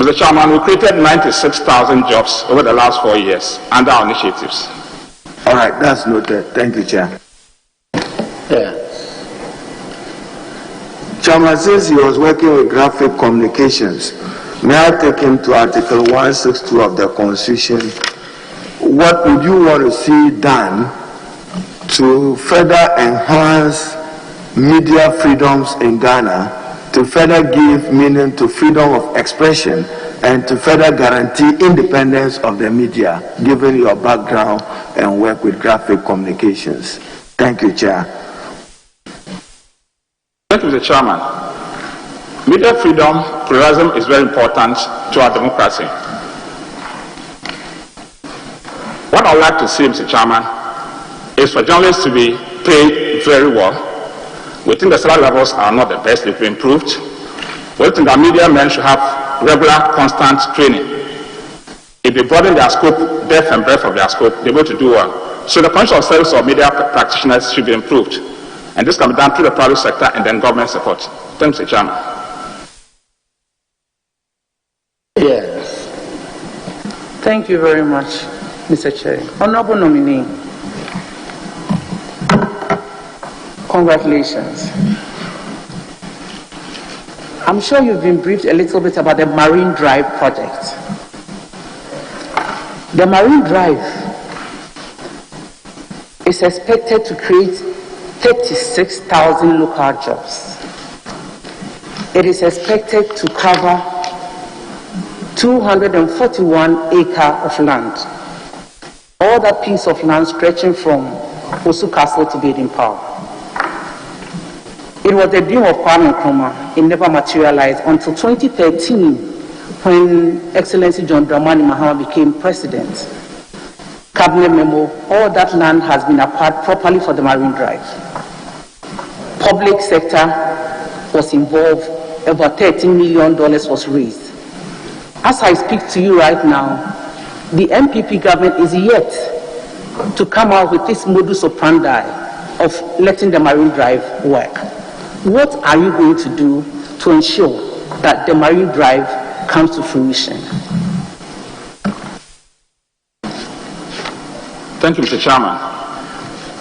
Mr. Chairman, we created 96,000 jobs over the last 4 years under our initiatives. All right, that's noted. Thank you, Chair. Yeah. Chairman, since he was working with graphic communications, may I take him to Article 162 of the Constitution? What would you want to see done to further enhance media freedoms in Ghana, to further give meaning to freedom of expression, and to further guarantee independence of the media, given your background and work with graphic communications? Thank you, Chair. Thank you, Mr. Chairman. Media freedom, pluralism is very important to our democracy. What I would like to see, Mr. Chairman, is for journalists to be paid very well. We think the salary levels are not the best, they've been improved. We think that media men should have regular, constant training. If they broaden their scope, depth and breadth of their scope, they're able to do well. So the condition of service of media practitioners should be improved. And this can be done through the private sector and then government support. Thank you, Mr. Chairman. Yes. Thank you very much, Mr. Chair. Honorable nominee, congratulations. I'm sure you've been briefed a little bit about the Marine Drive project. The Marine Drive is expected to create 36,000 local jobs. It is expected to cover 241 acres of land. All that piece of land stretching from Osu Castle to Baden Powell. It was the dream of Kwame Nkrumah. It never materialized until 2013, when Excellency John Dramani Mahama became president. Cabinet memo, all that land has been acquired properly for the Marine Drive. Public sector was involved, about $13 million was raised. As I speak to you right now, the MPP government is yet to come out with this modus operandi of letting the Marine Drive work. What are you going to do to ensure that the Marine Drive comes to fruition? Thank you, Mr. Chairman.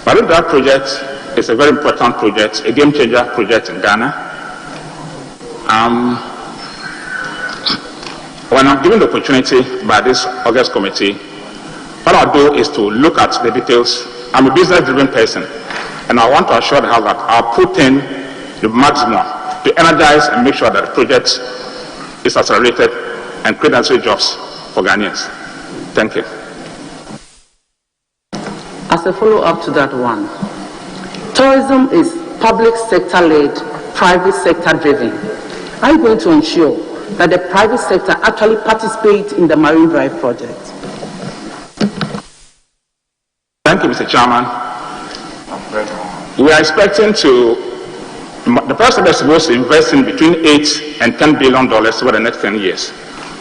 Marine Drive project is a very important project, a game-changer project in Ghana. When I'm given the opportunity by this August committee, what I'll do is to look at the details. I'm a business-driven person, and I want to assure the House that I'll put in the maximum to energize and make sure that the project is accelerated and create necessary jobs for Ghanaians. Thank you. As a follow-up to that one, tourism is public sector-led, private sector-driven. Are you going to ensure that the private sector actually participates in the Marine Drive project? Thank you, Mr. Chairman. We are expecting the president is supposed to invest in between $8 and $10 billion over the next 10 years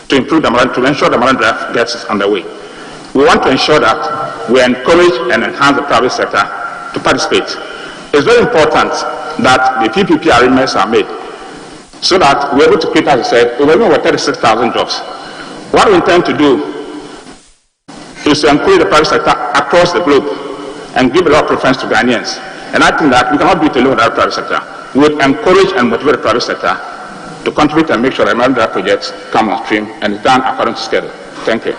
to improve to ensure the Marine Drive gets underway. We want to ensure that we encourage and enhance the private sector to participate. It's very important that the PPP arrangements are made so that we're able to create, as I said, over 36,000 jobs. What we intend to do is to encourage the private sector across the globe and give a lot of preference to Ghanaians. And I think that we cannot do it alone without the private sector. We would encourage and motivate the private sector to contribute and make sure that Marine Drive projects come on stream and is done according to schedule. Thank you.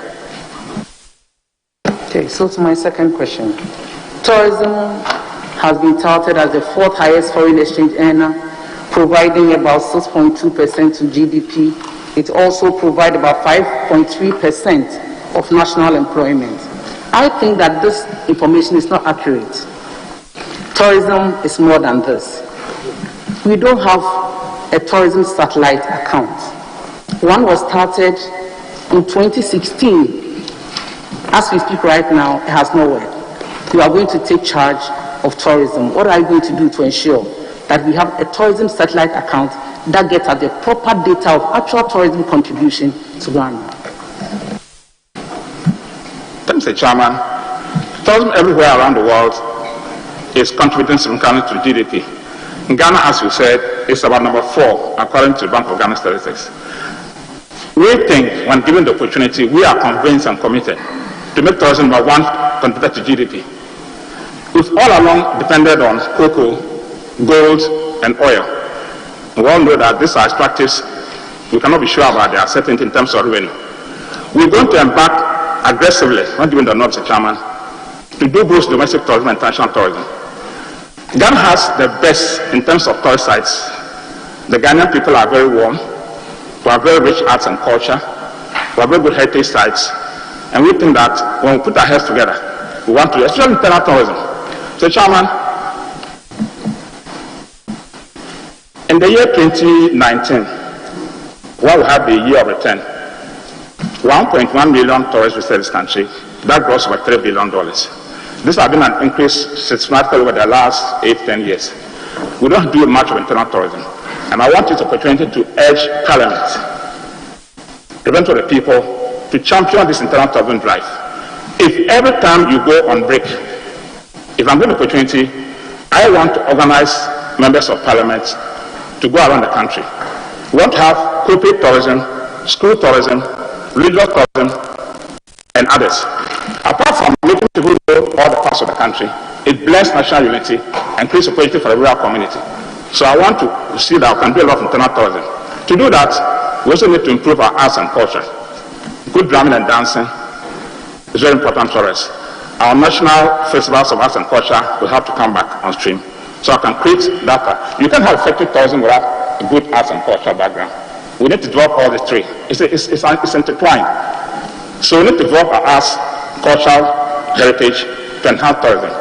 Okay, so to my second question. Tourism has been touted as the fourth highest foreign exchange earner, providing about 6.2% to GDP. It also provides about 5.3% of national employment. I think that this information is not accurate. Tourism is more than this. We don't have a tourism satellite account. One was started in 2016. As we speak right now, it has not worked. You are going to take charge of tourism. What are you going to do to ensure that we have a tourism satellite account that gets at the proper data of actual tourism contribution to Ghana? Thank you, Mr. Chairman. Tourism everywhere around the world is contributing significantly to GDP. In Ghana, as you said, it's about number 4 according to the Bank of Ghana statistics. We think, when given the opportunity, we are convinced and committed to make tourism number one contributor to GDP. We've all along depended on cocoa, gold, and oil. We all know that these are extractives we cannot be sure about their certainty in terms of revenue. We're going to embark aggressively, not given the norms, Mr. Chairman, to do both domestic tourism and international tourism. Ghana has the best in terms of tourist sites. The Ghanaian people are very warm. We have very rich arts and culture. We have very good heritage sites. And we think that when we put our heads together, we want to, especially internal tourism. So, Chairman, in the year 2019, while we have the year of return, 1.1 million tourists visited this country. That grows over $3 billion. This has been an increase systematically over the last 8-10 years. We don't do much of internal tourism. And I want this opportunity to urge Parliament, represent to the people, to champion this internal tourism drive. If every time you go on break, if I'm given the opportunity, I want to organize members of Parliament to go around the country. We want to have corporate tourism, school tourism, religious tourism, and others. Apart from making people know all the parts of the country, it blends national unity and creates opportunity for the rural community. So I want to see that we can do a lot of internal tourism. To do that, we also need to improve our arts and culture. Good drumming and dancing is very important for us. Our national festivals of arts and culture will have to come back on stream. So I can create that. You can't have effective tourism without a good arts and cultural background. We need to develop all the three. It's intertwined. So we need to develop our arts, cultural heritage to enhance tourism.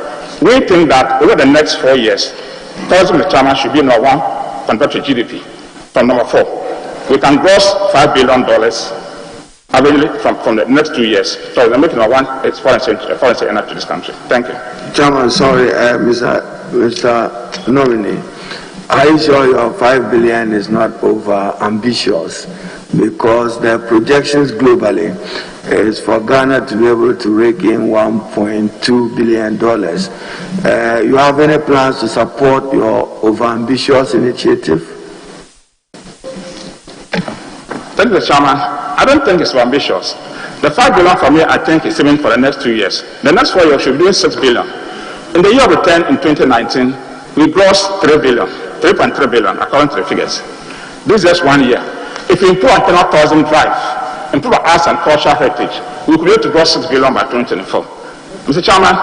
We think that over the next 4 years, tourism in China should be number one compared to GDP. From number 4, we can gross $5 billion averagely from the next 2 years. So we're making number one is foreign energy to this country. Thank you. Chairman, sorry, Mr. Nominee. Are you sure your $5 billion is not over ambitious? Because the projections globally is for Ghana to be able to rake in $1.2 billion. You have any plans to support your over-ambitious initiative? Thank you, Mr. Chairman. I don't think it's ambitious. The $5 billion for me, I think, is even for the next 2 years. The next 4 years should be doing $6 billion. In the year of return in 2019, we grossed $3.3 billion, according to the figures. This is just 1 year. If we improve our internal tourism drive, improve our arts and cultural heritage, we could be able to gross $6 billion by 2024. Mr. Chairman,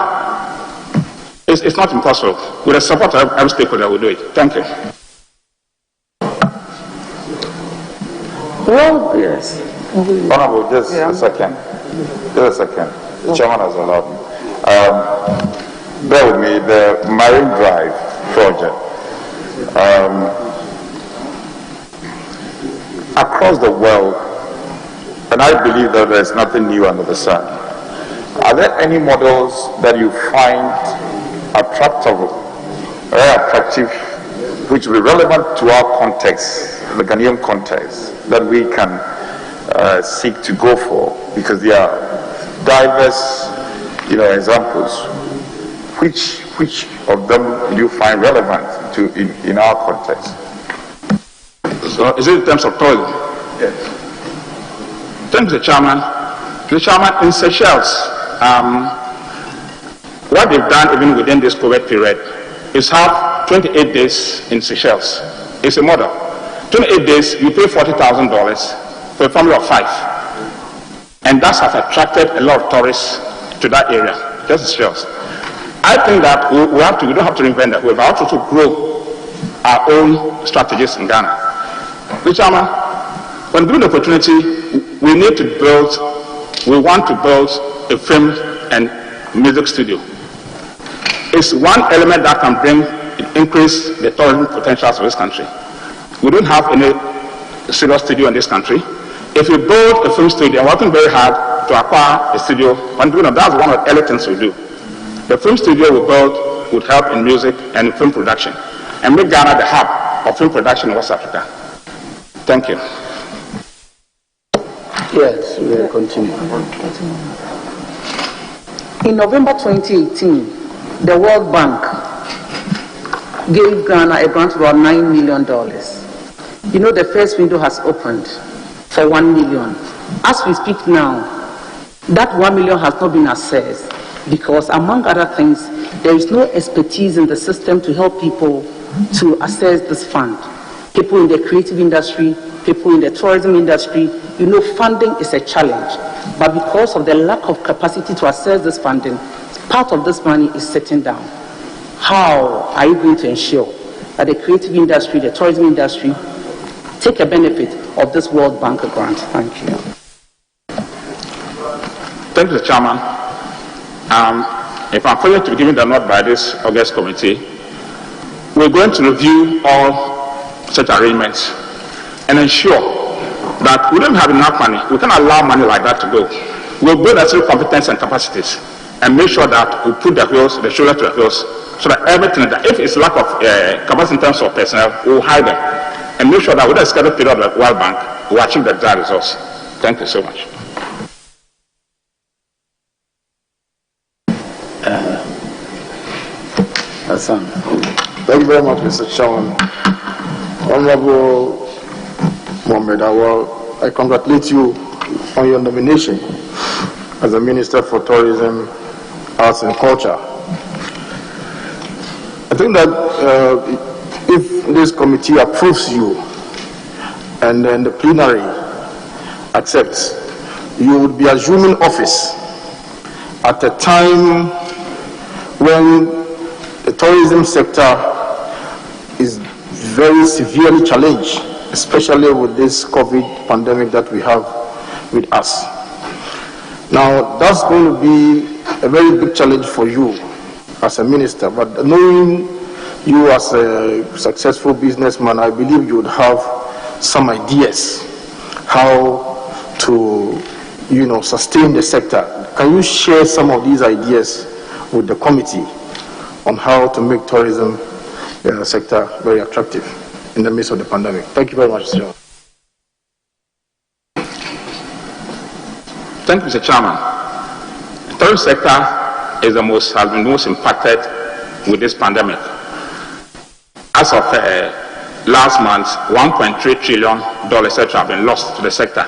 it's not impossible. With the support of every stakeholder, we'll do it. Thank you. Well, yes. Honorable, just a second. Just a second. The chairman has allowed me. Bear with me. The Marine Drive project. Across the world, and I believe that there's nothing new under the sun, are there any models that you find attractive, very attractive, which will be relevant to our context, the Ghanaian context, that we can seek to go for? Because there are diverse, examples. Which of them do you find relevant to in our context? So is it in terms of tourism? Yes. Thank you, Mr. Chairman. Mr. Chairman, in Seychelles, what they've done even within this COVID period is have 28 days in Seychelles. It's a model. 28 days, you pay $40,000 for a family of 5. And that has attracted a lot of tourists to that area, just Seychelles. I think that we don't have to reinvent that. We have also to grow our own strategies in Ghana. Mr. Chairman, when given the opportunity, we want to build a film and music studio. It's one element that can increase the tourism potentials of this country. We don't have any serious studio in this country. If we build a film studio, I'm working very hard to acquire a studio. That's one of the early things we do. The film studio we build would help in music and in film production and make Ghana the hub of film production in West Africa. Thank you. Yes, we will continue. In November 2018, the World Bank gave Ghana a grant of about $9 million. The first window has opened. for 1 million. As we speak now, that 1 million has not been assessed because, among other things, there is no expertise in the system to help people to assess this fund. People in the creative industry, people in the tourism industry, funding is a challenge. But because of the lack of capacity to assess this funding, part of this money is sitting down. How are you going to ensure that the creative industry, the tourism industry, take a benefit of this World Bank grant? Thank you. Thank you, Mr. Chairman. If I'm failed to be given the nod by this August committee, we're going to review all such arrangements and ensure that we don't have enough money. We can't allow money like that to go. We'll build necessary competence and capacities and make sure that we put the shoulder to the wheels, so that everything, that if it's lack of capacity in terms of personnel, we'll hire them and make sure that with the scheduled period of the World Bank, we'll achieve the desired results. Thank you so much. Thank you very much, Mr. Chairman. Honorable Mohammed, Awal, I congratulate you on your nomination as the Minister for Tourism, Arts and Culture. I think that if this committee approves you and then the plenary accepts, you would be assuming office at a time when the tourism sector is very severely challenged, especially with this COVID pandemic that we have with us. Now, that's going to be a very big challenge for you as a minister, but knowing you as a successful businessman, I believe you would have some ideas how to, sustain the sector. Can you share some of these ideas with the committee on how to make tourism sector very attractive in the midst of the pandemic? Thank you very much, sir. Thank you, Mr. Chairman. The tourism sector has been most impacted with this pandemic. As of last month, $1.3 trillion have been lost to the sector.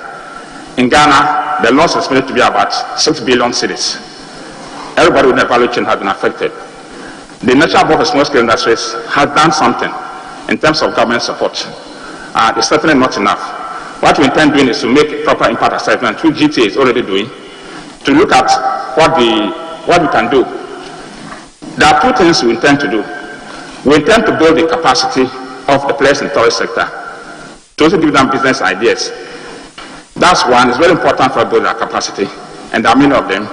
In Ghana, the loss is estimated to be about 6 billion cedis. Everybody with the value chain has been affected. The National Board of Small-Scale Industries has done something in terms of government support. It's certainly not enough. What we intend doing is to make a proper impact assessment, which GTA is already doing, to look at what we can do. There are two things we intend to do. We intend to build the capacity of the players in the tourist sector, to also give them business ideas. That's one. It's very important for building our capacity, and there are many of them.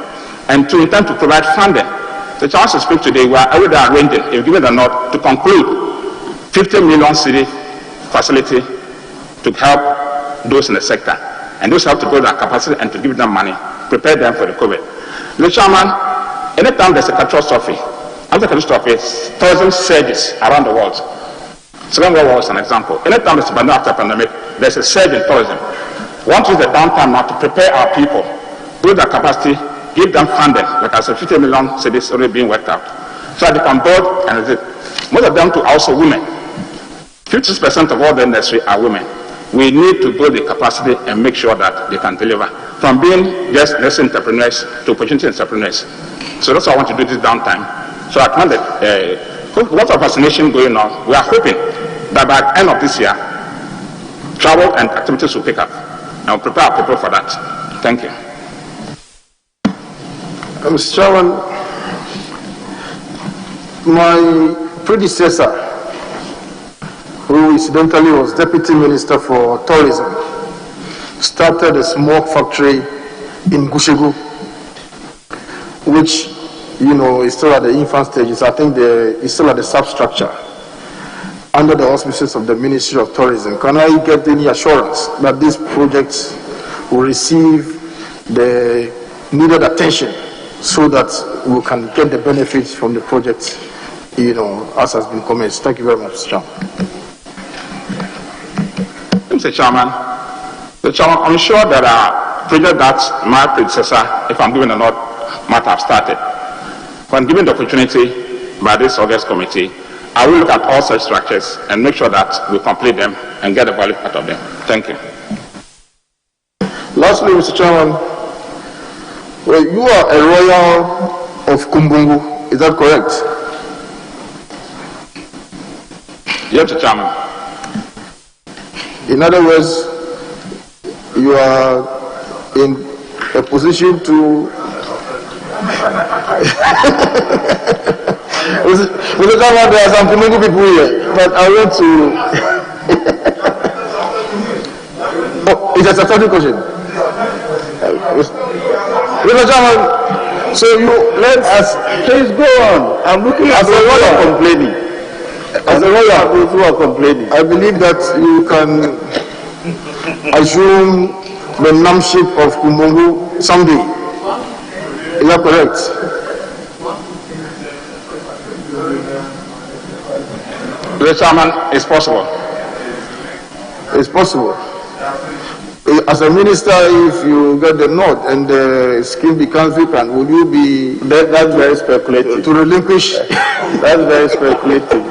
And to intend to provide funding. The chance to speak today, we are already arranging, if given the nod, to conclude 50 million cedi facility to help those in the sector. And those help to build our capacity and to give them money, prepare them for the COVID. Mr. Chairman, anytime there's a catastrophe, after catastrophe, tourism surges around the world. Second World War is an example. Anytime there's a pandemic after pandemic, there's a surge in tourism. We want to use the downtime now to prepare our people, build our capacity, give them funding, like I said, 50 million cedis already being worked out, so that they can build, and most of them too are also women. 50% of all the industry are women. We need to build the capacity and make sure that they can deliver, from being just less entrepreneurs to opportunity entrepreneurs. So that's what I want to do this downtime. So I can lots of vaccination going on. We are hoping that by the end of this year, travel and activities will pick up. And we'll prepare our people for that. Thank you. Mr. Chairman, my predecessor, who incidentally was Deputy Minister for Tourism, started a smoke factory in Gushegu, which, is still at the infant stages. I think it's still at the substructure under the auspices of the Ministry of Tourism. Can I get any assurance that this project will receive the needed attention so that we can get the benefits from the project, as has been commenced? Thank you very much, Mr. Chairman. Mr. Chairman, I'm sure there are projects that my predecessor, if I'm given a nod, might have started. When given the opportunity by this August committee, I will look at all such structures and make sure that we complete them and get the value out of them. Thank you. lastly, Mr. Chairman, well, you are a royal of Kumbungu, is that correct? Yes, Mr. Chairman. In other words, you are in a position to Mr. Chairman, there are some Kumbungu people here, but I want to oh, it's a statutory question. Mr. Chairman, so you let us please go on. I'm looking at the lawyer complaining. As a lawyer, those who are complaining, I believe that you can assume the nameship of Kumbungu someday. Is that correct? Mr. Chairman, it's possible. It's possible. As a minister, if you get the nod and the scheme becomes vacant, will you be... That's very speculative. To relinquish? That's very speculative.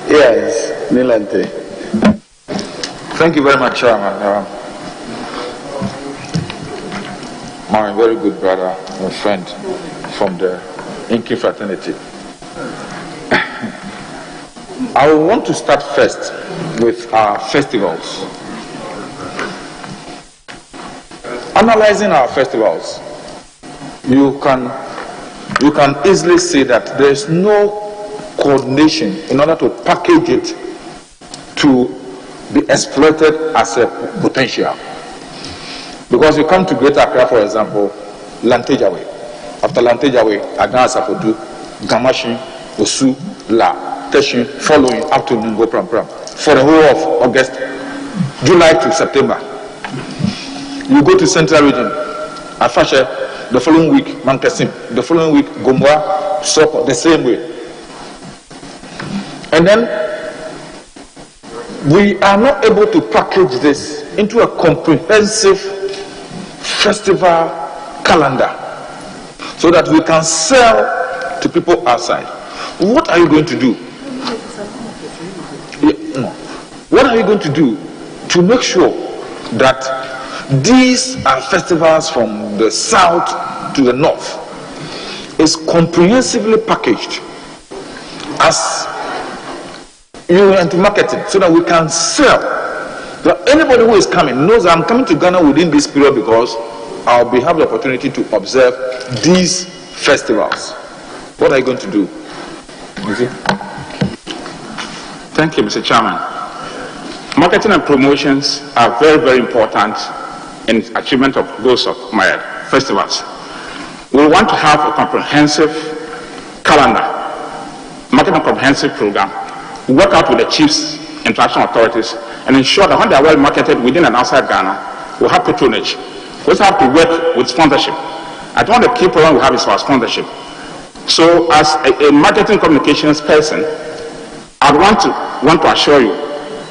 Yes, Nilante. Thank you very much, Chairman. My very good brother, my friend from the Inky fraternity. I want to start first with our festivals. Analyzing our festivals, you can easily see that there is no coordination in order to package it to be exploited as a potential. Because you come to Greater Accra, for example, Lantejawe. After Lantejawe, Agana Sapodu, Gamashin, Osu, La, Teshin, following up to Nungo Pram Pram for the whole of August, July to September. You go to Central Region, Afashe, the following week, Mankasim, the following week, Gomwa, Soko, the same way. And then we are not able to package this into a comprehensive festival calendar so that we can sell to people outside. What are you going to do? What are you going to do to make sure that these are festivals from the south to the north is comprehensively packaged as you into marketing so that we can sell? That anybody who is coming knows I'm coming to Ghana within this period because I'll have the opportunity to observe these festivals. What are you going to do? You see? Thank you, Mr. Chairman. Marketing and promotions are very, very important in achievement of goals of my festivals. We want to have a comprehensive calendar, marketing and comprehensive program, work out with the chiefs, international authorities, and ensure that when they are well marketed within and outside Ghana, we'll have patronage. We also have to work with sponsorship. I think one of the key problems we have is our sponsorship. So as a marketing communications person, I want to assure you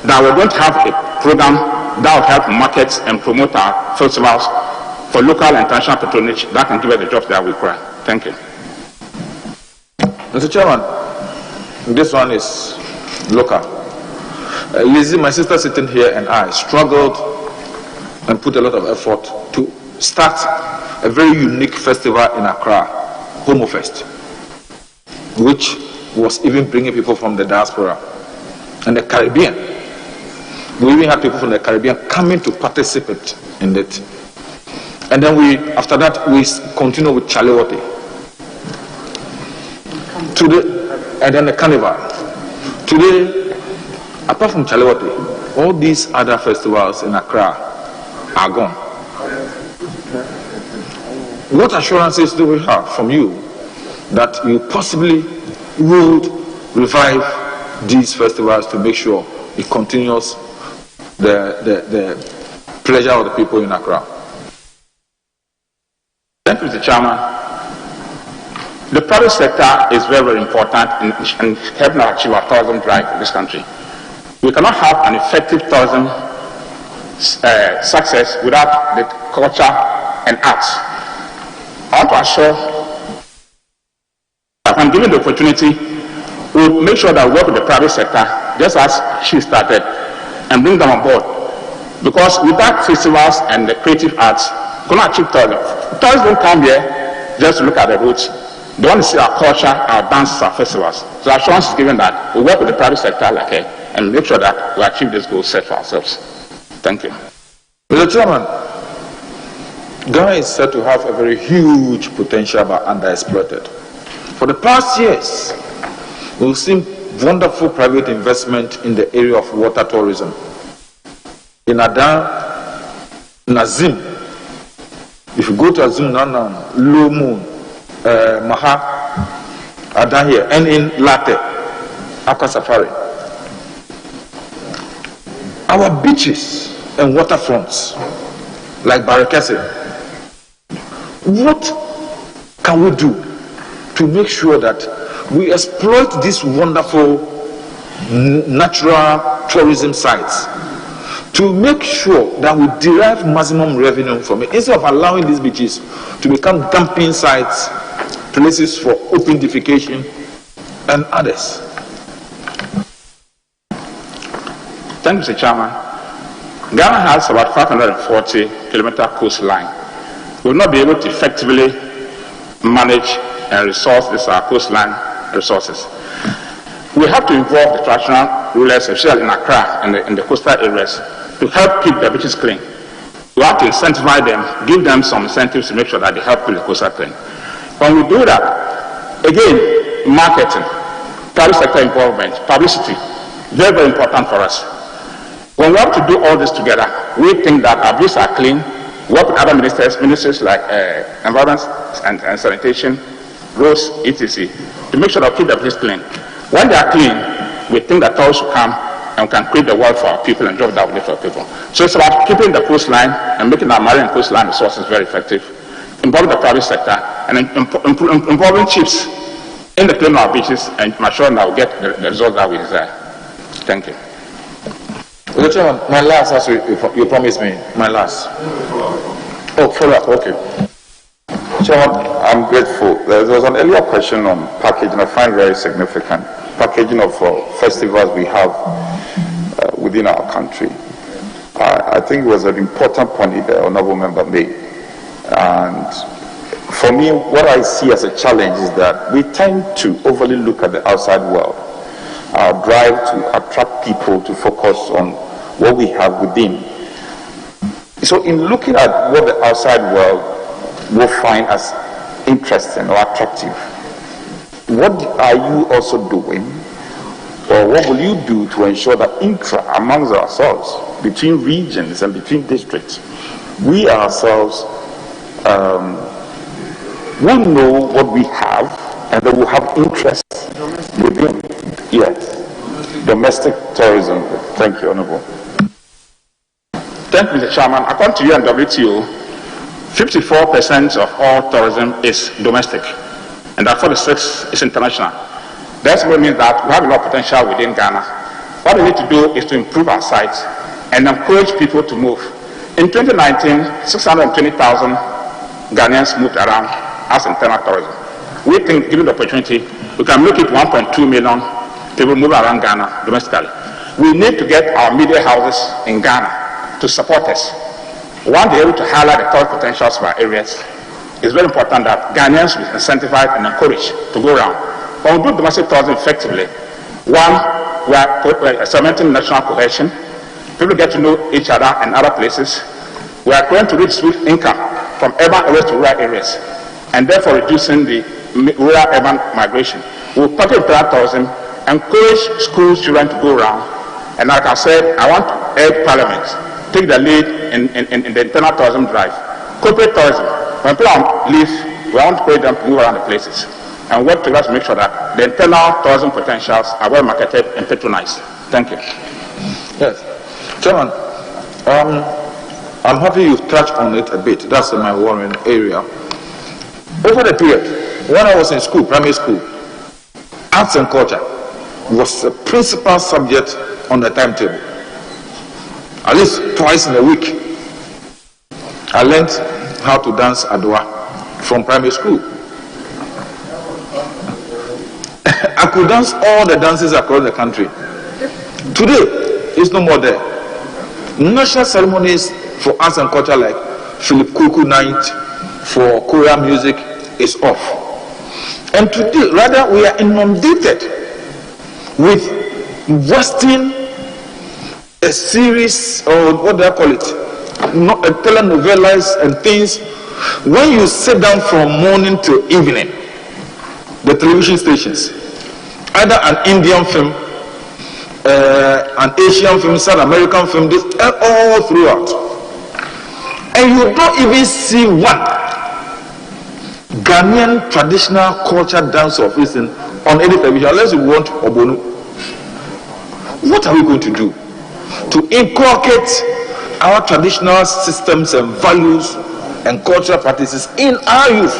that we're going to have a program that will help market and promote our festivals for local and international patronage that can give us the jobs that we require. Thank you. Mr. Chairman, this one is local. Lizzie, my sister sitting here, and I struggled and put a lot of effort to start a very unique festival in Accra, Homo Fest, which was even bringing people from the diaspora and the Caribbean. We even had people from the Caribbean coming to participate in it. And then after that, we continue with Chalewote. And then the Carnival. Today, apart from Chalewote, all these other festivals in Accra are gone. What assurances do we have from you that you possibly would revive these festivals to make sure it continues the pleasure of the people in Accra? Thank you, Mr. Chairman. The private sector is very, very important in helping us achieve our tourism drive in this country. We cannot have an effective tourism success without the culture and arts. I want to assure that when given the opportunity, we will make sure that we work with the private sector, just as she started, and bring them on board Because without festivals and the creative arts, we cannot achieve tourism. Tourists don't come here just to look at the roads. They want to see our culture, our dances, our festivals. So assurance is given that we work with the private sector like here and make sure that we achieve this goal set for ourselves. Thank you. Mr. Chairman, Ghana is said to have a very huge potential but underexploited. For the past years, we've seen wonderful private investment in the area of water tourism. In Adan, Nazim, if you go to Azim Nanan, Low Moon, Maha, Adan here, and in Latte, Aqua Safari. Our beaches and waterfronts, like Barakese, what can we do to make sure that we exploit these wonderful natural tourism sites, to make sure that we derive maximum revenue from it, instead of allowing these beaches to become dumping sites, places for open defecation and others? Thank you, Mr. Chairman. Ghana has about 540-kilometer coastline. We will not be able to effectively manage and resource these coastline resources. We have to involve the traditional rulers, especially in Accra and in the coastal areas, to help keep the beaches clean. We have to incentivize them, give them some incentives to make sure that they help keep the coastal clean. When we do that, again, marketing, private sector involvement, publicity, very, very important for us. When we have to do all this together, we think that our beaches are clean, work with other ministries like environment and sanitation, roads, etc., to make sure that we keep the beaches clean. When they are clean, we think that tourists will come and we can create the world for our people and job that we need for our people. So it's about keeping the coastline and making our marine coastline resources very effective, involving the private sector, and involving chiefs in the cleaning of our beaches and ensuring that we get the results that we desire. Thank you. Mr. Chairman, my last, as you promised me, my last. Oh, follow-up, okay. Chairman, I'm grateful. There was an earlier question on packaging I find very significant. Packaging of festivals we have within our country. I think it was an important point the honorable member made. And for me, what I see as a challenge is that we tend to overly look at the outside world. Our drive to attract people to focus on what we have within. So in looking at what the outside world will find as interesting or attractive, what are you also doing, or what will you do to ensure that amongst ourselves, between regions and between districts, we ourselves will know what we have and that will have interest within? Yes. Domestic tourism. Thank you, Honorable. Thank you, Mr. Chairman. According to UN WTO, 54% of all tourism is domestic, and that 46% is international. That means that we have a lot of potential within Ghana. What we need to do is to improve our sites and encourage people to move. In 2019, 620,000 Ghanaians moved around as internal tourism. We think, given the opportunity, we can make it 1.2 million people move around Ghana domestically. We need to get our media houses in Ghana to support us. One, they're able to highlight the tourist potentials of our areas. It's very important that Ghanaians will be incentivized and encouraged to go around. When we do domestic tourism effectively, one, we are cementing national cohesion. People get to know each other and other places. We are going to redistribute income from urban areas to rural areas, and therefore reducing the rural-urban migration. We will package tourism, encourage school children to go around, and like I said, I want to urge Parliament take the lead in the internal tourism drive. Corporate tourism, when people leave, we want to encourage them to move around the places and work together to make sure that the internal tourism potentials are well marketed and patronized. Thank you. Yes. Chairman, I'm happy you've touched on it a bit. That's my worrying area. Over the period, when I was in school, primary school, arts and culture was the principal subject on the timetable. At least twice in a week, I learned how to dance Adwa from primary school. I could dance all the dances across the country. Today, it's no more there. National ceremonies for arts and culture like Philip Kuku Night for choral music is off. And today, rather, we are inundated with Western a series, or what do I call it, telenovelas and things. When you sit down from morning till evening, the television stations, either an Indian film, an Asian film, South American film, this all throughout, and you don't even see one Ghanaian traditional culture dance of reason on any television, unless you want Obono. What are we going to do to inculcate our traditional systems and values and cultural practices in our youth,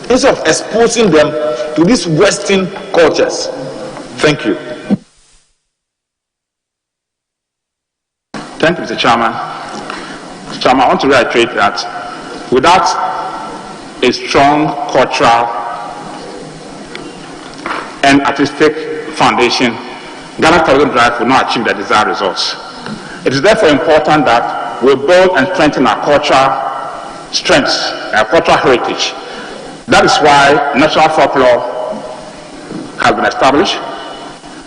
instead of exposing them to these Western cultures? Thank you. Thank you, Mr. Chairman. Mr. Chairman, I want to reiterate that without a strong cultural and artistic foundation, Ghana Tourism Drive will not achieve the desired results. It is therefore important that we build and strengthen our cultural strengths, our cultural heritage. That is why national folklore has been established.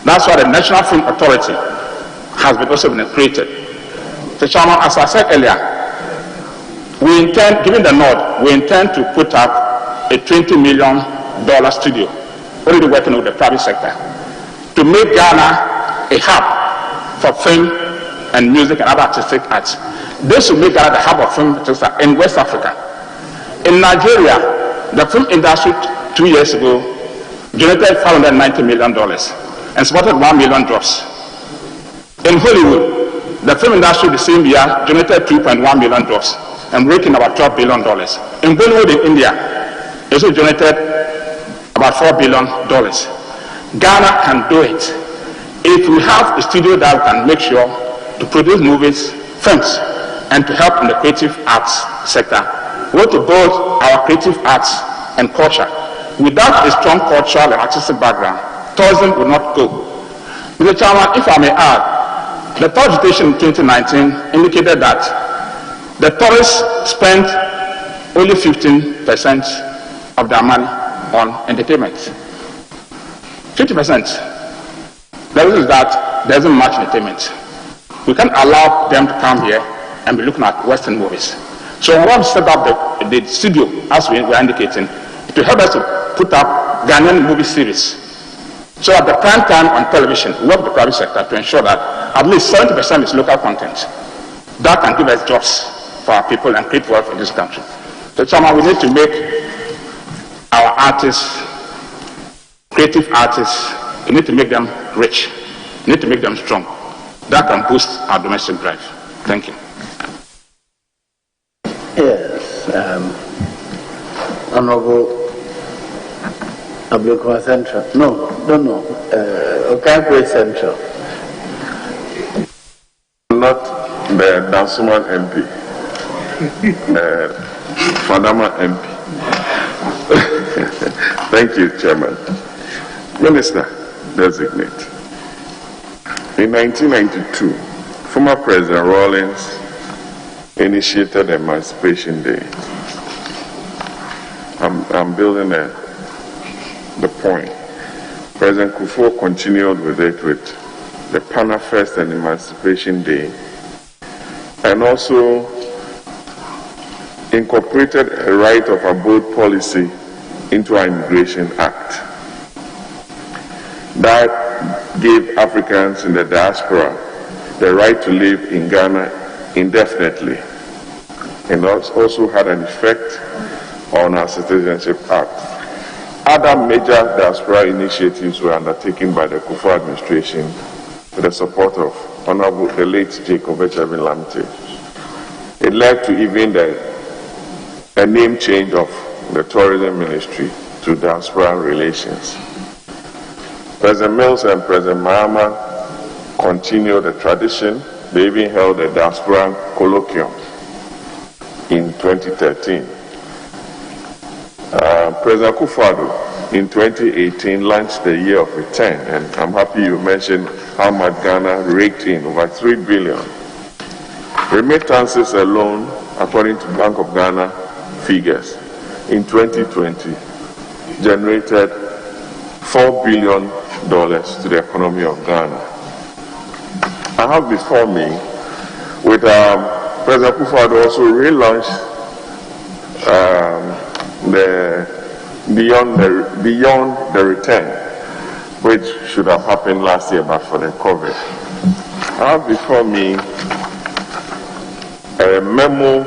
That's why the National Film Authority has also been created. So, Chairman, as I said earlier, we intend, given the nod, we intend to put up a $20 million studio, already working with the private sector, to make Ghana a hub for film and music and other artistic arts. This will make Ghana the hub of film in West Africa. In Nigeria, the film industry 2 years ago generated $590 million and supported 1 million jobs. In Hollywood, the film industry the same year generated 2.1 million jobs and raking about $12 billion. In Bollywood in India, it also generated about $4 billion. Ghana can do it if we have a studio that can make sure to produce movies, films, and to help in the creative arts sector. We want to build our creative arts and culture. Without a strong cultural and artistic background, tourism will not go. Mr. Chairman, if I may add, the tourist situation in 2019 indicated that the tourists spent only 15% of their money on entertainment. 50%. The reason is that there isn't much entertainment. We can't allow them to come here and be looking at Western movies. So we want to set up the studio, as we were indicating, to help us to put up Ghanaian movie series. So at the prime time on television, we work with the private sector to ensure that at least 70% is local content. That can give us jobs for our people and create wealth in this country. So, Chairman, we need to make our artists, creative artists, we need to make them rich. We need to make them strong. That can boost our domestic drive. Thank you. Yes, Honorable Ablekwa Central. No, Okaigwe Central. Not the Dansuman MP, Fadama MP. Thank you, Chairman. Minister designate. In 1992, former President Rawlings initiated Emancipation Day. I'm building the point. President Kufuor continued with it with the Pana Fest and Emancipation Day, and also incorporated a right of abode policy into our Immigration Act. That gave Africans in the diaspora the right to live in Ghana indefinitely, and also had an effect on our Citizenship Act. Other major diaspora initiatives were undertaken by the Kufuor administration with the support of Honorable the late Jacob Echevin Lamte. It led to even a name change of the Tourism Ministry to Diaspora Relations. President Mills and President Mahama continued the tradition. They even held a diaspora colloquium in 2013. President Akufo-Addo in 2018 launched the Year of Return, and I'm happy you mentioned how much Ghana raked in, over $3 billion Remittances alone, according to Bank of Ghana figures, in 2020 generated $4 billion to the economy of Ghana. I have before me, with President akufo-addo also relaunched the Beyond the Return, which should have happened last year but for the COVID. I have before me a memo,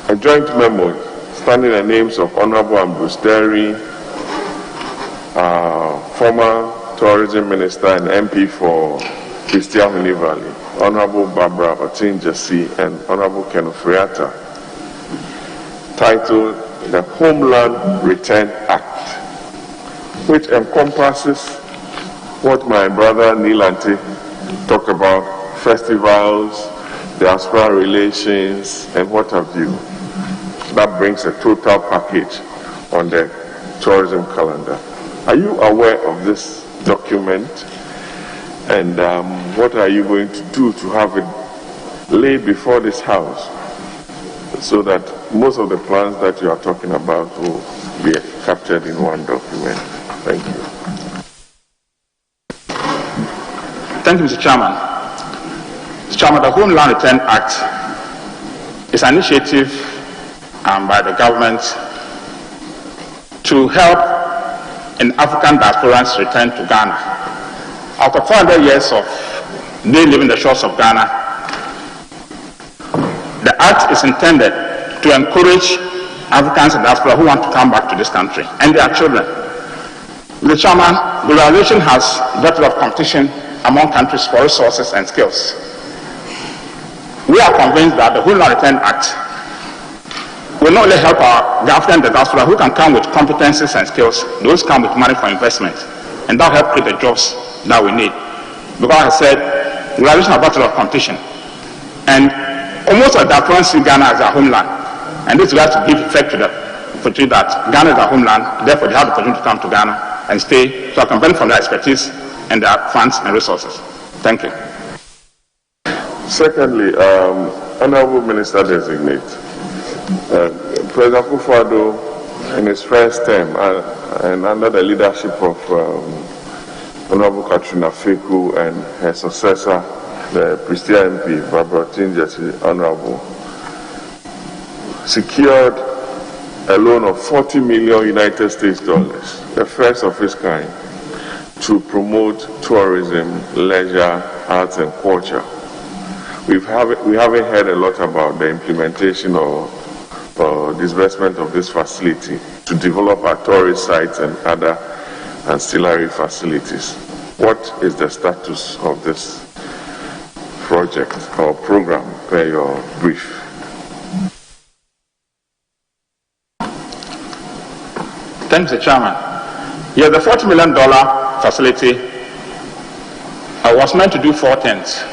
a joint memo, standing the names of Honorable Ambrose Derry, former Tourism Minister and MP for Ministerial Valley, Honorable Barbara Otin-Jesse, and Honorable Kenneth Friata, titled the Homeland Return Act, which encompasses what my brother Nilante talked about: festivals, diaspora relations, and what have you. That brings a total package on the tourism calendar. Are you aware of this document? And what are you going to do to have it laid before this House so that most of the plans that you are talking about will be captured in one document? Thank you. Thank you, Mr. Chairman. Mr. Chairman, the Homeland Return Act is an initiative by the government to help in African diasporans return to Ghana. After 400 years of they living the shores of Ghana, the act is intended to encourage Africans in diaspora who want to come back to this country and their children. Mr. Chairman, globalization has brought a lot of competition among countries for resources and skills. We are convinced that the Homeland Return Act will not only help our African diaspora who can come with competencies and skills, those come with money for investment, and that will help create the jobs that we need. Because as I said, globalization has brought a lot of competition, and almost all diasporans see Ghana as their homeland, and this will have to give effect to that Ghana is their homeland, therefore they have the opportunity to come to Ghana and stay, so I can benefit from their expertise and their funds and resources. Thank you. Secondly, Honorable Minister Designate, President akufo-addo, in his first term and under the leadership of Honorable Katrina Feku and her successor, the Ministerial MP, Barbara Otin-Jesse, Honorable, secured a loan of $40 million United States dollars, the first of its kind, to promote tourism, leisure, arts, and culture. We haven't heard a lot about the implementation or disbursement of this facility to develop our tourist sites and other ancillary facilities. What is the status of this project or program per your brief? Thanks, Mr. Chairman. Yeah, the $40 million facility was meant to do four things: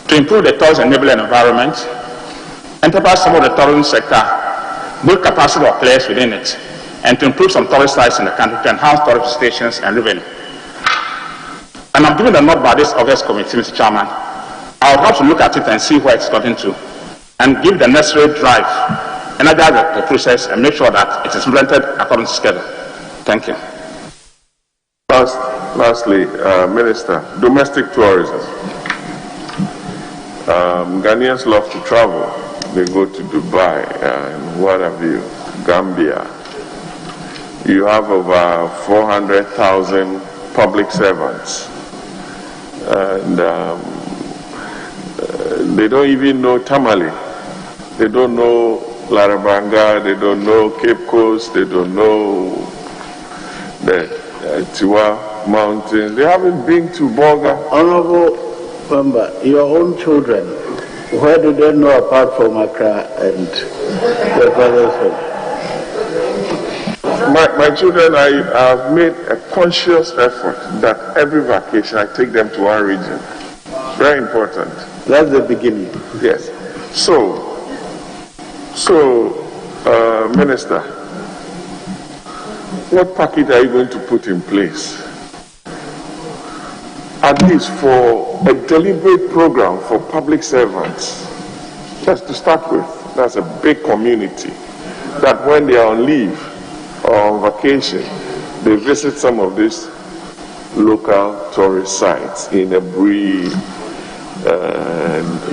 to improve the tourist enabling environment, enterprise some of the tourism sector, build capacity of players within it, and to improve some tourist sites in the country to enhance tourist stations and revenue. And I'm giving the nod by this August committee, Mr. Chairman. I would have to look at it and see where it's gotten to, and give the necessary drive, energize the process, and make sure that it is implemented according to schedule. Thank you. Lastly, Minister, domestic tourism. Ghanaians love to travel. They go to Dubai and what have you, Gambia. You have over 400,000 public servants, and they don't even know Tamale. They don't know Larabanga, they don't know Cape Coast, they don't know the Tiwa Mountains. They haven't been to Bolga. Honorable member, your own children, where do they know apart from Accra and the brothers? My children, I have made a conscious effort that every vacation I take them to one region. Very important. That's the beginning. Yes. So, Minister, what package are you going to put in place at least for a deliberate program for public servants, just to start with. That's a big community that when they are on leave or on vacation, they visit some of these local tourist sites in Ebri,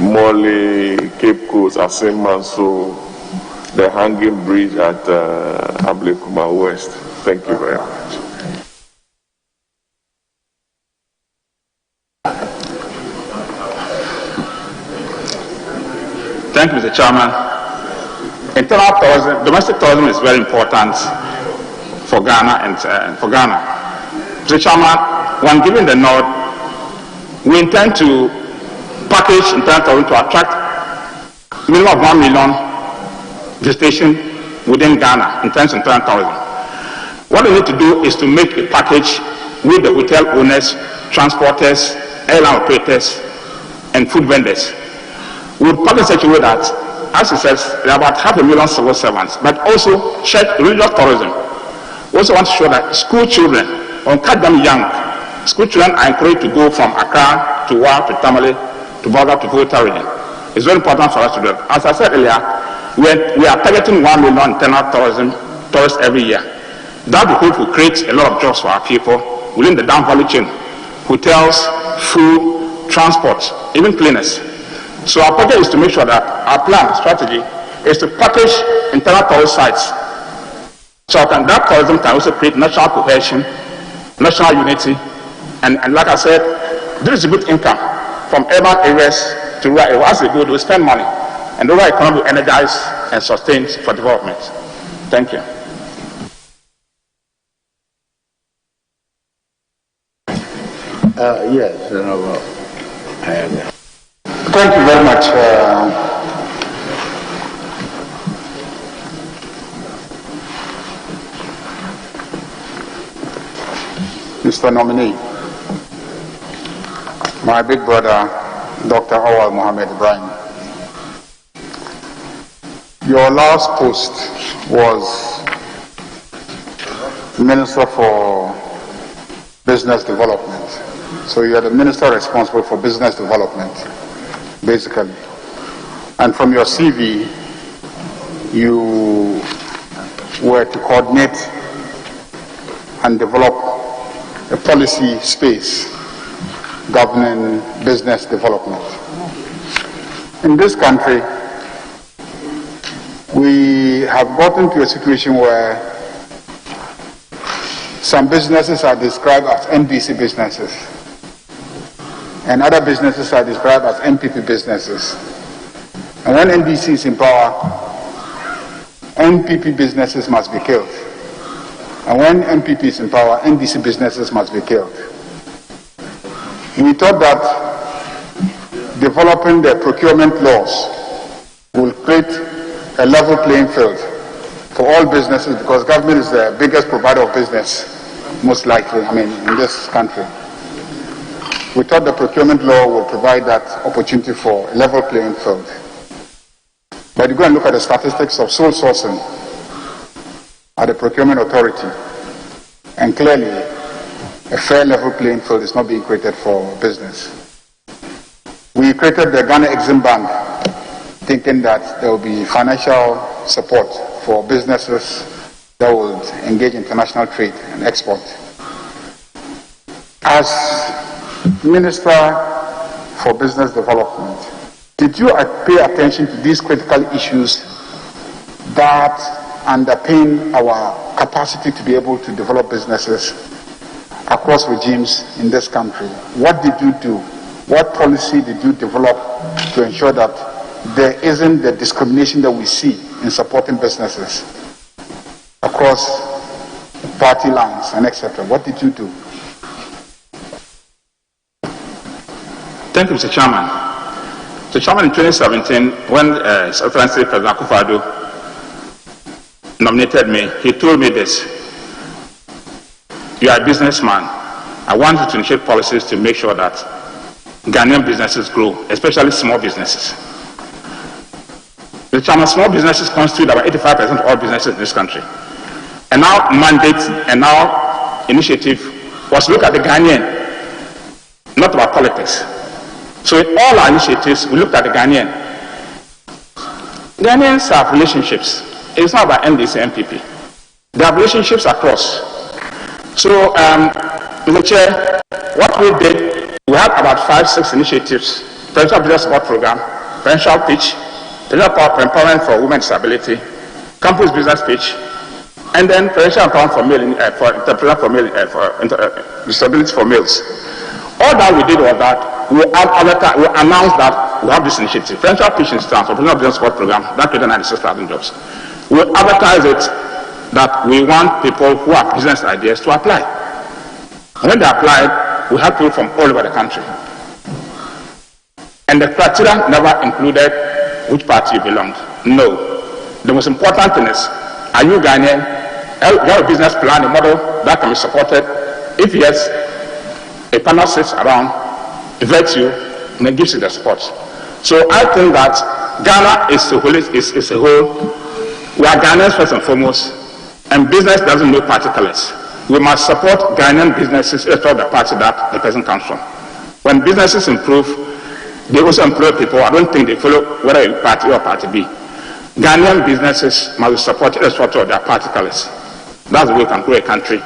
Mole, Cape Coast, Asemanso, the Hanging Bridge at Ablekuma West. Thank you very much. Thank you, Mr. Chairman. Internal tourism, domestic tourism is very important for Ghana and for Ghana. Mr. Chairman, when given the nod, we intend to package internal tourism to attract minimum of 1 million visitation within Ghana in terms of internal tourism. What we need to do is to make a package with the hotel owners, transporters, airline operators, and food vendors. We would package in such a way that, as it says, there are about 500,000 civil servants, but also church religious tourism. We also want to show that school children, or cut them young, school children are encouraged to go from Accra to Wa to Tamale to Volga to Volta region. It's very important for us to do that. As I said earlier, we are targeting 1 million internal tourists every year. That we hope will create a lot of jobs for our people within the down value chain: hotels, food, transport, even cleaners. So our project is to make sure that our plan, strategy, is to package internal tourist sites. So that tourism can also create national cohesion, national unity, and like I said, distribute income from urban areas to rural areas. As they go, they spend money, and the rural economy will energize and sustain for development. Thank you. Yes, Thank you very much. Mr. Nominee, my big brother, Dr. Awal Mohammed Ibrahim. Your last post was Minister for Business Development. So you are the minister responsible for business development, basically. And from your CV, you were to coordinate and develop a policy space governing business development. In this country, we have gotten to a situation where some businesses are described as NDC businesses, and other businesses are described as NPP businesses. And when NDC is in power, NPP businesses must be killed. And when NPP is in power, NDC businesses must be killed. We thought that developing the procurement laws will create a level playing field for all businesses, because government is the biggest provider of business, most likely, in this country. We thought the procurement law will provide that opportunity for a level playing field. But you go and look at the statistics of sole sourcing at the procurement authority, and clearly a fair level playing field is not being created for business. We created the Ghana Exim Bank, thinking that there will be financial support for businesses that will engage in international trade and export. As Minister for Business Development, did you pay attention to these critical issues that underpin our capacity to be able to develop businesses across regimes in this country? What did you do? What policy did you develop to ensure that there isn't the discrimination that we see in supporting businesses across party lines and etc.? What did you do? Thank you, Mr. Chairman. Mr. Chairman, in 2017, when His Excellency President Akufo-Addo nominated me, he told me this: you are a businessman. I want you to initiate policies to make sure that Ghanaian businesses grow, especially small businesses. Mr. Chairman, small businesses constitute about 85% of all businesses in this country. And our mandate and our initiative was to look at the Ghanaian, not politics. So in all our initiatives, we looked at the Ghanaian. Ghanaians have relationships. It's not about NDC and MPP. They have relationships across. So, Mr. Chair, what we did, we had about 5-6 initiatives: Presidential Business Support Program, Presidential Pitch, Presidential Empowerment for Women with Disability, Campus Business Pitch, and then Presidential Empowerment for Male, for disability for males. All that we did was that we announced that we have this initiative. Presidential Pitch instance for Presidential Business Support Program that created 96,000 jobs. We advertise it that we want people who have business ideas to apply. And when they applied, we had people from all over the country. And the criteria never included which party you belonged. No. The most important thing is, are you Ghanaian? You have a business plan, a model that can be supported? If yes, a panel sits around, vets you, and then gives you the support. So I think that Ghana is a whole. We are Ghanaians first and foremost, and business doesn't know party colors. We must support Ghanaian businesses irrespective of the party that the person comes from. When businesses improve, they also employ people. I don't think they follow whether a party or party B. Ghanaian businesses must be supported irrespective of their party colors. That's the way we can grow a country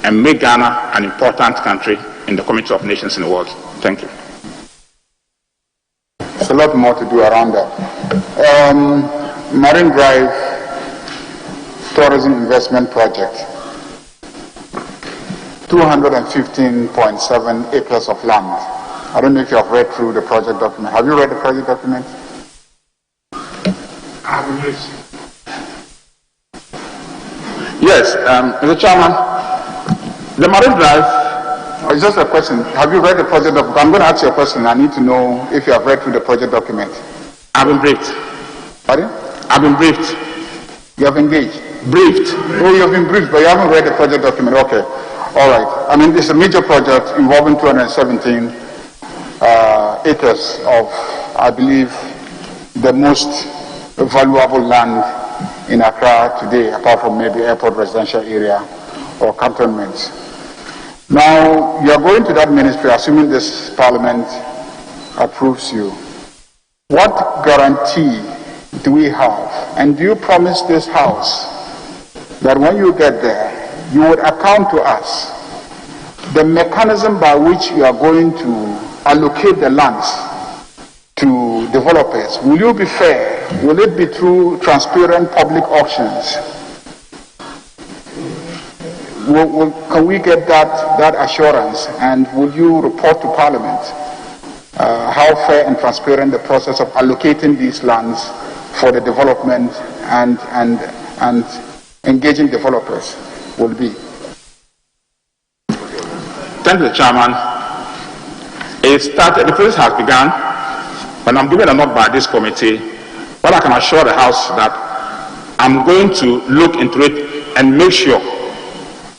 and make Ghana an important country in the community of nations in the world. Thank you. There's a lot more to do around that. Marine Drive Tourism Investment Project. 215.7 acres of land. I don't know if you have read through the project document. Have you read the project document? Yes, Mr. Chairman, the Marine Drive. It's just a question. Have you read the project document? I'm going to ask you a question. I need to know if you have read through the project document. I've been briefed. Pardon? I've been briefed. You have engaged? Briefed. Oh, you have been briefed, but you haven't read the project document. Okay. All right. I mean, it's a major project involving 217 acres of, I believe, the most valuable land in Accra today, apart from maybe airport residential area or cantonments. Now, you are going to that ministry, assuming this parliament approves you. What guarantee do we have? And do you promise this house that when you get there, you would account to us the mechanism by which you are going to allocate the lands to developers? Will you be fair? Will it be through transparent public auctions? Can we get that assurance? And will you report to Parliament how fair and transparent the process of allocating these lands for the development and engaging developers will be? Thank you, Chairman. The process has begun. When I'm given a note by this committee, well, I can assure the House that I'm going to look into it and make sure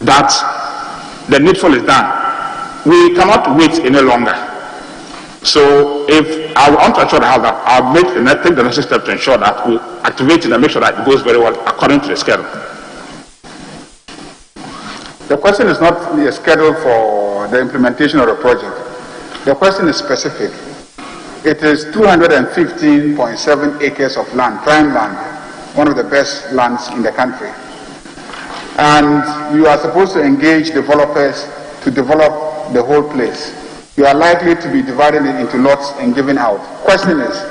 that the needful is done. We cannot wait any longer. So if I want to assure the House that I'll take the necessary step to ensure that we activate it and make sure that it goes very well according to the schedule. The question is not the schedule for the implementation of the project. The question is specific. It is 215.7 acres of land, prime land, one of the best lands in the country. And you are supposed to engage developers to develop the whole place. You are likely to be dividing it into lots and giving out. Question is,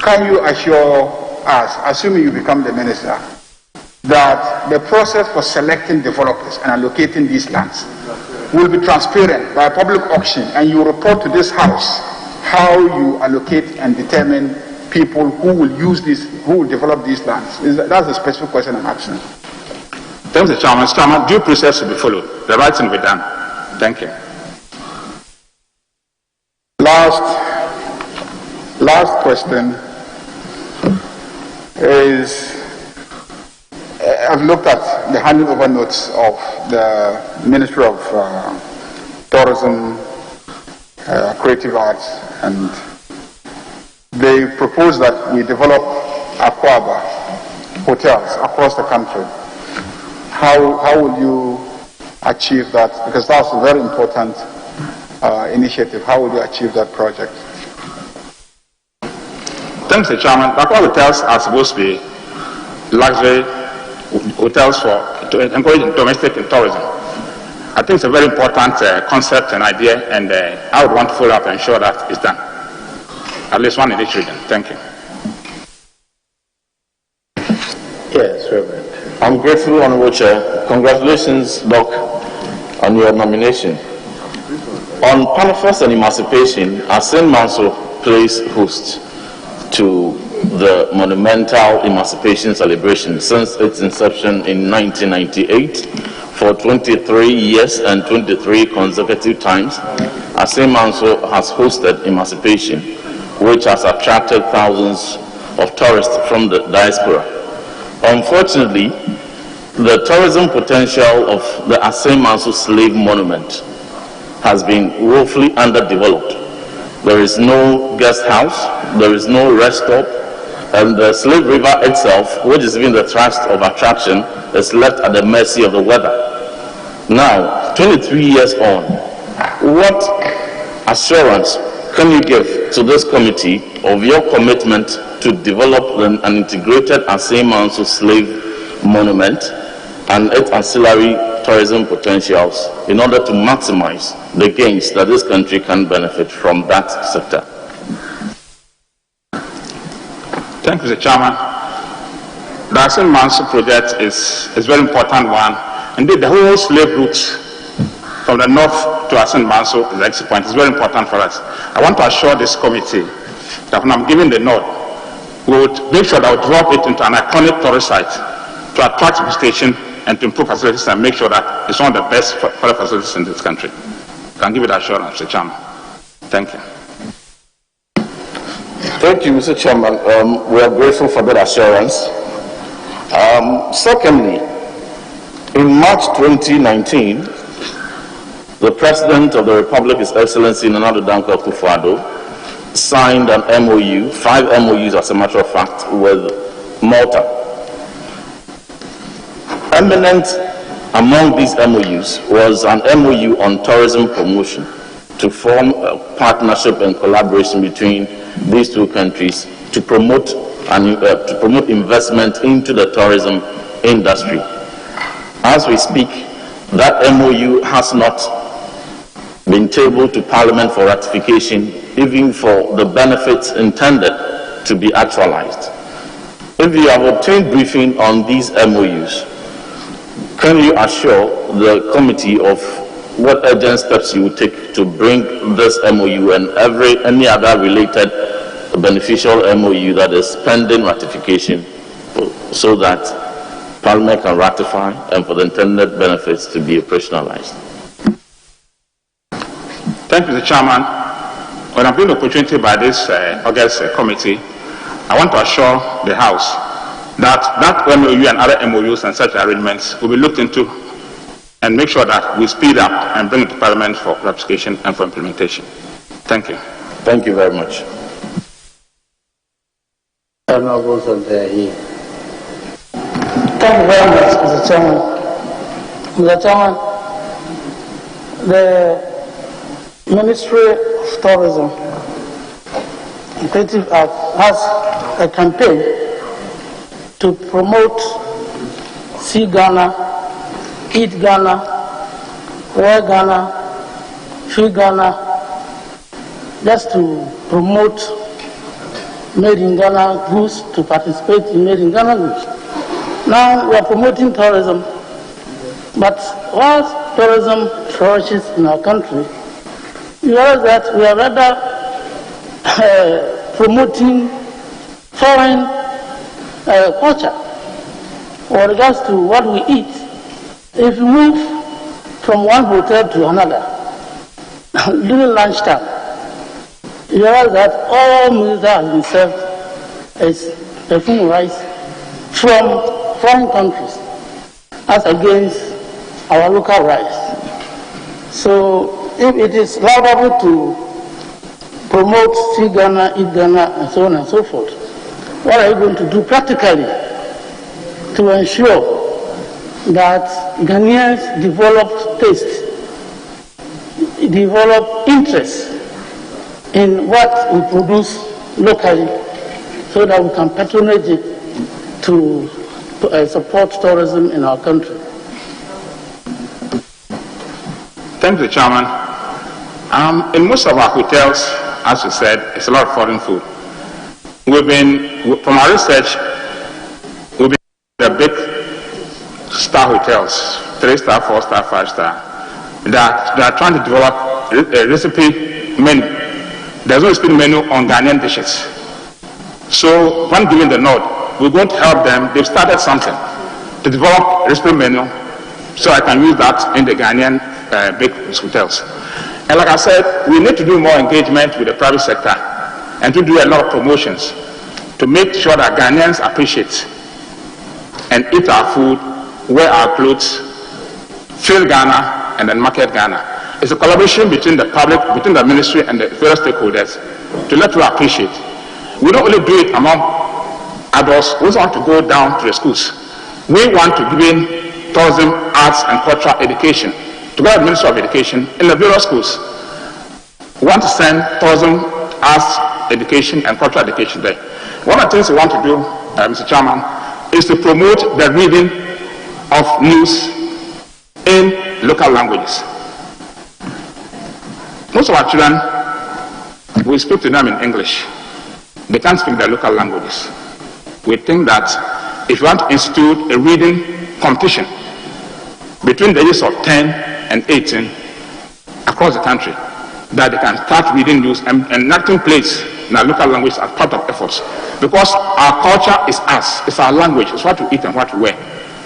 can you assure us, assuming you become the minister, that the process for selecting developers and allocating these lands will be transparent by public auction, and you report to this House how you allocate and determine people who will use this, who will develop these lands? That's the specific question I'm asking. Thank you, Chairman. Chairman, due process will be followed. The right thing will be done. Thank you. Last question is, I've looked at the handing over notes of the Ministry of Tourism, Creative Arts, and they propose that we develop akufo-addo hotels across the country. How will you achieve that? Because that's very important initiative? How would you achieve that project? Thanks, Mr. Chairman. Like all hotels are supposed to be luxury hotels to encourage domestic tourism. I think it's a very important concept and idea, and I would want to follow up and ensure that it's done. At least one in each region. Thank you. Yes, Reverend. I'm grateful, Honorable Chair. Congratulations, Doc, on your nomination. On Panifest and Emancipation, Asin Manso plays host to the monumental Emancipation celebration since its inception in 1998. For 23 years and 23 consecutive times, Asin Manso has hosted Emancipation, which has attracted thousands of tourists from the diaspora. Unfortunately, the tourism potential of the Asin Manso Slave Monument has been woefully underdeveloped. There is no guest house, there is no rest stop, and the Slave River itself, which is even the thrust of attraction, is left at the mercy of the weather. Now, 23 years on, what assurance can you give to this committee of your commitment to develop an integrated Asin Manso Slave Monument and its ancillary tourism potentials in order to maximize the gains that this country can benefit from that sector? Thank you, Mr. Chairman. The Asin Manso project is a very important one. Indeed, the whole slave route from the north to Asin Manso is the exit point. It's very important for us. I want to assure this committee that when I'm giving the nod, we would make sure that we drop it into an iconic tourist site to attract visitation and to improve facilities and make sure that it's one of the best foreign facilities in this country. I can give you that assurance, Mr. Chairman. Thank you. Thank you, Mr. Chairman. We are grateful for that assurance. Secondly, in March 2019, the President of the Republic, His Excellency Nana Danko Akufo-Addo, signed an MOU, 5 MOUs as a matter of fact, with Malta. Eminent among these MOUs was an MOU on tourism promotion to form a partnership and collaboration between these two countries to promote investment into the tourism industry. As we speak, that MOU has not been tabled to Parliament for ratification, even for the benefits intended to be actualized. If you have obtained briefing on these MOUs, can you assure the committee of what urgent steps you will take to bring this MOU and any other related beneficial MOU that is pending ratification so that Parliament can ratify and for the intended benefits to be operationalized? Thank you, Mr. Chairman. When I'm given the opportunity by this August committee, I want to assure the House that MOU and other MOUs and such arrangements will be looked into and make sure that we speed up and bring it to Parliament for ratification and for implementation. Thank you. Thank you very much. Thank you very much, Mr. Chairman. Mr. Chairman, the Ministry of Tourism Creative Act has a campaign to promote See Ghana, Eat Ghana, Wear Ghana, Feel Ghana, just to promote Made in Ghana goods, to participate in Made in Ghana goods. Now we are promoting tourism, but whilst tourism flourishes in our country, you realize that we are rather promoting foreign culture with regards to what we eat. If you move from one hotel to another during lunchtime, you realize that all meals that have been served is perfume rice from foreign countries as against our local rice. So if it is laudable to promote See Ghana, Eat Ghana, and so on and so forth, what are you going to do practically to ensure that Ghanaians develop taste? develop interest in what we produce locally so that we can patronage it to support tourism in our country. Thank you, Chairman. In most of our hotels, as you said, it's a lot of foreign food. From our research, we've been the big star hotels, 3-star, 4-star, 5-star, that they are trying to develop a recipe menu. There's no recipe menu on Ghanaian dishes. So when given the nod, we're going to help them. They've started something to develop a recipe menu, so I can use that in the Ghanaian big hotels. And like I said, we need to do more engagement with the private sector and to do a lot of promotions to make sure that Ghanaians appreciate and eat our food, wear our clothes, feel Ghana, and then market Ghana. It's a collaboration between the public, between the ministry and the various stakeholders to let you appreciate. We don't only do it among adults, we also want to go down to the schools. We want to give in tourism, arts, and cultural education, together with the Ministry of Education, in the various schools. We want to send tourism, arts, education, and cultural education there. One of the things we want to do, Mr. Chairman, is to promote the reading of news in local languages. Most of our children, we speak to them in English. They can't speak their local languages. We think that if you want to institute a reading competition between the ages of 10 and 18 across the country, that they can start reading news and enacting plays in our local language as part of efforts. Because our culture is us, it's our language, it's what we eat and what we wear.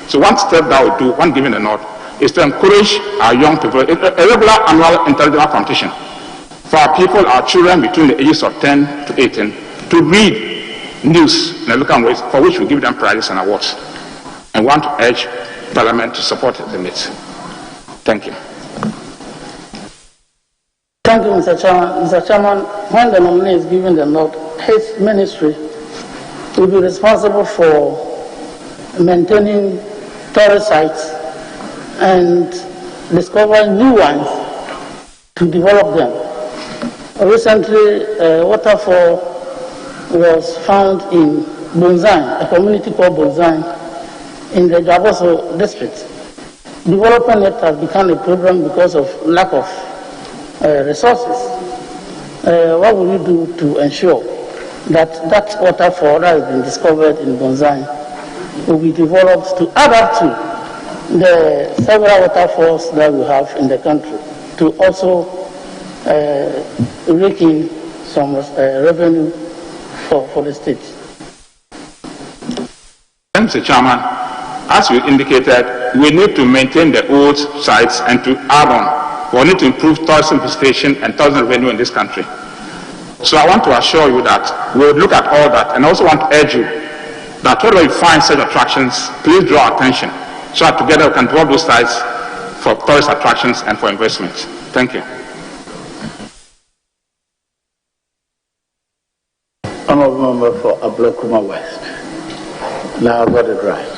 So one step that we do, one given a nod, is to encourage our young people, a regular annual intellectual competition for our people, our children between the ages of 10 to 18, to read news in a local language, for which we give them prizes and awards. And want to urge Parliament to support the needs. Thank you. Thank you, Mr. Chairman. Mr. Chairman, when the nominee is given the nod, his ministry will be responsible for maintaining tourist sites and discovering new ones to develop them. Recently, a waterfall was found in Bonzan, a community called Bonzan, in the Agyapong district. Developing it has become a problem because of lack of resources. What will you do to ensure that that waterfall that has been discovered in Bonzan will be developed to add up to the several waterfalls that we have in the country, to also rake in some revenue for the state? Mr. Chairman, as we indicated, we need to maintain the old sites and to add on. We need to improve tourism visitation and tourism revenue in this country. So I want to assure you that we will look at all that, and I also want to urge you that wherever you find such attractions, please draw attention so that together we can develop those sites for tourist attractions and for investment. Thank you. Honorable Member for Ablekuma West. Now I got it right.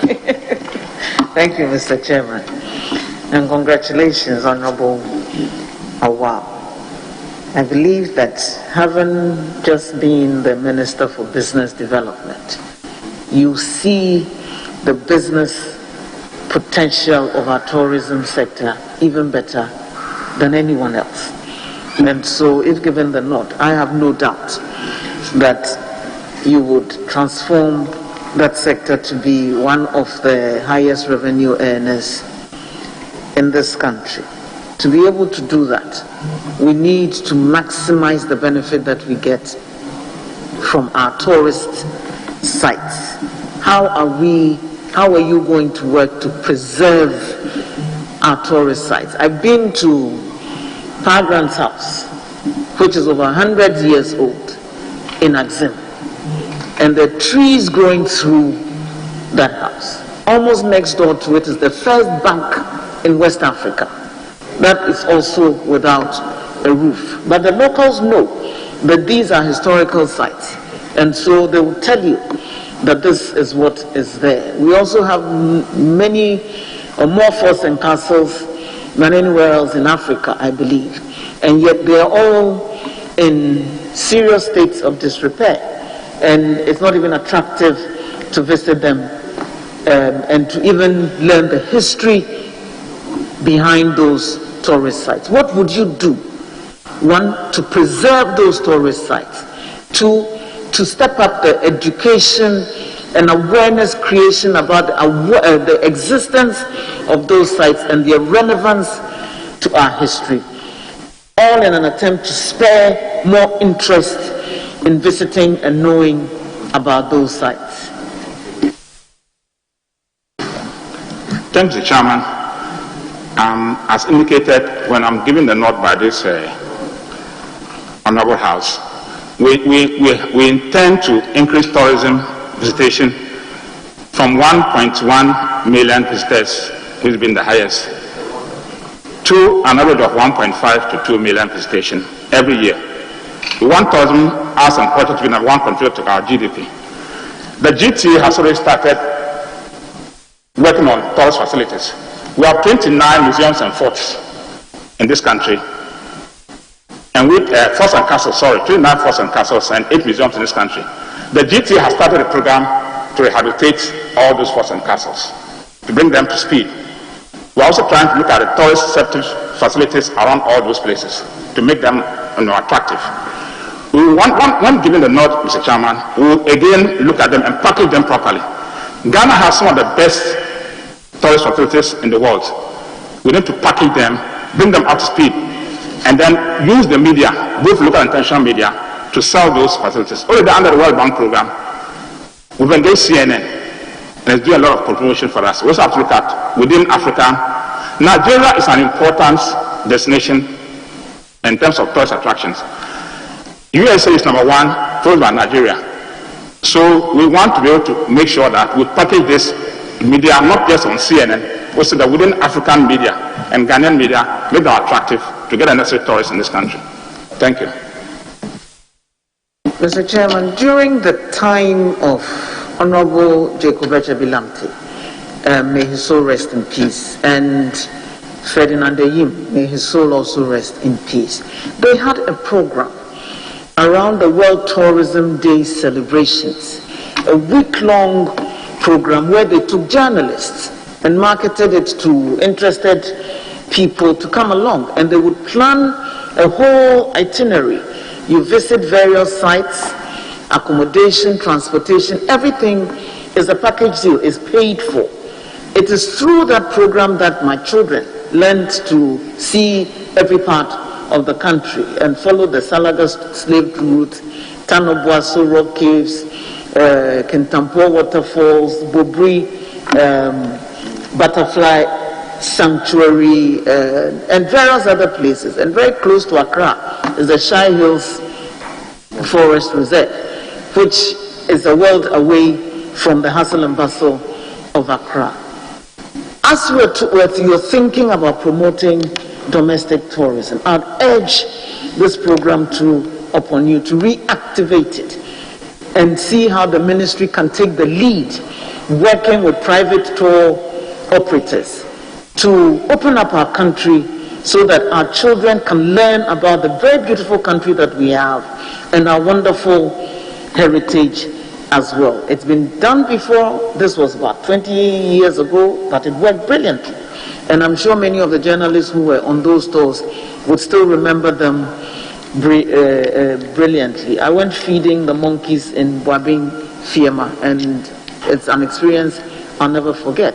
Thank you, Mr. Chairman. And congratulations, Honorable Awal. I believe that having just been the Minister for Business Development, you see the business potential of our tourism sector even better than anyone else. And so if given the nod, I have no doubt that you would transform that sector to be one of the highest revenue earners in this country. To be able to do that, we need to maximize the benefit that we get from our tourist sites. How are you going to work to preserve our tourist sites? I've been to Pagrant's house, which is over 100 years old, in Axim, and the trees growing through that house. Almost next door to it is the first bank in West Africa. That is also without a roof. But the locals know that these are historical sites, and so they will tell you that this is what is there. We also have many or more forts and castles than anywhere else in Africa, I believe. and yet they are all in serious states of disrepair, and it's not even attractive to visit them and to even learn the history behind those tourist sites. What would you do? One, to preserve those tourist sites. Two, to step up the education and awareness creation about the existence of those sites and their relevance to our history, all in an attempt to spur more interest in visiting and knowing about those sites. Thank you, Chairman. As indicated, when I'm given the nod by this Honorable House, we intend to increase tourism visitation from 1.1 million visitors, which has been the highest, to an average of 1.5 to 2 million visitation every year. We want tourism as an important to be number one contributor to our GDP. The GT has already started working on tourist facilities. We have 29 museums and forts in this country, and with 29 forts and castles and 8 museums in this country. The GT has started a program to rehabilitate all those forts and castles, to bring them to speed. We're also trying to look at the tourist receptive facilities around all those places to make them attractive. We want given the nod, Mr. Chairman, we will again look at them and package them properly. Ghana has some of the best tourist facilities in the world. We need to package them, bring them up to speed, and then use the media, both local and international media, to sell those facilities. Already under the World Bank program, we've engaged CNN, and it's doing a lot of promotion for us. We also have to look at within Africa. Nigeria is an important destination in terms of tourist attractions. USA is number one, followed by Nigeria. So we want to be able to make sure that we package this media not just on CNN, also that within African media and Ghanaian media, make them attractive to get the necessary tourists in this country. Thank you. Mr. Chairman, during the time of Honorable Jacob Echebilamte, may his soul rest in peace, and Ferdinand Eyim, may his soul also rest in peace, they had a program around the World Tourism Day celebrations, a week-long program where they took journalists and marketed it to interested people to come along, and they would plan a whole itinerary. You visit various sites, accommodation, transportation, everything is a package deal, is paid for. It is through that program that my children learned to see every part of the country and follow the Salaga slave route, Tanobuaso rock caves, Kentampo waterfalls, Bobri butterfly sanctuary, and various other places. And very close to Accra is the Shai Hills Forest Reserve, which is a world away from the hustle and bustle of Accra. As you're thinking about promoting domestic tourism, I'd urge this program upon you to reactivate it and see how the ministry can take the lead, working with private tour operators to open up our country so that our children can learn about the very beautiful country that we have and our wonderful heritage as well. It's been done before. This was about 20 years ago, but it worked brilliantly. And I'm sure many of the journalists who were on those tours would still remember them brilliantly. I went feeding the monkeys in Boabing, Fiema, and it's an experience I'll never forget.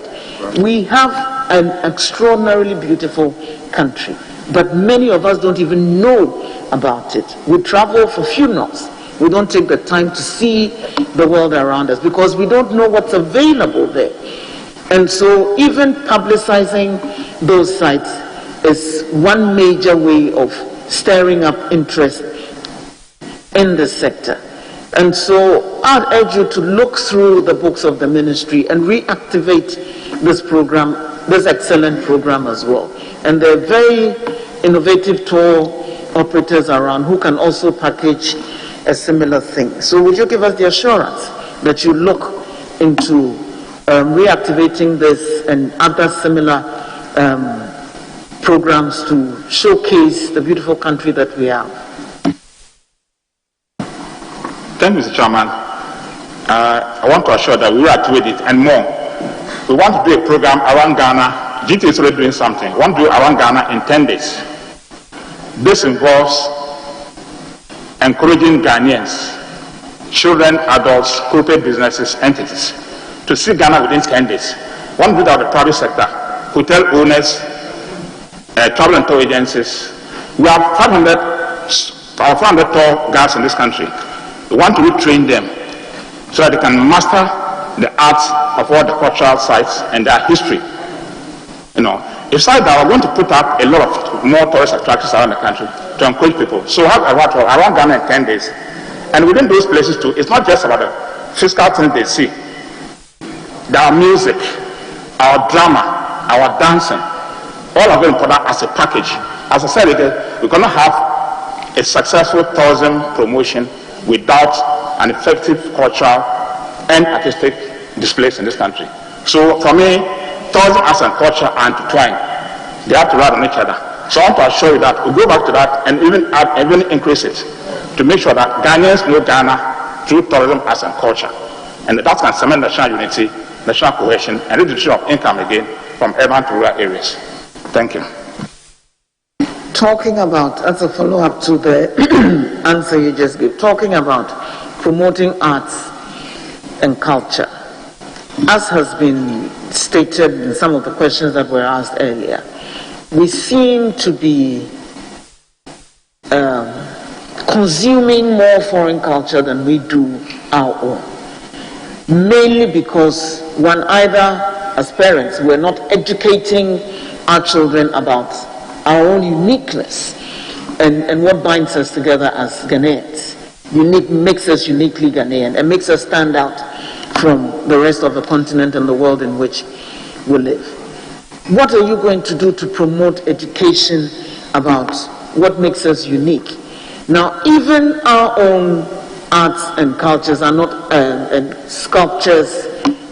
We have an extraordinarily beautiful country, but many of us don't even know about it. We travel for funerals. We don't take the time to see the world around us because we don't know what's available there. And so even publicizing those sites is one major way of stirring up interest in the sector. And so I'd urge you to look through the books of the ministry and reactivate this program, this excellent program as well. And there are very innovative tour operators around who can also package a similar thing. So would you give us the assurance that you look into reactivating this and other similar programs to showcase the beautiful country that we have? Thank you, Mr. Chairman. I want to assure that we are doing it and more. We want to do a program around Ghana. GT is already doing something. We want to do it around Ghana in 10 days. This involves encouraging Ghanaians, children, adults, corporate businesses, entities, to see Ghana within 10 days. We want to do that with the private sector, hotel owners, travel and tour agencies. We have 500 tour guides in this country. We want to retrain them so that they can master the arts of all the cultural sites and their history. Besides that, we're going to put up a lot of more tourist attractions around the country to encourage people. So we have around Ghana in 10 days. And within those places too, it's not just about the physical things they see. Our music, our drama, our dancing, all of it important as a package. As I said, we cannot have a successful tourism promotion without an effective cultural and artistic displays in this country. So for me, tourism, arts and culture are intertwined. They have to ride on each other. So I want to assure you that we'll go back to that and even increase it to make sure that Ghanaians know Ghana through tourism, arts and culture. And that can cement national unity, national cohesion, and redistribution of income again from urban to rural areas. Thank you. Talking about, as a follow-up to the answer you just gave, talking about promoting arts and culture, as has been stated in some of the questions that were asked earlier, we seem to be consuming more foreign culture than we do our own. Mainly because one, either as parents, we're not educating our children about our own uniqueness and what binds us together as Ghanaians. Makes us uniquely Ghanaian and makes us stand out from the rest of the continent and the world in which we live. What are you going to do to promote education about what makes us unique? Now, even our own arts and cultures are not, and sculptures,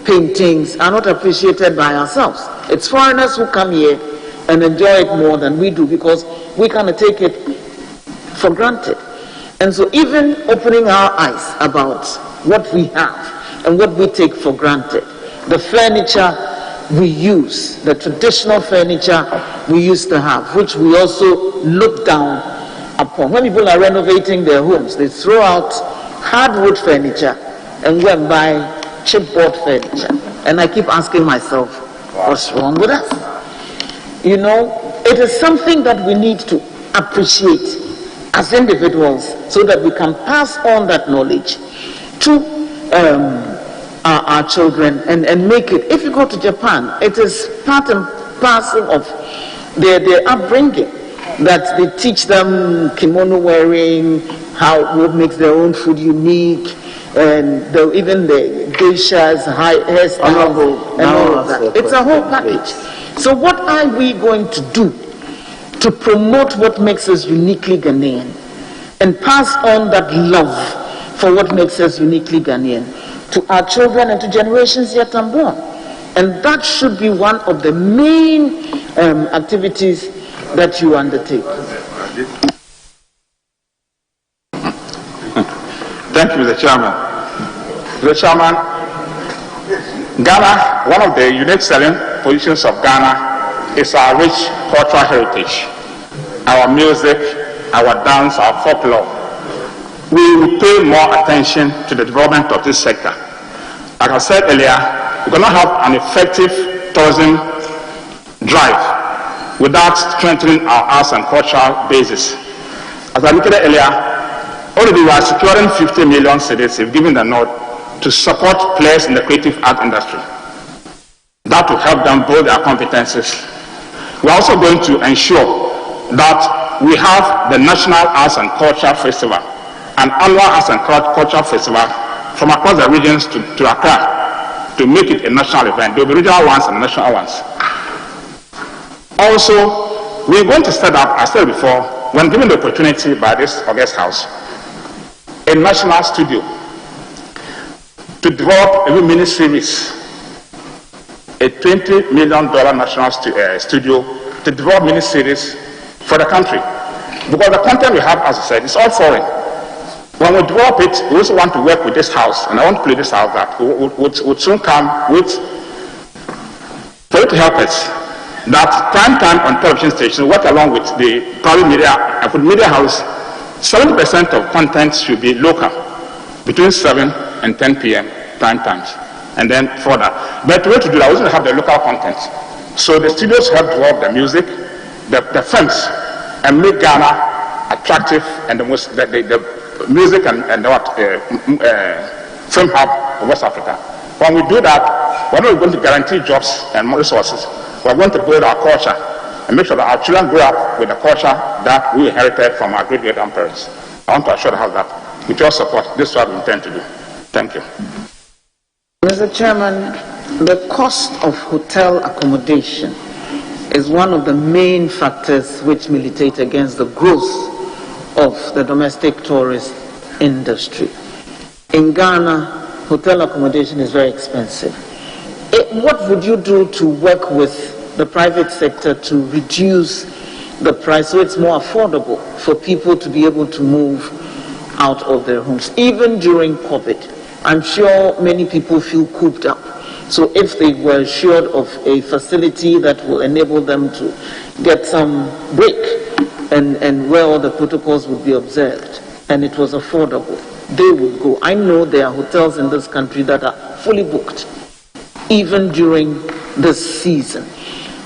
paintings are not appreciated by ourselves. It's foreigners who come here and enjoy it more than we do because we kind of take it for granted. And so even opening our eyes about what we have and what we take for granted, the furniture we use, the traditional furniture we used to have, which we also look down upon. When people are renovating their homes, they throw out hardwood furniture and go and buy chipboard furniture. And I keep asking myself, what's wrong with us? It is something that we need to appreciate as individuals so that we can pass on that knowledge to our children and make it. If you go to Japan, it is part and parcel of their upbringing that they teach them kimono wearing, what makes their own food unique, and even the geishas, hairstyles, and all of that. It's a whole package. So what are we going to do to promote what makes us uniquely Ghanaian and pass on that love for what makes us uniquely Ghanaian to our children and to generations yet unborn? And that should be one of the main activities that you undertake. Thank you, Mr. Chairman. Mr. Chairman, Ghana, one of the unique selling positions of Ghana is our rich cultural heritage, our music, our dance, our folklore. We will pay more attention to the development of this sector. Like I said earlier, we cannot have an effective tourism drive without strengthening our arts and cultural basis. As I indicated earlier, already we are securing 50 million cedis if given the nod to support players in the creative art industry. That will help them build their competences. We are also going to ensure that we have the National Arts and Culture Festival, an annual Arts and Culture Festival from across the regions to Accra to make it a national event. There will be regional ones and national ones. Also, we are going to set up, as I said before, when given the opportunity by this August House, a national studio to develop a mini-series, a $20 million national studio to develop mini-series for the country. Because the content we have, as I said, is all foreign. When we develop it, we also want to work with this house, and I want to play this house that would soon come with, for it to help us, that prime time on television stations work along with the private media, and for the media house, 70% of content should be local, between 7 and 10 p.m. prime times, and then further. But the way to do that, we also have the local content. So the studios help develop the music, the films, and make Ghana attractive and the music and film hub of West Africa. When we do that, we're not going to guarantee jobs and more resources. We're going to build our culture and make sure that our children grow up with the culture that we inherited from our great-great-grandparents. I want to assure the House that with your support, this is what we intend to do. Thank you. Mr. Chairman, the cost of hotel accommodation is one of the main factors which militate against the growth of the domestic tourist industry. In Ghana, hotel accommodation is very expensive. What would you do to work with the private sector to reduce the price so it's more affordable for people to be able to move out of their homes? Even during COVID, I'm sure many people feel cooped up. So if they were assured of a facility that will enable them to get some break and where all the protocols would be observed, and it was affordable, they would go. I know there are hotels in this country that are fully booked, even during this season.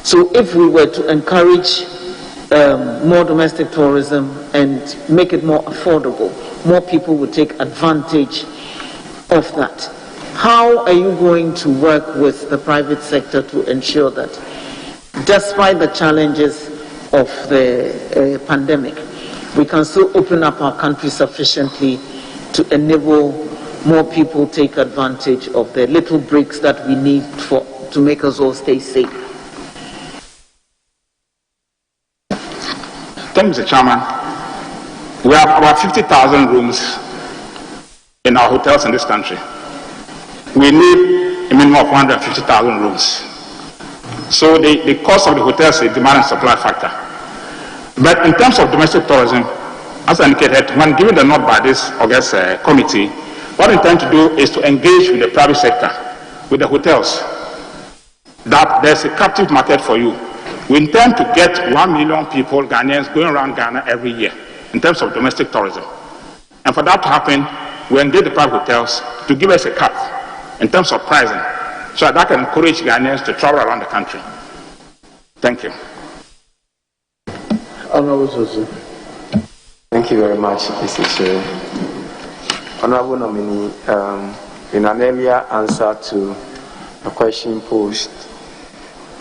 So if we were to encourage more domestic tourism and make it more affordable, more people would take advantage of that. How are you going to work with the private sector to ensure that, despite the challenges of the pandemic, we can still open up our country sufficiently to enable more people take advantage of the little breaks that we need to make us all stay safe? Thank you, Mr. Chairman. We have about 50,000 rooms in our hotels in this country. We need a minimum of 150,000 rooms. So the cost of the hotels is a demand and supply factor. But in terms of domestic tourism, as I indicated, when given the nod by this August committee, what we intend to do is to engage with the private sector, with the hotels, that there's a captive market for you. We intend to get 1 million people, Ghanaians, going around Ghana every year in terms of domestic tourism. And for that to happen, we engage the private hotels to give us a cap in terms of pricing, so that can encourage Ghanaians to travel around the country. Thank you. Thank you very much, Mr. Chair. Honorable nominee, in an earlier answer to a question posed,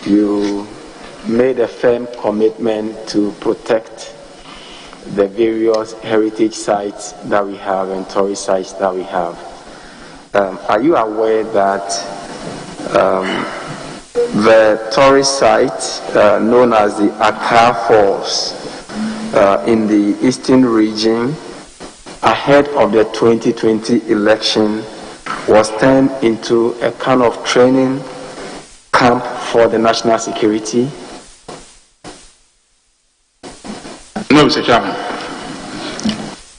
you made a firm commitment to protect the various heritage sites that we have and tourist sites that we have. Are you aware that the tourist site known as the Accra Falls in the eastern region, ahead of the 2020 election, was turned into a kind of training camp for the national security? No, Mr. Chairman.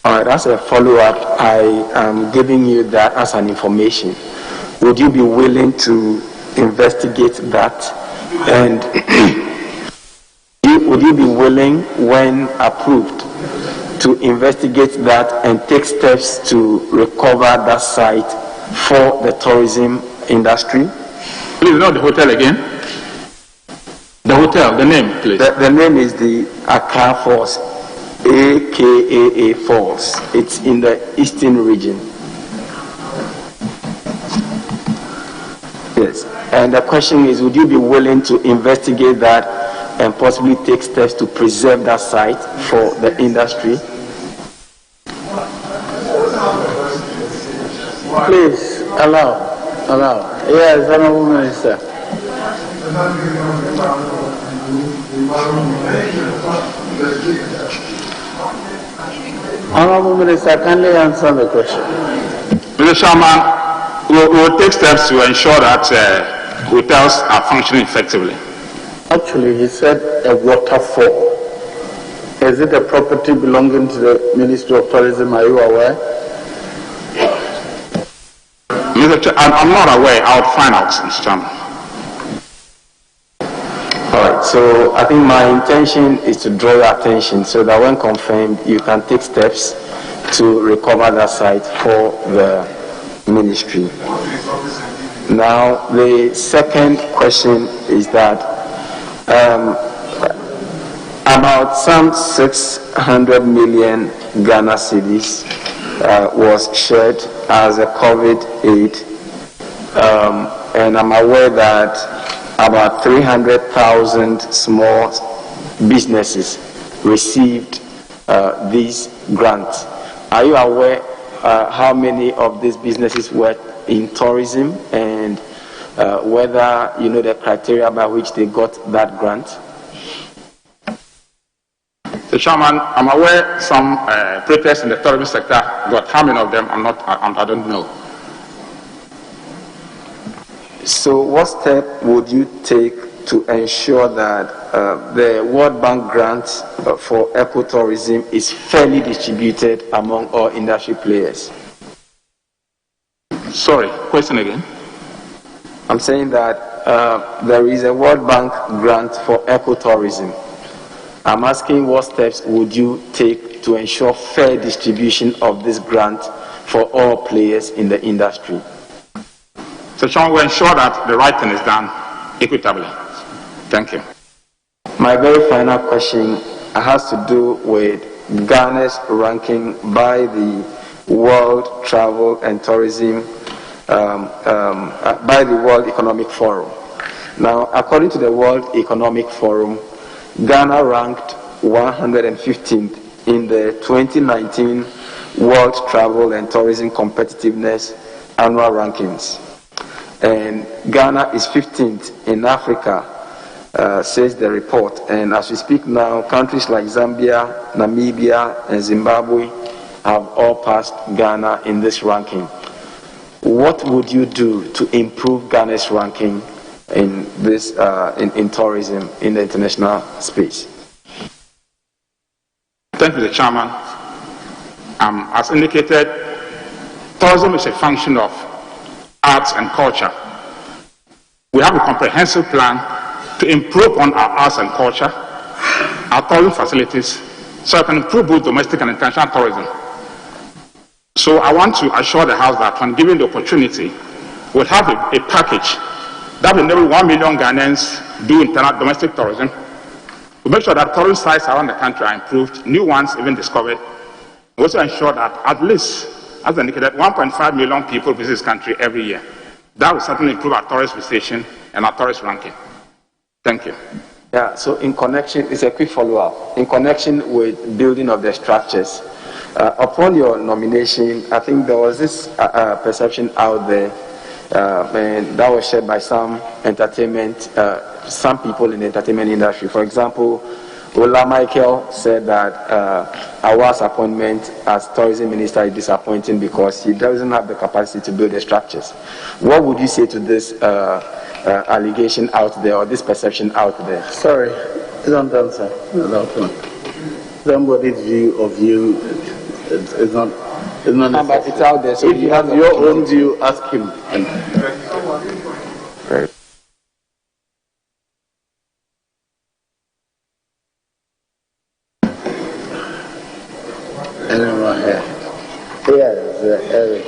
All right, as a follow-up, I am giving you that as an information. Would you be willing to investigate that? And would you be willing, when approved, to investigate that and take steps to recover that site for the tourism industry? Please, not the hotel again. The hotel, the name, please. The name is the Accra Falls, AKAA Falls. It's in the eastern region. Yes. And the question is, would you be willing to investigate that and possibly take steps to preserve that site for the industry? Please, allow. Yes, Honorable Minister. Honorable Minister, kindly answer the question. Mr. Chairman, we will take steps to ensure that hotels are functioning effectively. Actually, he said a waterfall. Is it a property belonging to the Ministry of Tourism? Are you aware? Mr. Chair, I'm not aware. I would find out, Mr. Chairman. All right, so I think my intention is to draw your attention so that when confirmed, you can take steps to recover that site for the ministry. Now, the second question is that about some 600 million Ghana cedis was shared as a COVID aid, and I'm aware that about 300,000 small businesses received these grants. Are you aware how many of these businesses were in tourism and whether you know the criteria by which they got that grant? The Chairman, I'm aware some operators in the tourism sector got. How many of them? I don't know. So what step would you take to ensure that the World Bank grant for ecotourism is fairly distributed among all industry players? Sorry, question again. I'm saying that there is a World Bank grant for ecotourism. I'm asking what steps would you take to ensure fair distribution of this grant for all players in the industry? So, Sean, we'll ensure that the right thing is done equitably. Thank you. My very final question has to do with Ghana's ranking by the World Travel and Tourism, by the World Economic Forum. Now, according to the World Economic Forum, Ghana ranked 115th in the 2019 World Travel and Tourism Competitiveness Annual Rankings. And Ghana is 15th in Africa, says the report. And as we speak now, countries like Zambia, Namibia, and Zimbabwe have all passed Ghana in this ranking. What would you do to improve Ghana's ranking in this in tourism in the international space? Thank you, the Chairman. As indicated, tourism is a function of arts and culture. We have a comprehensive plan to improve on our arts and culture, our tourism facilities, so we can improve both domestic and international tourism. So I want to assure the House that when given the opportunity, we'll have a package that will enable 1 million Ghanaians do domestic tourism. We'll make sure that tourism sites around the country are improved, new ones even discovered. We'll also ensure that at least, as indicated, 1.5 million people visit this country every year. That will certainly improve our tourist visitation and our tourist ranking. Thank you. Yeah, so in connection, it's a quick follow-up. In connection with building of the structures, upon your nomination, I think there was this perception out there, and that was shared by some people in the entertainment industry. For example, Ola Michael said that Awal's appointment as tourism minister is disappointing because he doesn't have the capacity to build the structures. What would you say to this allegation out there or this perception out there? Sorry, don't answer. Somebody's view of you is not But it's out there. So if you have your own view, ask him. Right. Anyone here? Yes, Eric.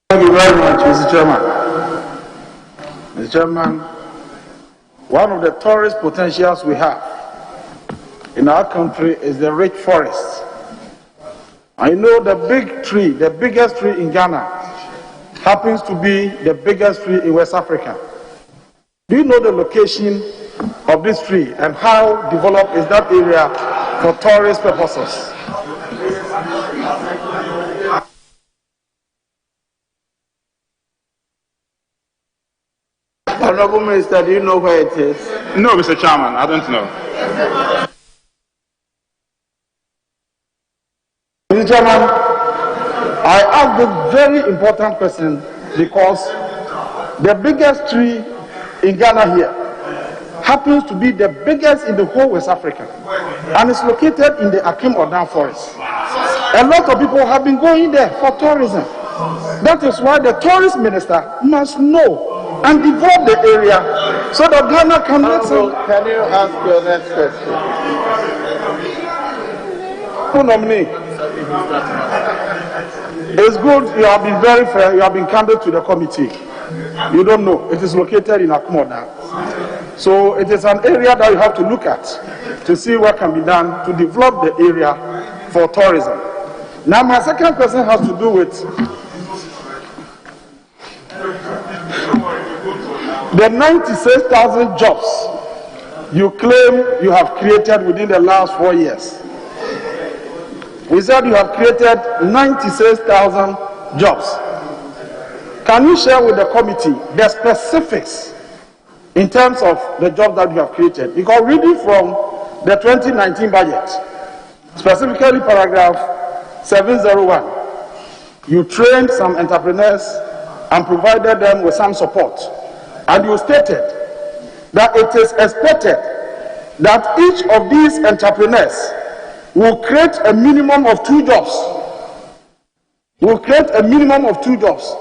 Thank you very much, Mr. Chairman. Mr. Chairman, one of the tourist potentials we have in our country is the rich forest. I know the big tree, the biggest tree in Ghana, happens to be the biggest tree in West Africa. Do you know the location of this tree and how developed is that area for tourist purposes? Honorable Minister, do you know where it is? No, Mr. Chairman, I don't know. Mr. Chairman, I ask this very important question because the biggest tree in Ghana here happens to be the biggest in the whole West Africa, and it's located in the akufo-addo forest. A lot of people have been going there for tourism. That is why the tourist minister must know and develop the area so that Ghana can make some. Can you ask your next question? Nominee. It's good you have been very fair, you have been candid to the committee. You don't know. It is located in akufo-addo. So it is an area that you have to look at to see what can be done to develop the area for tourism. Now my second question has to do with the 96,000 jobs you claim you have created within the last 4 years. We said you have created 96,000 jobs. Can you share with the committee the specifics in terms of the jobs that you have created? Because reading from the 2019 budget, specifically paragraph 701, you trained some entrepreneurs and provided them with some support. And you stated that it is expected that each of these entrepreneurs will create a minimum of 2 jobs. Will create a minimum of 2 jobs.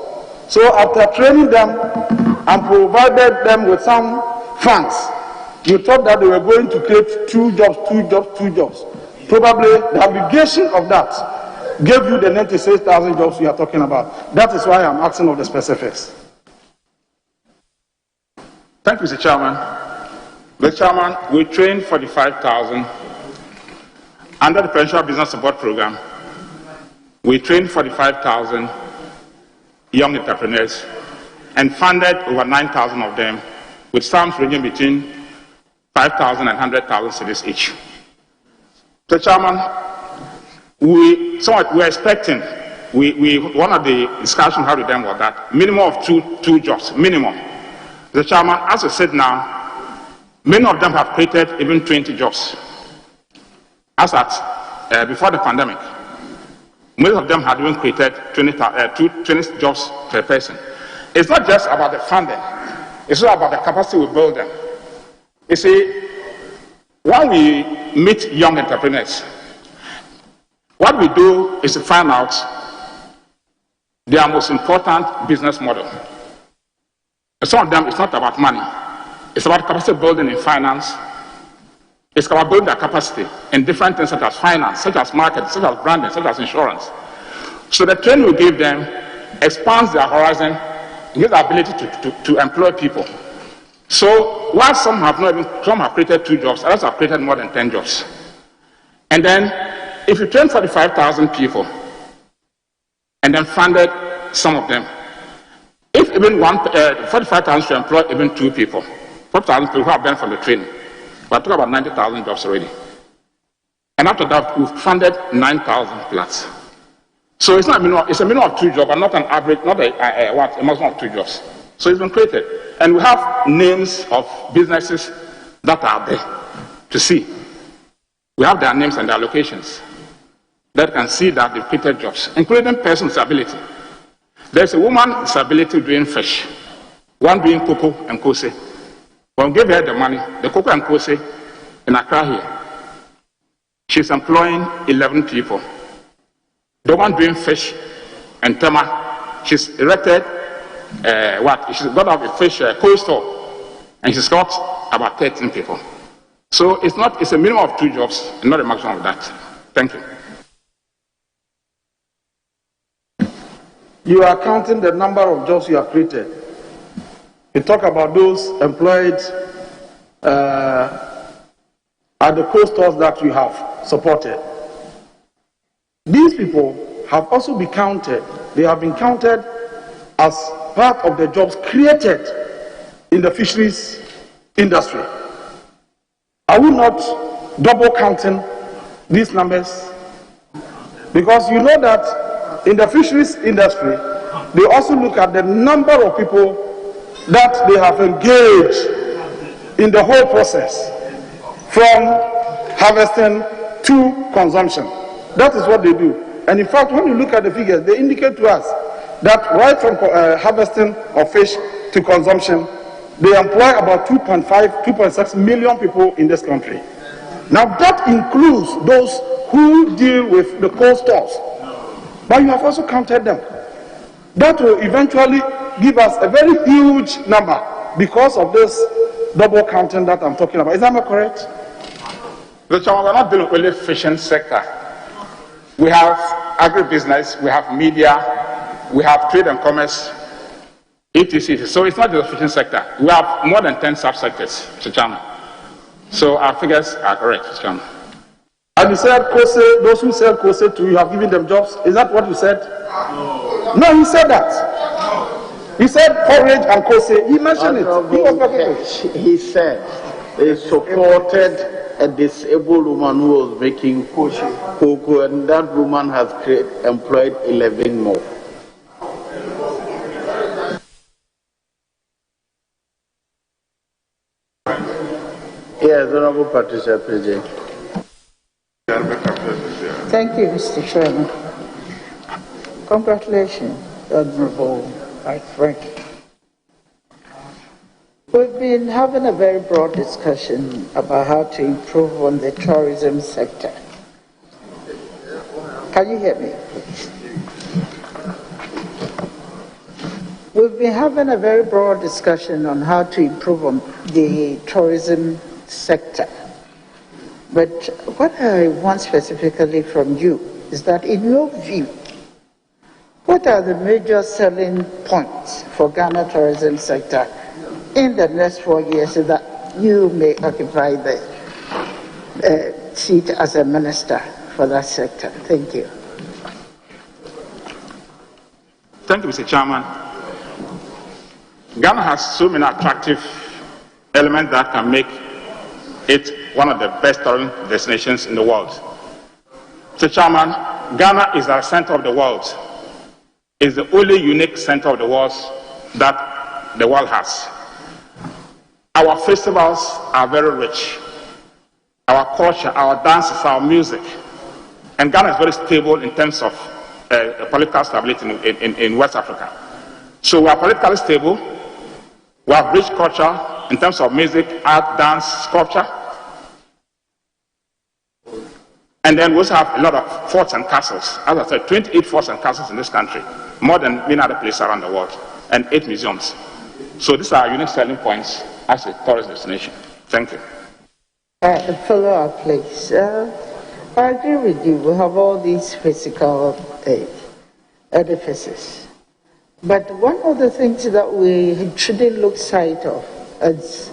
So after training them and provided them with some funds, you thought that they were going to create 2 jobs. Probably the obligation of that gave you the 96,000 jobs we are talking about. That is why I'm asking of the specifics. Thank you, Mr. Chairman. Mr. Chairman, we trained 45,000 under the Presidential Business Support Program. We trained 45,000 young entrepreneurs and funded over 9,000 of them with sums ranging between 5,000 and 100,000 cedis each. Mr. Chairman, we're expecting, one of the discussions we had with them was that minimum of two jobs, minimum. The Chairman, as I said now, many of them have created even 20 jobs. As at before the pandemic, most of them had even created 20 jobs per person. It's not just about the funding, it's not about the capacity we build them. You see, when we meet young entrepreneurs, what we do is to find out their most important business model. Some of them, it's not about money. It's about capacity building in finance. It's about building their capacity in different things such as finance, such as marketing, such as branding, such as insurance. So the training we give them expands their horizon, gives the ability to employ people. So while some have created 2 jobs, others have created more than 10 jobs. And then if you train 45,000 people and then funded some of them, if even 45,000 should employ even 2 people, 4,000 people who have been from the training, we're talking about 90,000 jobs already. And after that, we've funded 9,000 plus. So it's not a minimum, it's a minimum of 2 jobs, but not an average, not a maximum of 2 jobs. So it's been created. And we have names of businesses that are there to see. We have their names and their locations that can see that they've created jobs, including persons with disability. There's a woman with disability doing fish, one doing cocoa and kose. When we give her the money, the cocoa and kose in Accra here, she's employing 11 people. The one doing fish and tema, she's erected she's got a fish cold store, and she's got about 13 people. So it's a minimum of 2 jobs and not a maximum of that. Thank you. You are counting the number of jobs you have created. You talk about those employed at the cold stores that you have supported. These people have also been counted. They have been counted as part of the jobs created in the fisheries industry. Are we not double counting these numbers? Because you know that in the fisheries industry, they also look at the number of people that they have engaged in the whole process, from harvesting to consumption. That is what they do. And in fact, when you look at the figures, they indicate to us that right from harvesting of fish to consumption, They employ about 2.6 million people in this country. Now that includes those who deal with the cold stores. But you have also counted them. That will eventually give us a very huge number because of this double counting that I'm talking about. Is that not correct? The Chairman, we're not dealing with only fishing sector. We have agribusiness, we have media, we have trade and commerce, etc. So it's not just the fishing sector. We have more than 10 subsectors, Mr. Chairman. So our figures are correct, Mr. Chairman. And you said Kose, those who sell Kose to you have given them jobs. Is that what you said? No, he said that. He said porridge and Kose. He mentioned it. He said he supported a disabled woman who was making cocoa, and that woman has employed 11 more. Yes, Honorable Patricia PJ. Thank you, Mr. Chairman. Congratulations, Honorable Vice Frank. We've been having a very broad discussion about how to improve on the tourism sector. Can you hear me, please? We've been having a very broad discussion on how to improve on the tourism sector. But what I want specifically from you is that, in your view, what are the major selling points for Ghana tourism sector in the next 4 years so that you may occupy the seat as a minister for that sector? Thank you. Thank you, Mr. Chairman. Ghana has so many attractive elements that can make it one of the best tourism destinations in the world. Mr. Chairman, Ghana is at the center of the world. It's the only unique center of the world that the world has. Our festivals are very rich. Our culture, our dances, our music. And Ghana is very stable in terms of political stability in West Africa. So we are politically stable. We have rich culture in terms of music, art, dance, sculpture. And then we also have a lot of forts and castles. As I said, 28 forts and castles in this country, more than many other places around the world, and 8 museums. So these are unique selling points as a tourist destination. Thank you. Follow up, please. I agree with you. We have all these physical edifices. But one of the things that we shouldn't lose sight of is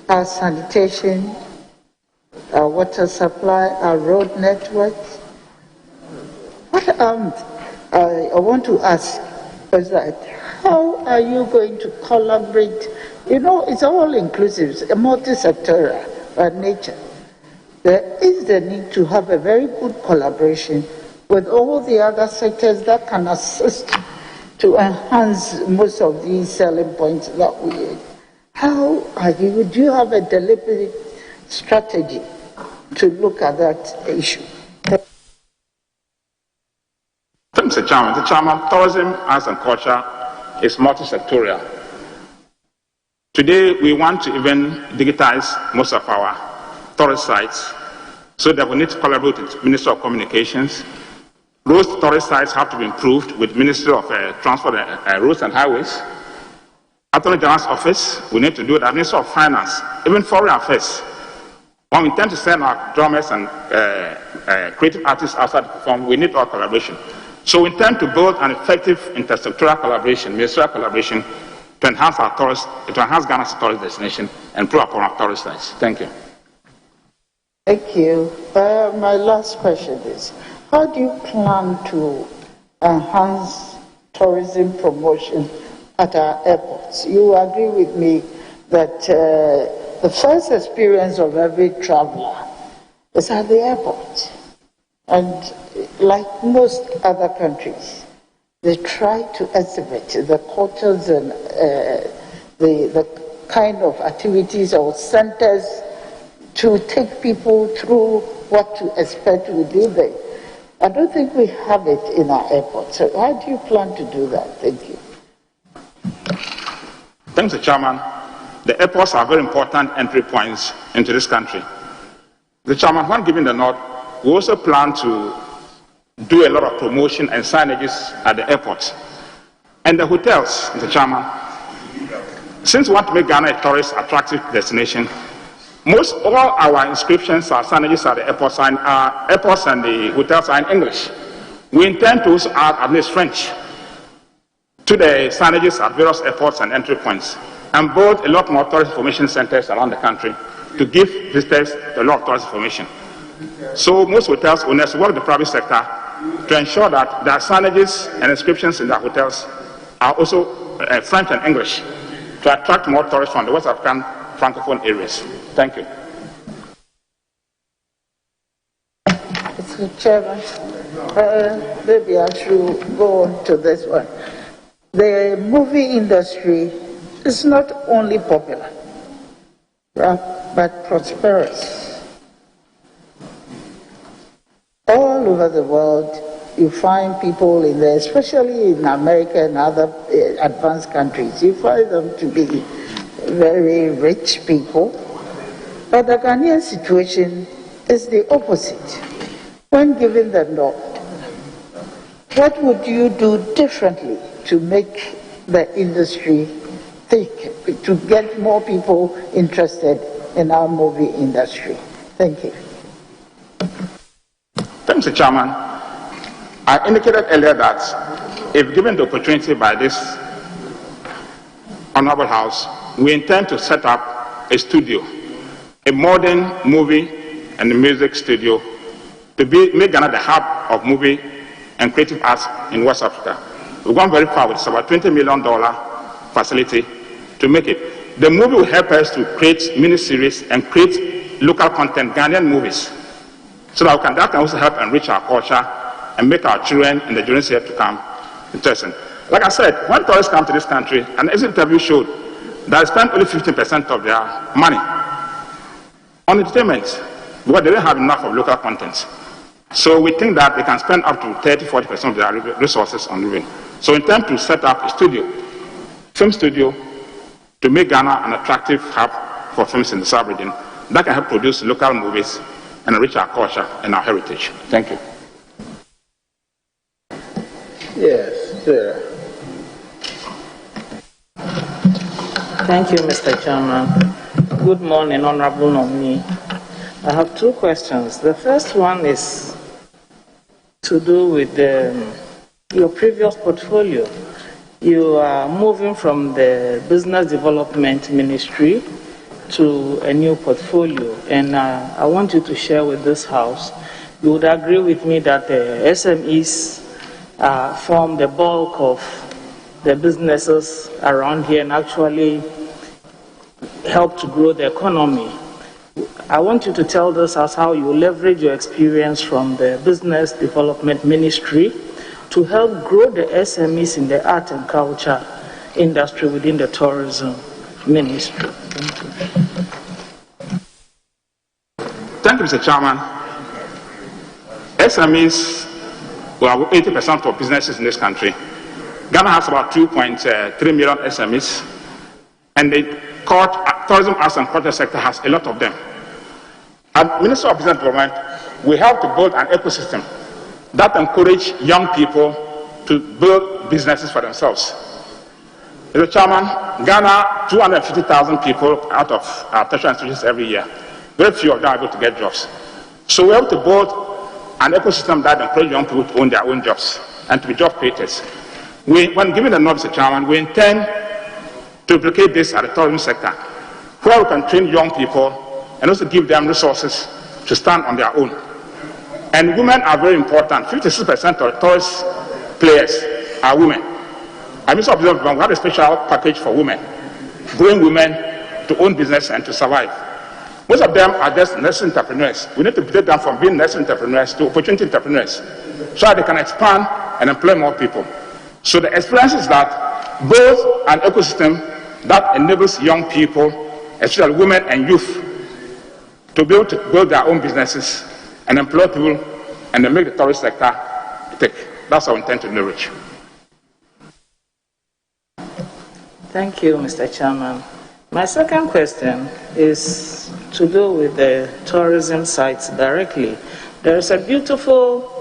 our sanitation, our water supply, our road networks. What I want to ask is that how are you going to collaborate? You know, it's all inclusive, it's a multi-sectoral nature. There is the need to have a very good collaboration with all the other sectors that can assist to enhance most of these selling points that we have. How are you? Do you have a deliberate strategy to look at that issue? Mr. Chairman. Mr. Chairman, tourism, arts and culture is multi-sectorial. Today, we want to even digitize most of our tourist sites so that we need to collaborate with the Ministry of Communications. Those tourist sites have to be improved with Ministry of Transport, Roads and Highways. Attorney General's Office, we need to do that. Ministry of Finance, even Foreign Affairs. When we intend to send our drummers and creative artists outside to perform, we need our collaboration. So we intend to build an effective intersectoral collaboration, ministerial collaboration, to enhance our tourist, to enhance Ghana's tourist destination and improve upon our tourist sites. Thank you. Thank you. My last question is, how do you plan to enhance tourism promotion at our airports? You agree with me that the first experience of every traveler is at the airport. And like most other countries, they try to exhibit the cultures and the kind of activities or centers to take people through what to expect we do there. I don't think we have it in our airport. So how do you plan to do that? Thank you. Thanks, Mr. Chairman. the airports are very important entry points into this country. The chairman, when giving the nod, we also plan to do a lot of promotion and signages at the airports. And the hotels, the chairman, since we want to make Ghana a tourist attractive destination, most all our inscriptions are signages at the airports, and the hotels are in English. We intend to also add at least French to the signages at various airports and entry points, and build a lot more tourist information centers around the country to give visitors a lot of tourist information. So most hotels owners work with the private sector to ensure that their signages and inscriptions in their hotels are also French and English to attract more tourists from the West African Francophone areas. Thank you. Mr. Chairman, maybe I should go on to this one. The movie industry is not only popular, but prosperous. All over the world, you find people in there, especially in America and other advanced countries, you find them to be very rich people. But the Ghanaian situation is the opposite. When given the nod, what would you do differently to make the industry think, to get more people interested in our movie industry? Thank you. Thank you, Mr. Chairman. I indicated earlier that if given the opportunity by this Honorable House, we intend to set up a studio, a modern movie and music studio, to make Ghana the hub of movie and creative arts in West Africa. We've gone very far with about $20 million facility to make it. The movie will help us to create mini-series and create local content, Ghanaian movies, so that that can also help enrich our culture and make our children and the generations yet to come interesting. Like I said, when tourists come to this country, an exit interview showed that they spend only 15% of their money on entertainment because they don't have enough of local content. So we think that they can spend up to 30-40% of their resources on living. So we intend to set up a studio, film studio, to make Ghana an attractive hub for films in the South region that can help produce local movies and enrich our culture and our heritage. Thank you. Yes, sir. Thank you, Mr. Chairman. Good morning, Honorable Nominee. I have two questions. The first one is to do with your previous portfolio. You are moving from the Business Development Ministry to a new portfolio, and I want you to share with this House. You would agree with me that the SMEs form the bulk of the businesses around here and actually help to grow the economy. I want you to tell this House how you leverage your experience from the Business Development Ministry to help grow the SMEs in the art and culture industry within the tourism ministry. Thank you. Thank you, Mr. Chairman. SMEs, well, 80% of businesses in this country. Ghana has about 2.3 million SMEs, and the tourism, arts, and culture sector has a lot of them. At Ministry of Business Development, we have to build an ecosystem that encourages young people to build businesses for themselves. Mr. Chairman, Ghana, 250,000 people out of our tertiary institutions every year. Very few of them are able to get jobs. So we have to build an ecosystem that encourages young people to own their own jobs and to be job creators. When given the nod, Mr. Chairman, we intend to duplicate this at the tourism sector, where we can train young people and also give them resources to stand on their own. And women are very important. 56% of tourist players are women. I mean, we have a special package for women, growing women to own business and to survive. Most of them are just nursery entrepreneurs. We need to take them from being nursery entrepreneurs to opportunity entrepreneurs so that they can expand and employ more people. So the experience is that both an ecosystem that enables young people, especially women and youth, to be able to build their own businesses and employ people and then make the tourist sector tick. That's our intent to leverage. Thank you, Mr. Chairman. My second question is to do with the tourism sites directly. There is a beautiful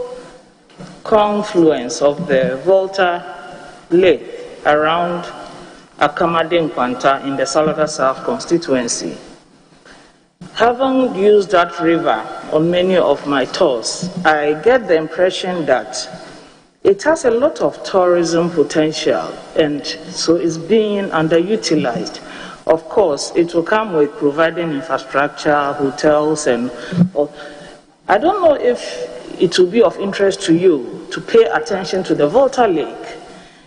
confluence of the Volta Lake around Akamade-Nkwanta in the Salaga South constituency. Having used that river on many of my tours, I get the impression that it has a lot of tourism potential, and so it's being underutilized. Of course, it will come with providing infrastructure, hotels, and I don't know if it will be of interest to you to pay attention to the Volta Lake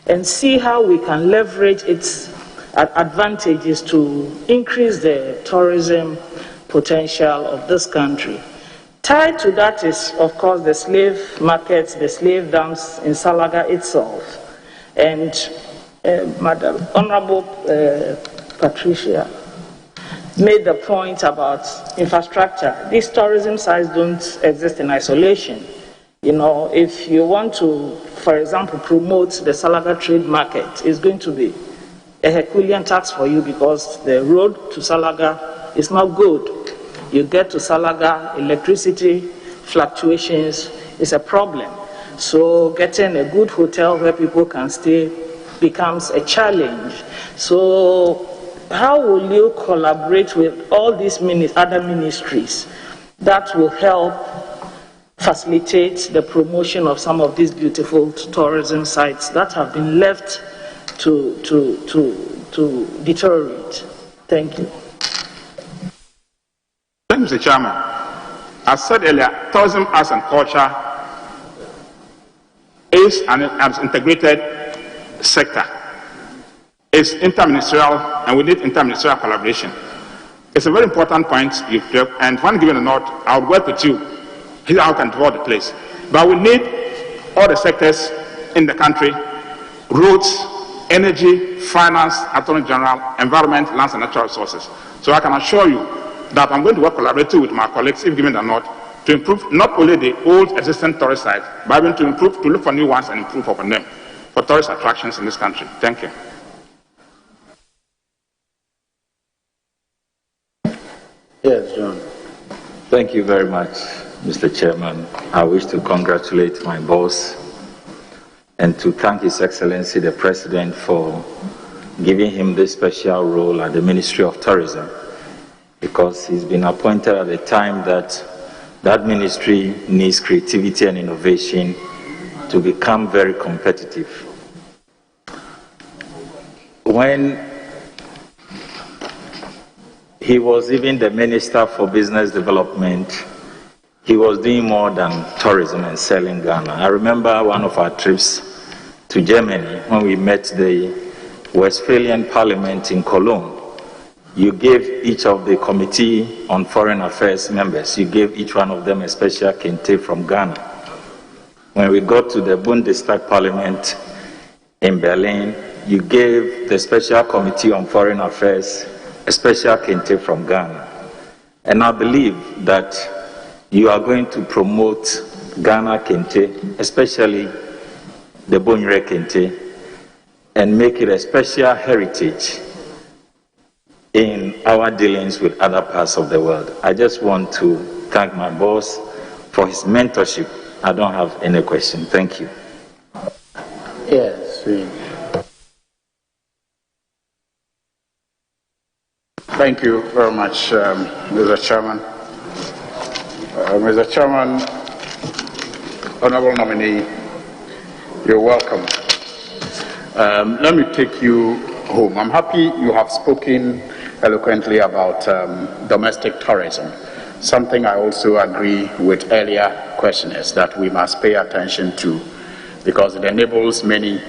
and see how we can leverage its advantages to increase the tourism potential of this country. Tied to that is, of course, the slave markets, the slave dams in Salaga itself. And Madam Honorable Patricia made the point about infrastructure. These tourism sites don't exist in isolation. You know, if you want to, for example, promote the Salaga trade market, it's going to be a Herculean task for you because the road to Salaga is not good. You get to Salaga, electricity fluctuations is a problem. So getting a good hotel where people can stay becomes a challenge. So how will you collaborate with all these other ministries that will help facilitate the promotion of some of these beautiful tourism sites that have been left to deteriorate? Thank you. Thank you, Mr. Chairman. As said earlier, tourism, arts and culture is an integrated sector. It's interministerial, and we need interministerial collaboration. It's a very important point you've made, and when given a nod, I'll work with you. Here's how I can draw the place. But we need all the sectors in the country: roads, energy, finance, attorney general, environment, lands and natural resources. So I can assure you that I'm going to work collaboratively with my colleagues, if given the nod, to improve not only the old existing tourist sites, but even to look for new ones and improve upon them for tourist attractions in this country. Thank you. Yes, John. Thank you very much, Mr. Chairman. I wish to congratulate my boss and to thank His Excellency the President for giving him this special role at the Ministry of Tourism, because he's been appointed at a time that that ministry needs creativity and innovation to become very competitive. When he was even the Minister for Business Development, he was doing more than tourism and selling Ghana. I remember one of our trips to Germany when we met the Westphalian Parliament in Cologne. You gave each of the Committee on Foreign Affairs members, you gave each one of them a special kente from Ghana. When we got to the Bundestag Parliament in Berlin, you gave the Special Committee on Foreign Affairs a special kente from Ghana. And I believe that you are going to promote Ghana kente, especially the Bonyere kente, and make it a special heritage in our dealings with other parts of the world. I just want to thank my boss for his mentorship. I don't have any question. Thank you. Yes. Thank you very much, Mr. Chairman. Mr. Chairman, Honorable Nominee, you're welcome. Let me take you home. I'm happy you have spoken eloquently about domestic tourism, something I also agree with earlier questioners that we must pay attention to, because it enables many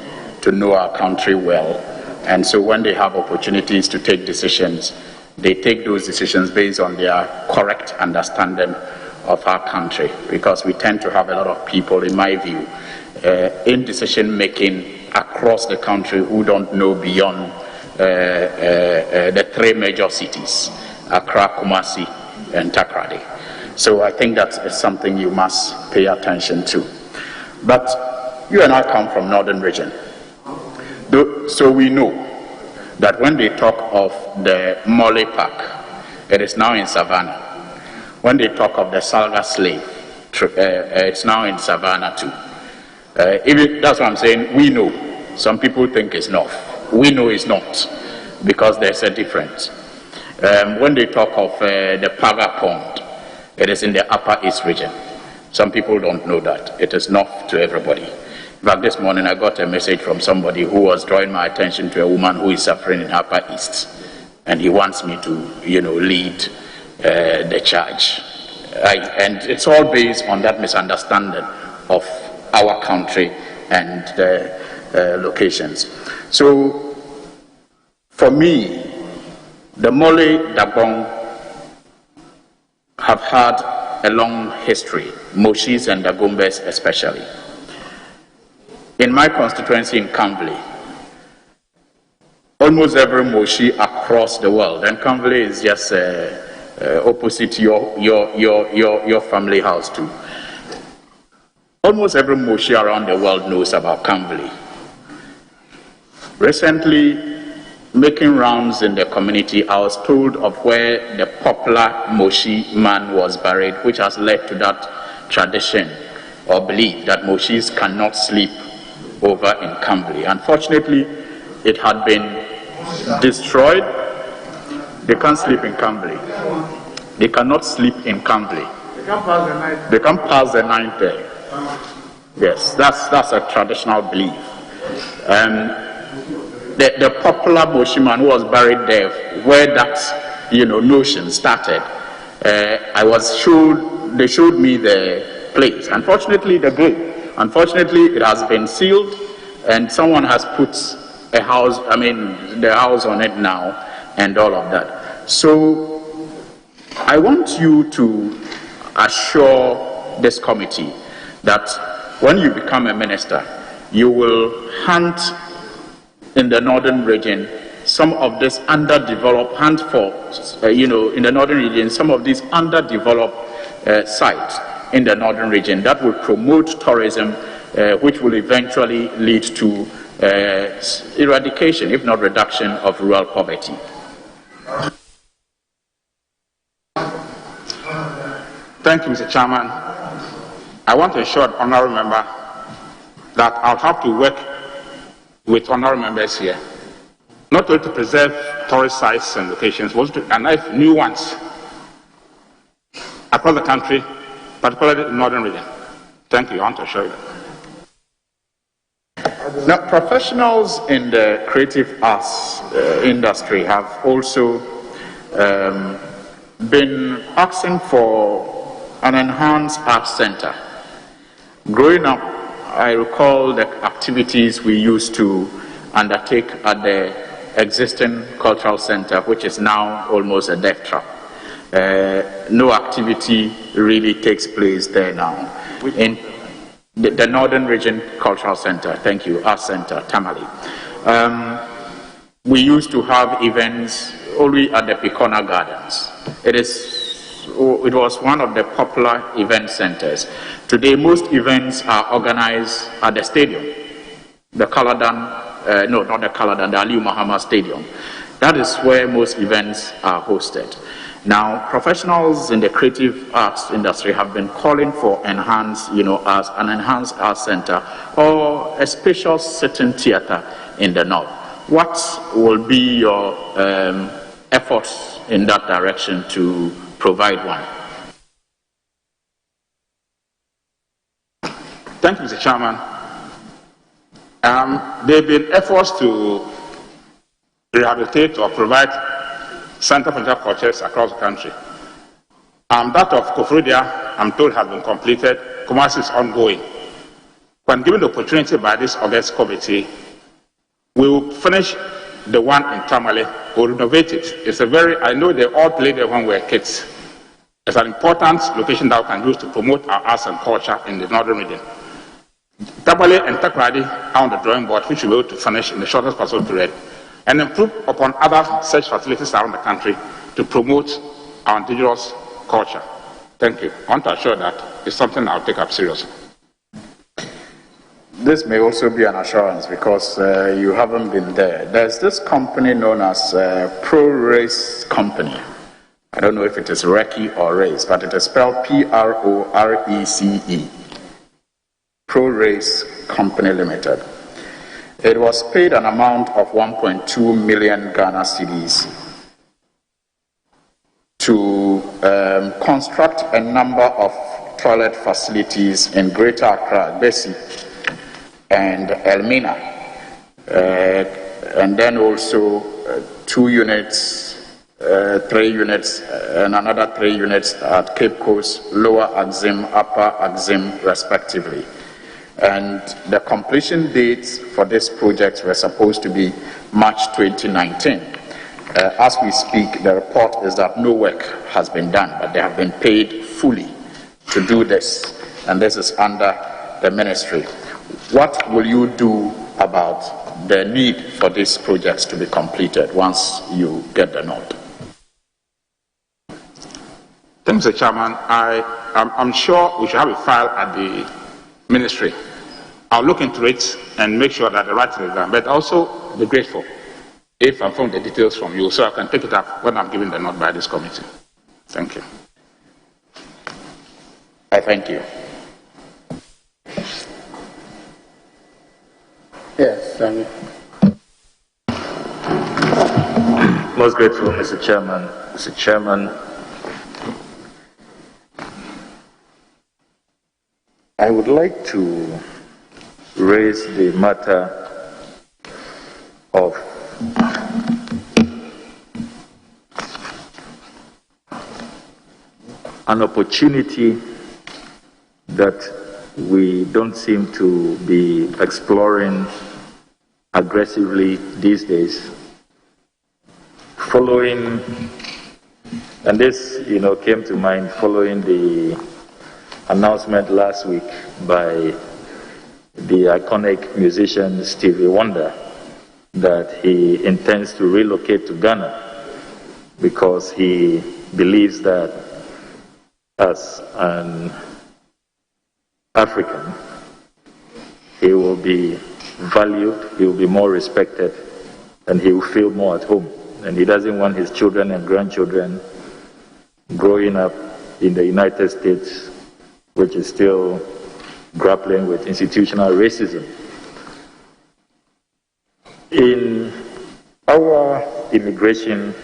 to know our country well. And so when they have opportunities to take decisions, they take those decisions based on their correct understanding of our country, because we tend to have a lot of people, in my view, in decision making across the country who don't know beyond the three major cities, Accra, Kumasi, and Takoradi. So I think that is something you must pay attention to. But you and I come from northern region, so we know that when they talk of the Mole Park, it is now in Savannah. When they talk of the Salga slave, it's now in Savannah too. Even that's what I'm saying. We know. Some people think it's not. We know it's not, because there's a difference. When they talk of the Paga Pond, it is in the Upper East region. Some people don't know that. It is not to everybody. In fact, this morning I got a message from somebody who was drawing my attention to a woman who is suffering in Upper East, and he wants me to, lead the charge. And it's all based on that misunderstanding of our country and the locations. So, for me, the Mole Dabong have had a long history, Moshis and Dagombes especially. In my constituency in Kamveli, almost every Moshi across the world, and Kamveli is just opposite your family house too. Almost every Moshi around the world knows about Kamveli. Recently, making rounds in the community, I was told of where the popular Moshi man was buried, which has led to that tradition or belief that Moshis cannot sleep over in Kamveli. Unfortunately, it had been destroyed. They can't sleep in Kamveli. They cannot sleep in Kamveli. They can't pass the night there. Yes, that's a traditional belief. The popular Moshiman who was buried there, where that notion started, they showed me the place. Unfortunately, the grave. Unfortunately, it has been sealed, and someone has put the house on it now, and all of that. So, I want you to assure this committee that when you become a minister, you will hunt in the northern region some of this underdeveloped, in the northern region, some of these underdeveloped sites in the northern region that will promote tourism, which will eventually lead to eradication, if not reduction, of rural poverty. Thank you, Mr. Chairman. I want to assure the honourable member that I'll have to work with honourable members here, not only to preserve tourist sites and locations, but to unearth new ones across the country, particularly the northern region. Thank you. I want to assure you. Now, professionals in the creative arts industry have also been asking for an enhanced arts center. Growing up, I recall the activities we used to undertake at the existing cultural center, which is now almost a death trap. No activity really takes place there now. In the Northern Region Cultural Center, thank you, Arts Center, Tamale. We used to have events only at the Picona Gardens. It was one of the popular event centers. Today, most events are organized at the stadium, the Kaladan, no, not the Kaladan, the Ali Muhammad Stadium. That is where most events are hosted. Now, professionals in the creative arts industry have been calling for an enhanced arts center or a special sitting theater in the north. What will be your efforts in that direction to provide one? Thank you, Mr. Chairman. There have been efforts to rehabilitate or provide Center for Cultures across the country. That of Koforidua, I'm told, has been completed. Kumasi is ongoing. When given the opportunity by this August committee, we will finish the one in Tamale, we'll renovate it. It's I know they all played there when we were kids. It's an important location that we can use to promote our arts and culture in the northern region. Tamale and Takrady are on the drawing board, which we'll be able to finish in the shortest possible period, and improve upon other such facilities around the country to promote our indigenous culture. Thank you. I want to assure that it's something I'll take up seriously. this may also be an assurance because you haven't been there. There's this company known as Pro-Race Company. I don't know if it is Recce or Race, but it is spelled P-R-O-R-E-C-E. Pro-Race Company Limited. It was paid an amount of 1.2 million Ghana cedis to construct a number of toilet facilities in Greater Accra, Bessie, and Elmina, and then also 2 units, 3 units, and another 3 units at Cape Coast, Lower Axim, Upper Axim, respectively. And the completion dates for this project were supposed to be March 2019. As we speak, the report is that no work has been done, but they have been paid fully to do this, and this is under the ministry. What will you do about the need for these projects to be completed once you get the nod? Thank you, Mr. Chairman. I'm sure we should have a file at the ministry. I'll look into it and make sure that the right thing is done, but also be grateful if I found the details from you so I can pick it up when I'm given the nod by this committee. Thank you. I thank you. Yes, Most grateful, Mr. Chairman. Mr. Chairman, I would like to raise the matter of an opportunity that we don't seem to be exploring aggressively these days. Following, and this, came to mind following the announcement last week by the iconic musician Stevie Wonder that he intends to relocate to Ghana because he believes that as an African, he will be valued, he will be more respected, and he will feel more at home. And he doesn't want his children and grandchildren growing up in the United States, which is still grappling with institutional racism. In our Immigration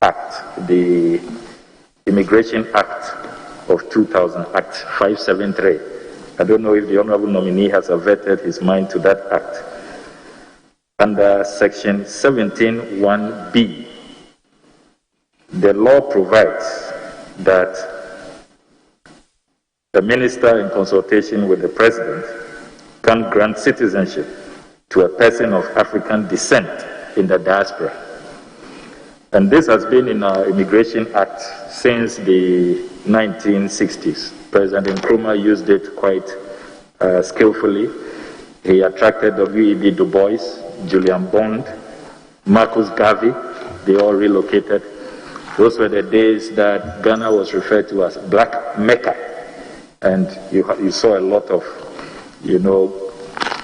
Act, the Immigration Act of 2000, Act 573, I don't know if the Honorable Nominee has averted his mind to that act. Under Section 17(1)(b), the law provides that the Minister, in consultation with the President, can grant citizenship to a person of African descent in the diaspora. And this has been in our Immigration Act since the 1960s. President Nkrumah used it quite skillfully. He attracted W.E.B. Du Bois, Julian Bond, Marcus Garvey. They all relocated. Those were the days that Ghana was referred to as Black Mecca. And you saw a lot of,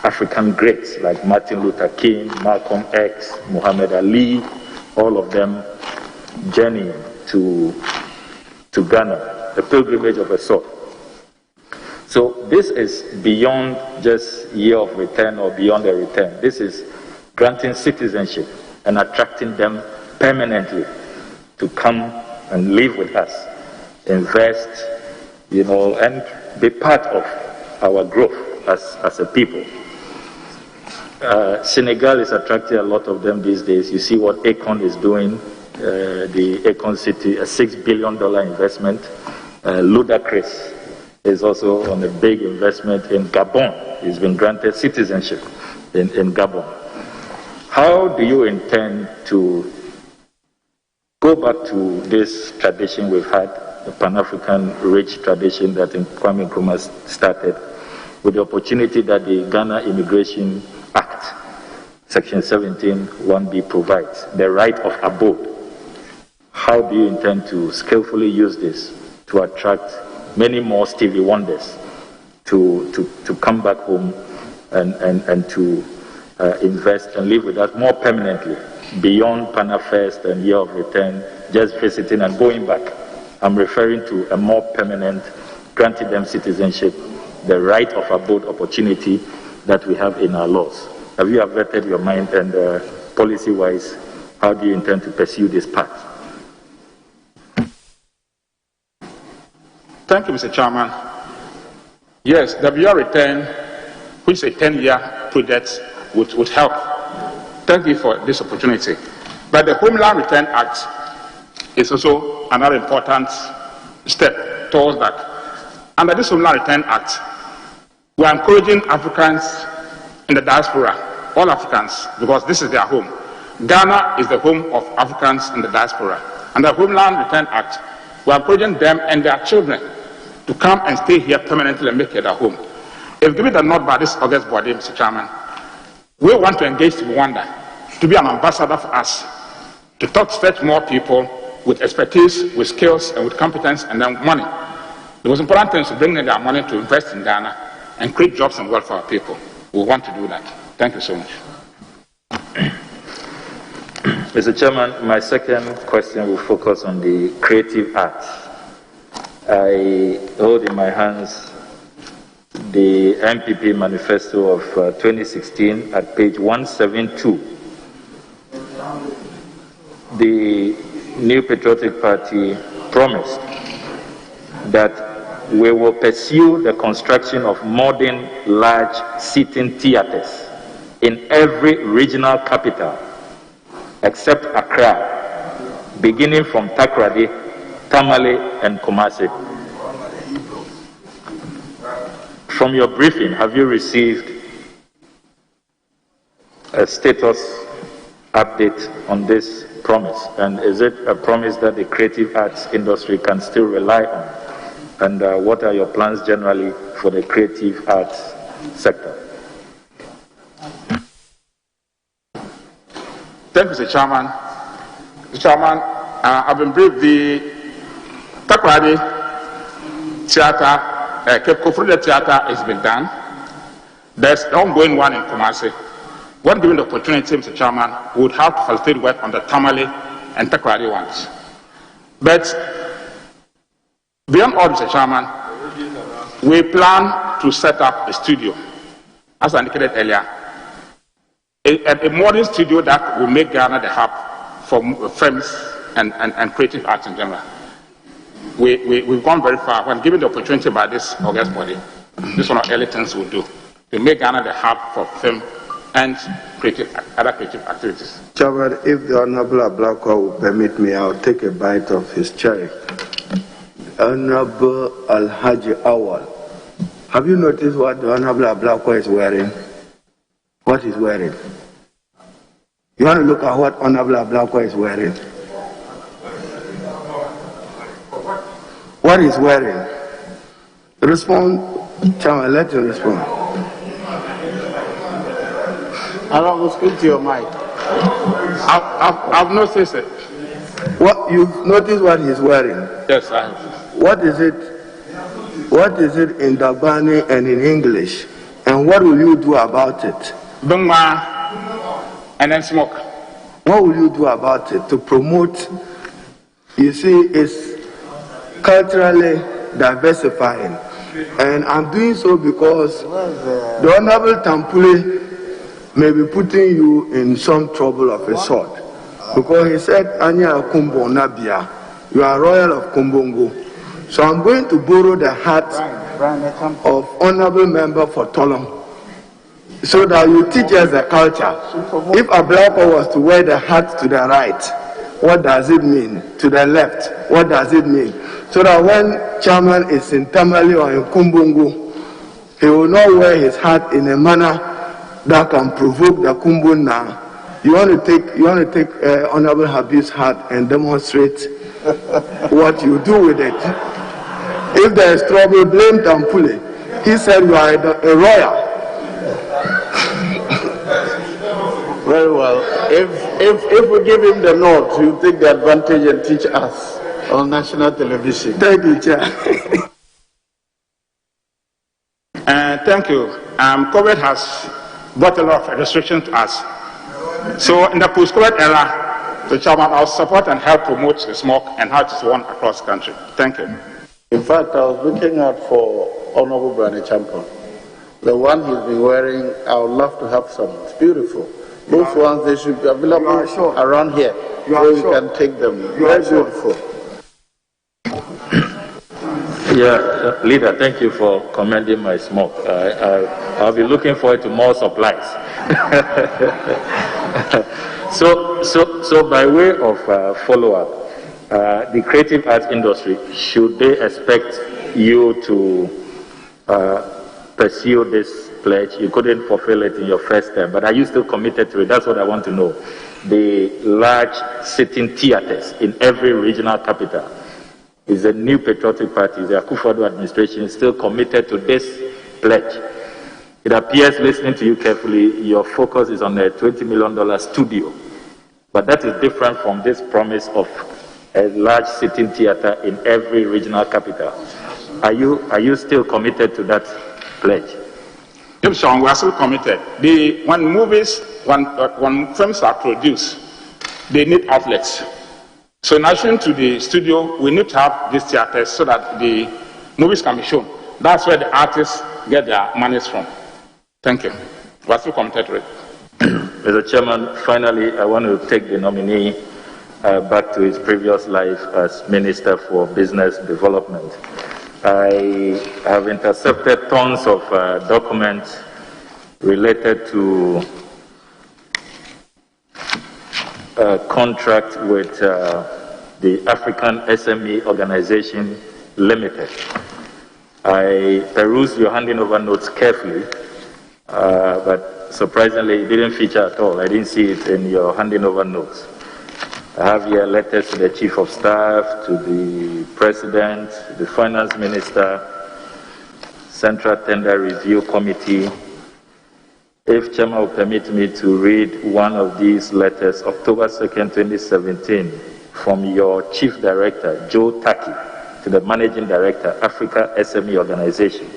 African greats like Martin Luther King, Malcolm X, Muhammad Ali, all of them journeying to Ghana, the pilgrimage of a soul. So this is beyond just year of return or beyond a return. This is granting citizenship and attracting them permanently to come and live with us, invest, and be part of our growth as a people. Senegal is attracting a lot of them these days. You see what Akon is doing, the Akon City, a $6 billion investment. Ludacris is also on a big investment in Gabon. He's been granted citizenship in Gabon. How do you intend to go back to this tradition we've had, the Pan-African rich tradition that Kwame Nkrumah started, with the opportunity that the Ghana Immigration Act, Section 17(1)(b) provides, the right of abode? How do you intend to skillfully use this to attract many more Stevie Wonders to come back home and to invest and live with us more permanently, beyond Pana First and Year of Return, just visiting and going back. I'm referring to a more permanent, granting them citizenship, the right of abode opportunity that we have in our laws. Have you averted your mind, and policy-wise, how do you intend to pursue this path? Thank you, Mr. Chairman. Yes, the Year Return, which is a 10-year project, would help. Thank you for this opportunity. But the Homeland Return Act is also another important step towards that. Under this Homeland Return Act, we are encouraging Africans in the diaspora, all Africans, because this is their home. Ghana is the home of Africans in the diaspora. Under the Homeland Return Act, we are encouraging them and their children to come and stay here permanently and make it their home. If given the nod by this August body, Mr. Chairman, we want to engage Rwanda to be an ambassador for us, to talk to fetch more people with expertise, with skills, and with competence, and then money. The most important thing is to bring in their money to invest in Ghana and create jobs and wealth for our people. We want to do that. Thank you so much. Mr. Chairman, my second question will focus on the creative arts. I hold in my hands the MPP manifesto of 2016 at page 172. The New Patriotic Party promised that we will pursue the construction of modern large seating theaters in every regional capital except Accra, beginning from Takoradi, Tamale, and Kumasi. From your briefing, have you received a status update on this promise? And is it a promise that the creative arts industry can still rely on? And what are your plans generally for the creative arts sector? Thank you, Mr. Chairman. Mr. Chairman, I've been briefed. The Takoradi Theatre, Cape Kofrida Theatre has been done. There's the ongoing one in Kumasi. When given the opportunity, Mr. Chairman, we would have to facilitate work on the Tamale and Takoradi ones. But beyond all, Mr. Chairman, we plan to set up a studio, as I indicated earlier, a modern studio that will make Ghana the hub for films and creative arts in general. We've gone very far. When given the opportunity by this August body, this is one of the early things we'll do, to make Ghana the hub for film and other creative activities. Chairman, if the Honorable Ablakwa will permit me, I'll take a bite of his cherry. Honorable Alhaji Awal, have you noticed what the Honorable Ablakwa is wearing? What he's wearing? You want to look at what Honorable Ablakwa is wearing? What he's wearing? Respond, Chairman, let him respond. Honorable, speak to your mic. I've noticed it. What, you've noticed what he's wearing? Yes, I have. What is it? What is it in Dagbani and in English? And what will you do about it? Bungma and then smoke. What will you do about it to promote? You see, it's culturally diversifying. And I'm doing so because the Honorable Tampule may be putting you in some trouble of a sort. Because he said, Anya Kumbo Nabia, you are royal of Kumbongo. So I'm going to borrow the hat of Honorable Member for Tolong, so that you teach us the culture. If a Ablakwa was to wear the hat to the right, what does it mean? To the left, what does it mean? So that when Chairman is in Tamale or in Kumbungu, he will not wear his hat in a manner that can provoke the Kumbuna. You want to take Honorable Habib's hat and demonstrate what you do with it. If there is trouble, blame Tampule. He said you are a royal. Very well. If we give him the nod, he'll take the advantage and teach us on national television. Thank you, Chair. thank you. COVID has brought a lot of restrictions to us. So in the post-COVID era, the chairman, I'll support and help promote the smoke and how it is worn across the country. Thank you. In fact, I was looking out for Honorable Brani Champon. The one he's been wearing, I would love to have some. It's beautiful. Those ones, they should be available around here. So we can take them. Very beautiful. Yeah, leader, thank you for commending my smoke. I'll be looking forward to more supplies. So by way of follow-up, the creative arts industry, should they expect you to pursue this pledge? You couldn't fulfill it in your first term, but are you still committed to it? That's what I want to know. The large sitting theaters in every regional capital. Is the new patriotic party, the akufo-addo administration, is still committed to this pledge? It appears, listening to you carefully, your focus is on a $20 million studio. But that is different from this promise of a large sitting theater in every regional capital. Are you still committed to that pledge? Yes, Sean, we are still committed. When films are produced, they need outlets. So in addition to the studio, we need to have these theaters so that the movies can be shown. That's where the artists get their monies from. Thank you. We are still committed to it. Mr. Chairman, finally, I want to take the nominee back to his previous life as Minister for Business Development. I have intercepted tons of documents related to contract with the African SME Organization Limited. I perused your handing over notes carefully, but surprisingly it didn't feature at all. I didn't see it in your handing over notes. I have here letters to the Chief of Staff, to the President, the Finance Minister, Central Tender Review Committee. If Chairman will permit me to read one of these letters, October 2nd, 2017, from your Chief Director, Joe Taki, to the Managing Director, Africa SME Organization.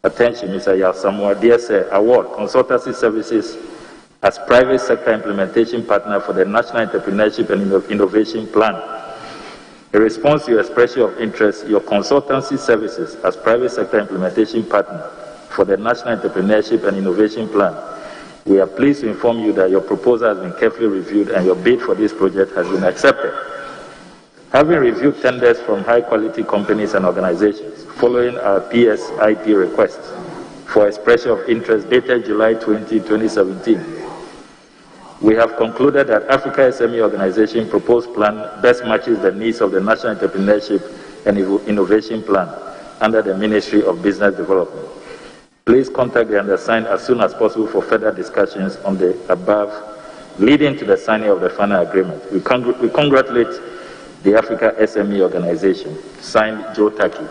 Attention, Mr. Yasamoah. Dear Sir, Awal Consultancy Services as private sector implementation partner for the National Entrepreneurship and Innovation Plan. In response to your expression of interest, your consultancy services as private sector implementation partner for the National Entrepreneurship and Innovation Plan, we are pleased to inform you that your proposal has been carefully reviewed and your bid for this project has been accepted. Having reviewed tenders from high-quality companies and organizations, following our PSIP request for expression of interest dated July 20, 2017, we have concluded that Africa SME Organization proposed plan best matches the needs of the National Entrepreneurship and Innovation Plan under the Ministry of Business Development. Please contact the undersigned as soon as possible for further discussions on the above, leading to the signing of the final agreement. We congratulate the Africa SME Organization, signed Joe Taki.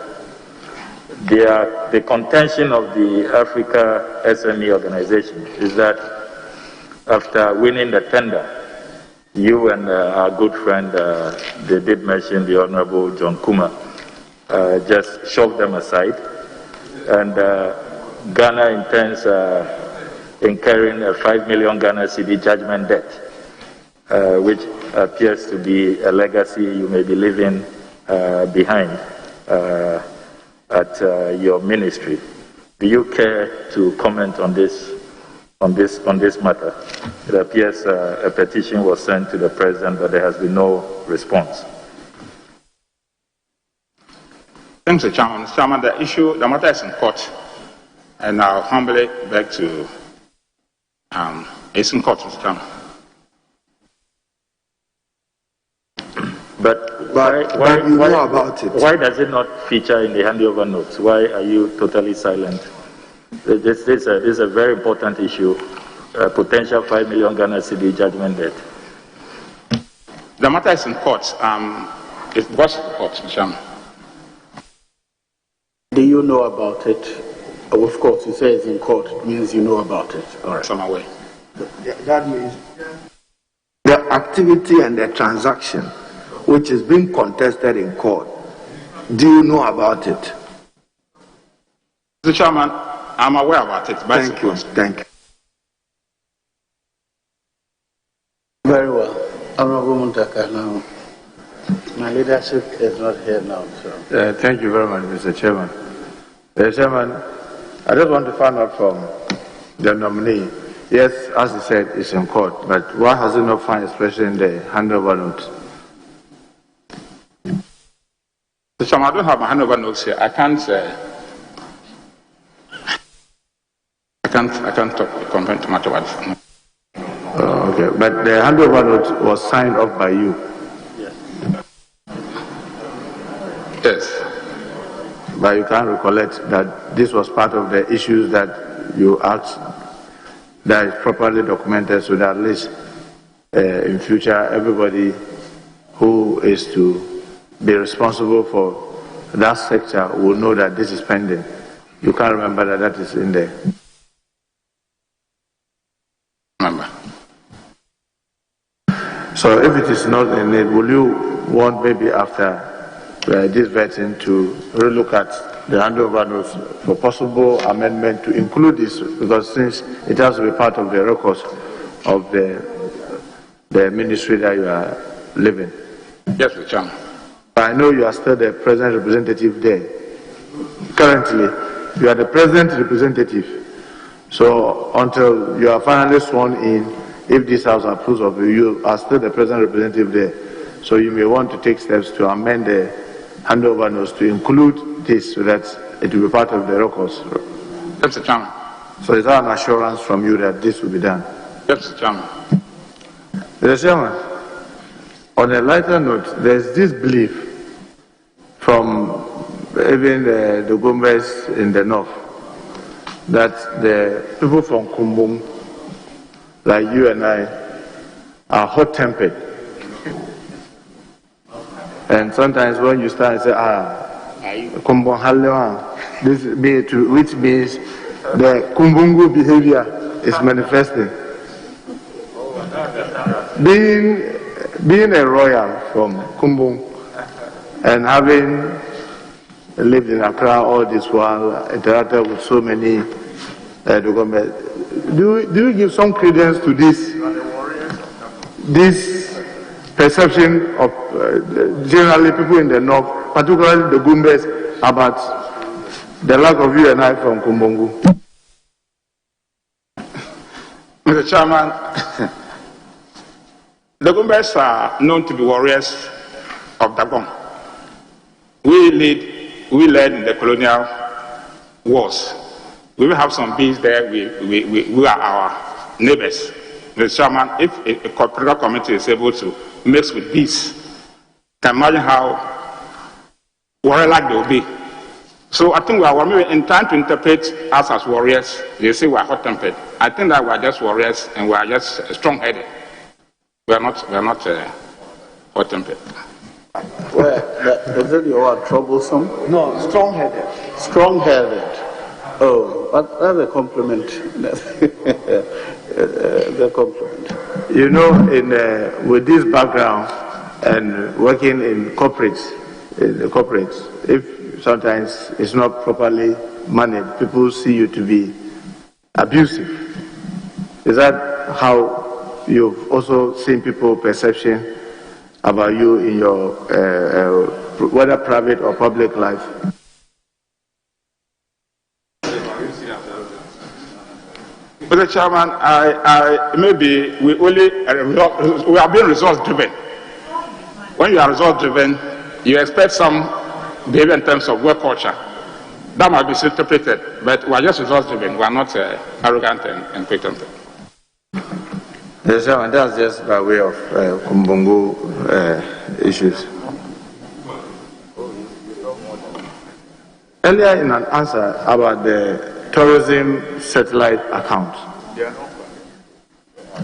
The contention of the Africa SME Organization is that after winning the tender, you and our good friend, they did mention the Honorable John Kuma, just shoved them aside, and Ghana intends incurring a 5 million Ghana cedi judgment debt, which appears to be a legacy you may be leaving behind at your ministry. Do you care to comment on this matter? It appears a petition was sent to the President, but there has been no response. Thanks, Mr. Chairman. Mr. Chairman, the matter is in court, and I'll humbly beg to, it's in court, Mr. Chairman. But you know about it. Why does it not feature in the handover notes? Why are you totally silent? This is a very important issue, potential 5 million Ghana cedi judgment debt. The matter is in court. It was in court, Mr. Chairman. Do you know about it? Oh, of course, you say it's in court. It means you know about it. All right. Some way. That means the activity and the transaction, which is being contested in court, do you know about it? Mr. Chairman, I'm aware about it. But Thank you. Thank you. Very well. Honorable Muntaka, now, my leadership is not here now, so. Thank you very much, Mr. Chairman. Mr. Chairman, I just want to find out from the nominee. Yes, as he said, it's in court, but why has it not found especially in the handover note? Mr. Chairman, I don't have my handover notes here. I can't comment too much about it. Okay, but the handover note was signed off by you. Yes. But you can't recollect that this was part of the issues that you asked that is properly documented, so that at least in future everybody who is to be responsible for that sector will know that this is pending. You can't remember that that is in there. Remember. So if it is not in it, will you want maybe after this vetting to relook at the handover notes for possible amendment to include this, because since it has to be part of the records of the ministry that you are living? Yes, Mr. Chairman. I know you are still the president representative there. Currently, you are the president representative. So until you are finally sworn in, if this House approves of you, you are still the president representative there. So you may want to take steps to amend the handover notes to include this so that it will be part of the records. Yes, Mr. Chairman. So is there an assurance from you that this will be done? Yes, Mr. Chairman. Mr. Chairman, on a lighter note, there is this belief from even the Gombes in the north that the people from Kumbung, like you and I, are hot-tempered. And sometimes when you start and say, Kumbung Halewa, this which means the Kumbungu behavior is manifesting. Being a royal from Kumbung and having lived in Accra all this while, interacted with so many do you give some credence to this perception of generally people in the north, particularly the Gumbes, about the lack of you and I from Kumbungu? Mr. Chairman, the Gumbes are known to be warriors of Dagong. We led in the colonial wars. We will have some bees there. We are our neighbors. Mr. Chairman, if a political committee is able to mix with bees, can imagine how warrior-like they will be. So I think we are in trying to interpret us as warriors. They say we are hot-tempered. I think that we are just warriors and we are just strong-headed. We are not hot-tempered. Well, is it you are troublesome? No, strong-headed. Strong-headed. Oh, that's a compliment. The compliment. You know, with this background and working in corporates, if sometimes it's not properly managed, people see you to be abusive. Is that how you've also seen people's perception about you in your whether private or public life? Mr. Chairman, maybe we are being results-driven. When you are results-driven, you expect some behavior in terms of work culture. That might be interpreted, but we are just results-driven. We are not arrogant and quick-tempered. Yes, sir, and that's just by way of Kumbungu issues. Earlier in an answer about the tourism satellite account,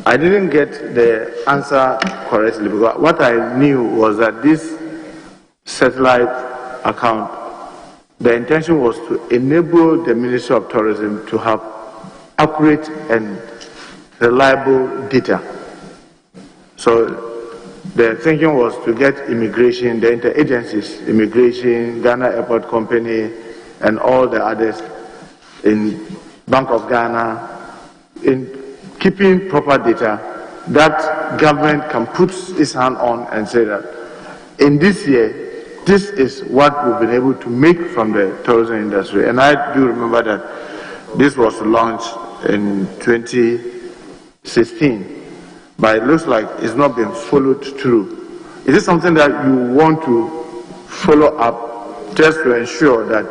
I didn't get the answer correctly because what I knew was that this satellite account, the intention was to enable the Ministry of Tourism to have accurate and reliable data. So the thinking was to get immigration, the interagencies, immigration, Ghana Airport Company, and all the others in Bank of Ghana, in keeping proper data that government can put its hand on and say that in this year, this is what we've been able to make from the tourism industry. And I do remember that this was launched in 2016, but it looks like it's not been followed through. Is this something that you want to follow up just to ensure that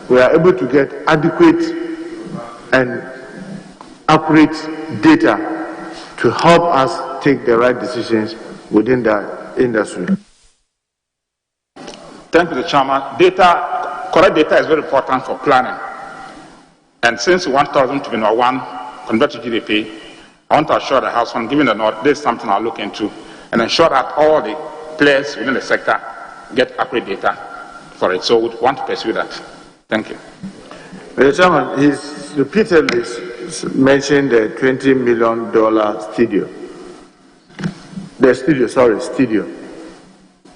we are able to get adequate and accurate data to help us take the right decisions within the industry? Thank you, Mr. Chairman. Correct data is very important for planning. And since 1,000 to be number one converted to GDP, I want to assure the House, on giving the nod, this is something I'll look into and ensure that all the players within the sector get accurate data for it. So we want to pursue that. Thank you. Mr. Chairman, he's repeatedly mentioned the $20 million studio. Studio.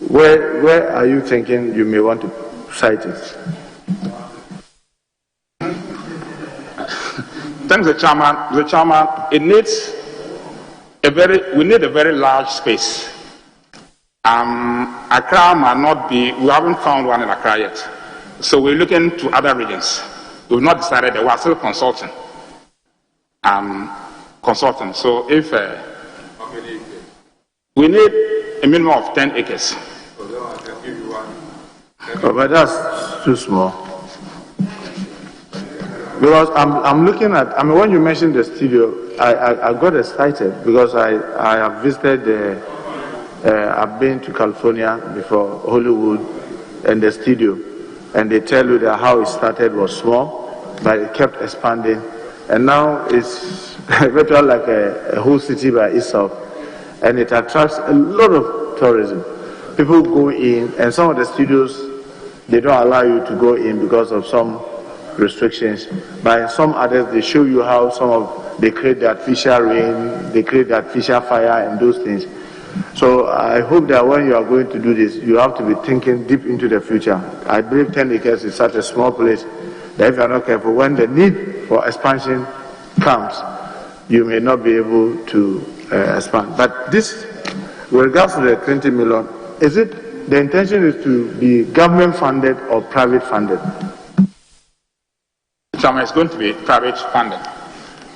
Where are you thinking you may want to cite it? Thanks, Mr. Chairman. Mr. Chairman, we need a very large space. Accra might not be, we haven't found one in Accra yet. So we're looking to other regions. We've not decided that we're still consulting. So if we need a minimum of 10 acres. Oh, but that's too small. Because I'm looking at, when you mentioned the studio, I got excited because I have visited I've been to California before, Hollywood, and the studio, and they tell you that how it started was small, but it kept expanding, and now it's virtually like a whole city by itself, and it attracts a lot of tourism. People go in, and some of the studios, they don't allow you to go in because of some restrictions, but in some others, they show you how they create the artificial rain, they create the artificial fire, and those things. So I hope that when you are going to do this, you have to be thinking deep into the future. I believe 10 acres is such a small place that if you are not careful, when the need for expansion comes, you may not be able to expand. But this, with regards to the 20 million, is it the intention is to be government funded or private funded? It's going to be private funded.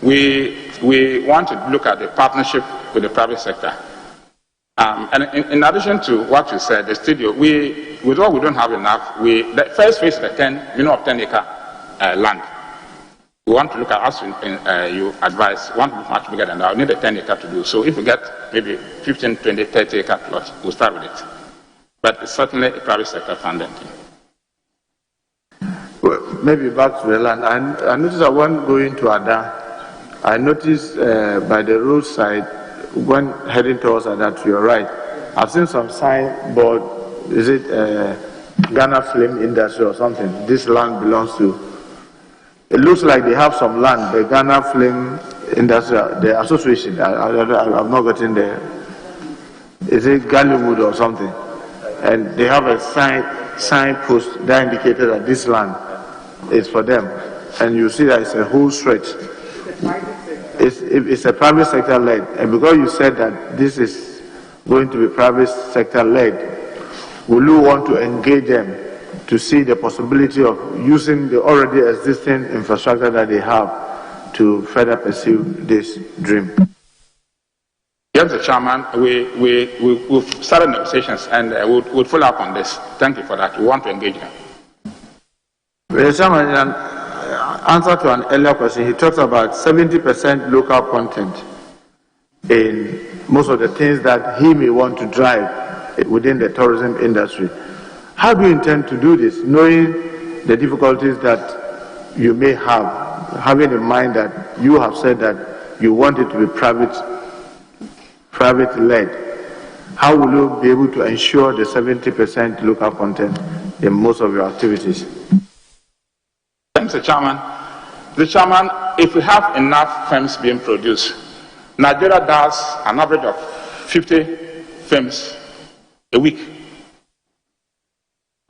We want to look at the partnership with the private sector. And in addition to what you said, the studio, with all we don't have enough, the first phase is the 10-acre land. We want to look at, as you advise, we want to be much bigger than that. We need a 10-acre to do. So if we get maybe 15, 20, 30-acre plots, we'll start with it. But it's certainly a private sector funded thing. Well, maybe back to the land. I noticed that when going to Ada, I noticed by the roadside, when heading towards Ada to your right, I've seen some signboard, is it Ghana Film Industry or something? This land belongs to, it looks like they have some land, the Ghana Film Industry, the association, I've not gotten there. Is it Gallywood or something? And they have a sign post that indicated that this land is for them. And you see that it's a whole stretch. It's a private sector led, and because you said that this is going to be private sector led, will you want to engage them to see the possibility of using the already existing infrastructure that they have to further pursue this dream? Yes, Mr. Chairman, we've started negotiations and we'll follow up on this. Thank you for that. We want to engage them. Mr. Chairman, answer to an earlier question, he talks about 70% local content in most of the things that he may want to drive within the tourism industry. How do you intend to do this, knowing the difficulties that you may have, having in mind that you have said that you want it to be private-led? How will you be able to ensure the 70% local content in most of your activities? Mr. Chairman. Mr. Chairman, if we have enough films being produced, Nigeria does an average of 50 films a week.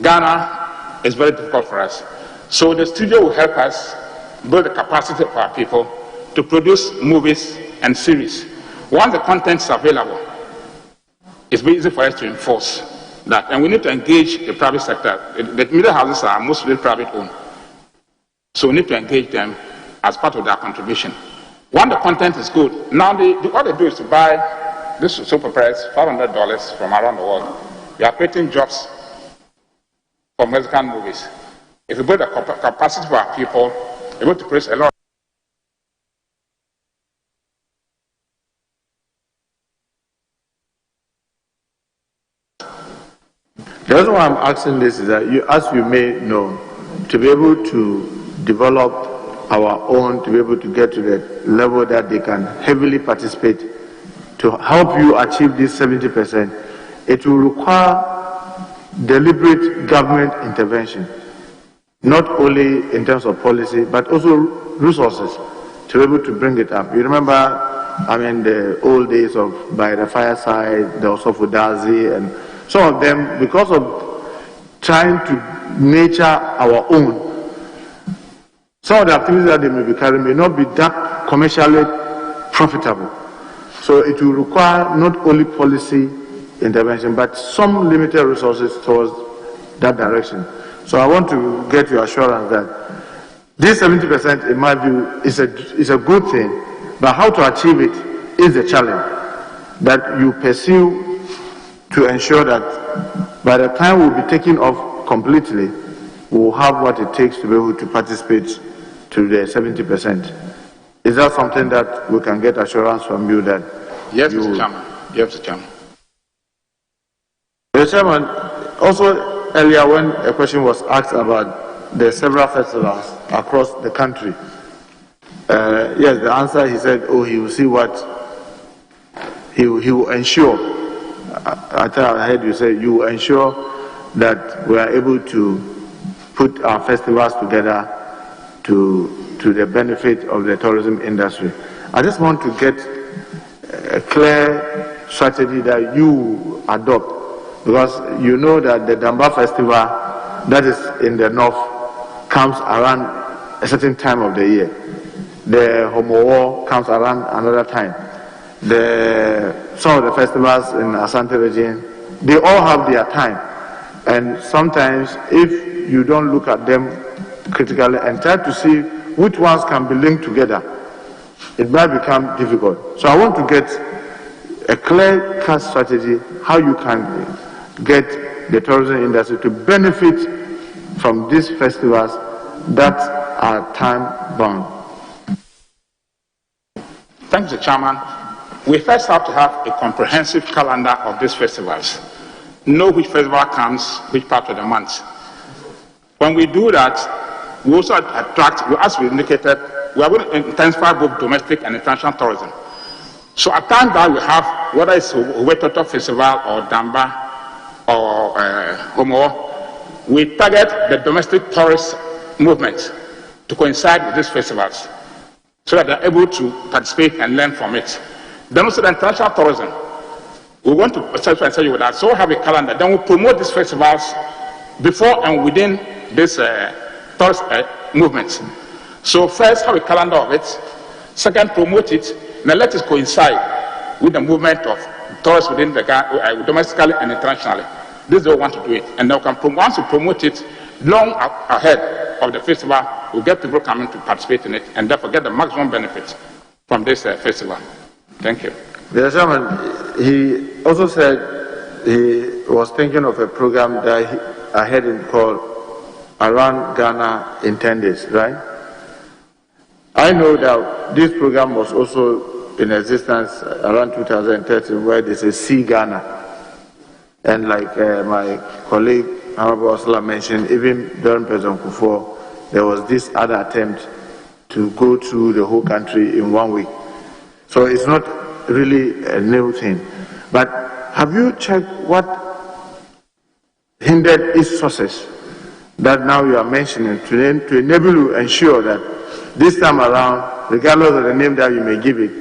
Ghana is very difficult for us. So the studio will help us build the capacity of our people to produce movies and series. Once the content is available, it's very easy for us to enforce that. And we need to engage the private sector. The media houses are mostly private owned. So we need to engage them as part of their contribution. When the content is good, now what they do is to buy this soap operas, $500 from around the world. They are creating jobs for Mexican movies. If we build the capacity for our people, we're able to produce a lot. The reason why I'm asking this is that, as you may know, to be able to develop our own, to be able to get to the level that they can heavily participate, to help you achieve this 70%, it will require deliberate government intervention, not only in terms of policy, but also resources to be able to bring it up. You remember, the old days of By the Fireside, the Osofudazi, and some of them, because of trying to nurture our own, some of the activities that they may be carrying may not be that commercially profitable. So it will require not only policy intervention, but some limited resources towards that direction. So I want to get your assurance that this 70%, in my view, is a good thing, but how to achieve it is the challenge that you pursue to ensure that by the time we'll be taking off completely, we'll have what it takes to be able to participate to the 70%. Is that something that we can get assurance from you that? Yes, Mr. Chairman. Yes, Mr. Chairman. Mr. Chairman, also earlier when a question was asked about the several festivals across the country, yes, the answer, he said, he will see what he will ensure. I heard you say you will ensure that we are able to put our festivals together to the benefit of the tourism industry. I just want to get a clear strategy that you adopt, because you know that the Damba Festival that is in the north comes around a certain time of the year. The Homo comes around another time. Some of the festivals in Asante region, they all have their time. And sometimes if you don't look at them critically and try to see which ones can be linked together, it might become difficult. So I want to get a clear-cut strategy how you can get the tourism industry to benefit from these festivals that are time-bound. Thank you, Mr. Chairman. We first have to have a comprehensive calendar of these festivals. Know which festival comes, which part of the month. When we do that, we also attract, as we indicated, we are going to intensify both domestic and international tourism. So at times that we have, whether it's Uwetoto Festival or Damba or Homo, we target the domestic tourist movement to coincide with these festivals so that they're able to participate and learn from it. Then also the international tourism. We want to satisfy you with that. So we have a calendar. Then we promote these festivals before and within this tourist movement. So first have a calendar of it. Second, promote it. Now let it coincide with the movement of tourists within the domestically and internationally. This is the way we want to do it. And then once we promote it long ahead of the festival, we'll get people coming to participate in it and therefore get the maximum benefit from this festival. Thank you. Mr. Chairman, he also said he was thinking of a program that I heard him called Around Ghana in 10 Days, right? I know that this program was also in existence around 2013, where they say See Ghana. And like my colleague Honorable Osla mentioned, even during President Akufo, there was this other attempt to go through the whole country in 1 week. So it's not really a new thing. But have you checked what hindered its success that now you are mentioning to enable you to ensure that this time around, regardless of the name that you may give it,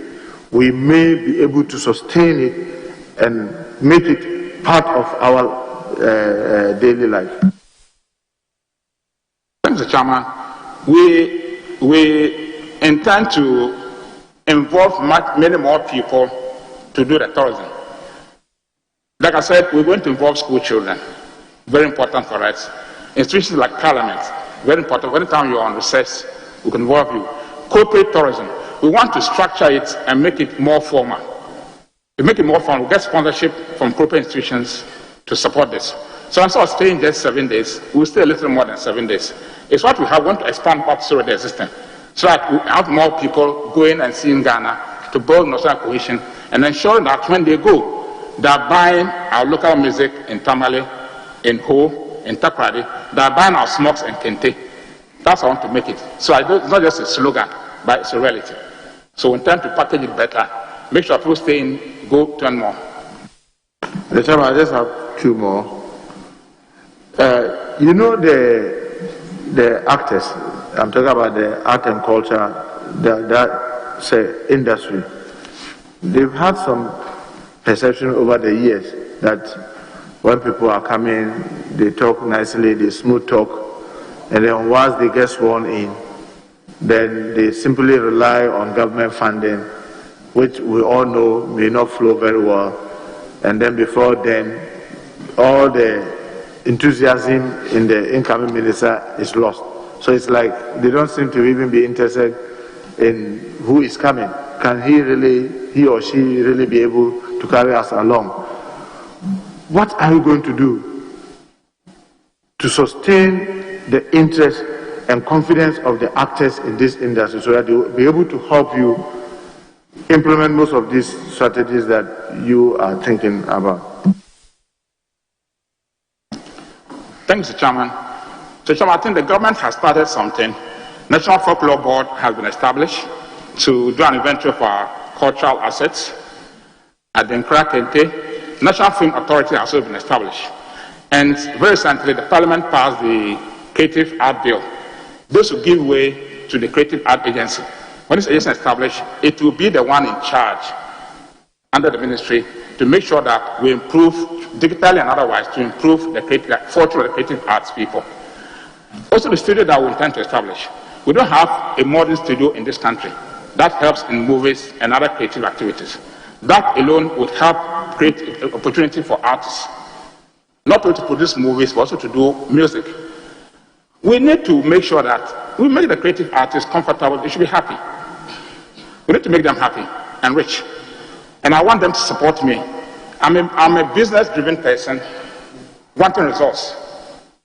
we may be able to sustain it and make it part of our daily life? Mr. Chairman, we we intend to involve many more people to do the tourism. Like I said, we're going to involve school children. Very important for us. Institutions like Parliament, very important. Anytime you're on recess, we can involve you. Corporate tourism. We want to structure it and make it more formal. To make it more formal, we get sponsorship from corporate institutions to support this. So instead of staying just 7 days, we'll stay a little more than 7 days. It's what we have. We want to expand what's already existing, so that we have more people going and seeing Ghana, to build national cohesion, and ensuring that when they go, they're buying our local music in Tamale, in Ho, in Takrady. They're buying our smokes in Kente. That's how I want to make it. So it's not just a slogan, but it's a reality. So we intend to package it better, make sure people stay in, go to and more. The chairman, I just have two more. You know the actors, I'm talking about the art and culture, that say industry. They've had some perception over the years that when people are coming, they talk nicely, they smooth talk, and then once they get sworn in, then they simply rely on government funding, which we all know may not flow very well, and then before then, all the enthusiasm in the incoming minister is lost. So it's like they don't seem to even be interested in who is coming. Can he or she really be able to carry us along? What are you going to do to sustain the interest and confidence of the actors in this industry so that they will be able to help you implement most of these strategies that you are thinking about? Thank you, Mr. Chairman. Mr. Chairman, I think the government has started something. National Folklore Board has been established to do an inventory of our cultural assets. At the Nkra Kente, National Film Authority has also been established. And very recently, the Parliament passed the Creative Art Bill. This will give way to the Creative Art Agency. When this agency is established, it will be the one in charge under the ministry to make sure that we improve, digitally and otherwise, to improve the fortune of the creative arts people. Also, the studio that we intend to establish. We don't have a modern studio in this country. That helps in movies and other creative activities. That alone would help create an opportunity for artists, not only to produce movies, but also to do music. We need to make sure that we make the creative artists comfortable. They should be happy. We need to make them happy and rich. And I want them to support me. I'm a business-driven person, wanting results.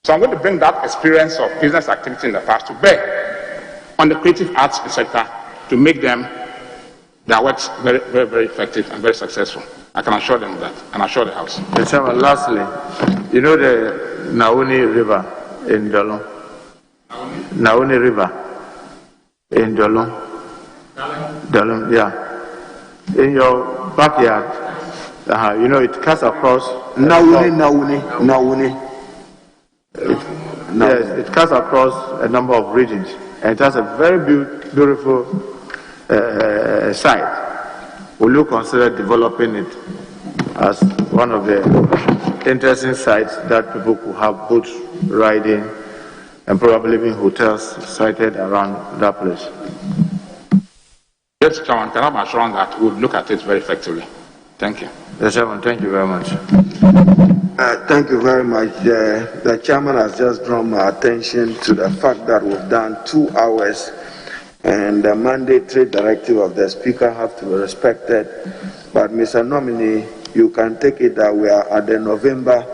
So I'm going to bring that experience of business activity in the past to bear on the creative arts sector to make them, their works very, very, very effective and very successful. I can assure them that, and assure the House. Chairman, lastly, you know the Nauni River in Dolong? Nauni River in Dolong? Dolong, yeah. In your backyard, you know, it cuts across. Nauni. Yes, it cuts across a number of regions, and it has a very beautiful site. Will you consider developing it as one of the interesting sites that people could have boat riding and probably even hotels sited around that place? Yes, Chairman, can I have assurance that we'll look at it very effectively? Thank you. Yes, Chairman, thank you very much. Thank you very much. The chairman has just drawn my attention to the fact that we've done 2 hours and the mandatory directive of the speaker have to be respected. But Mr. Nominee, you can take it that we are at the November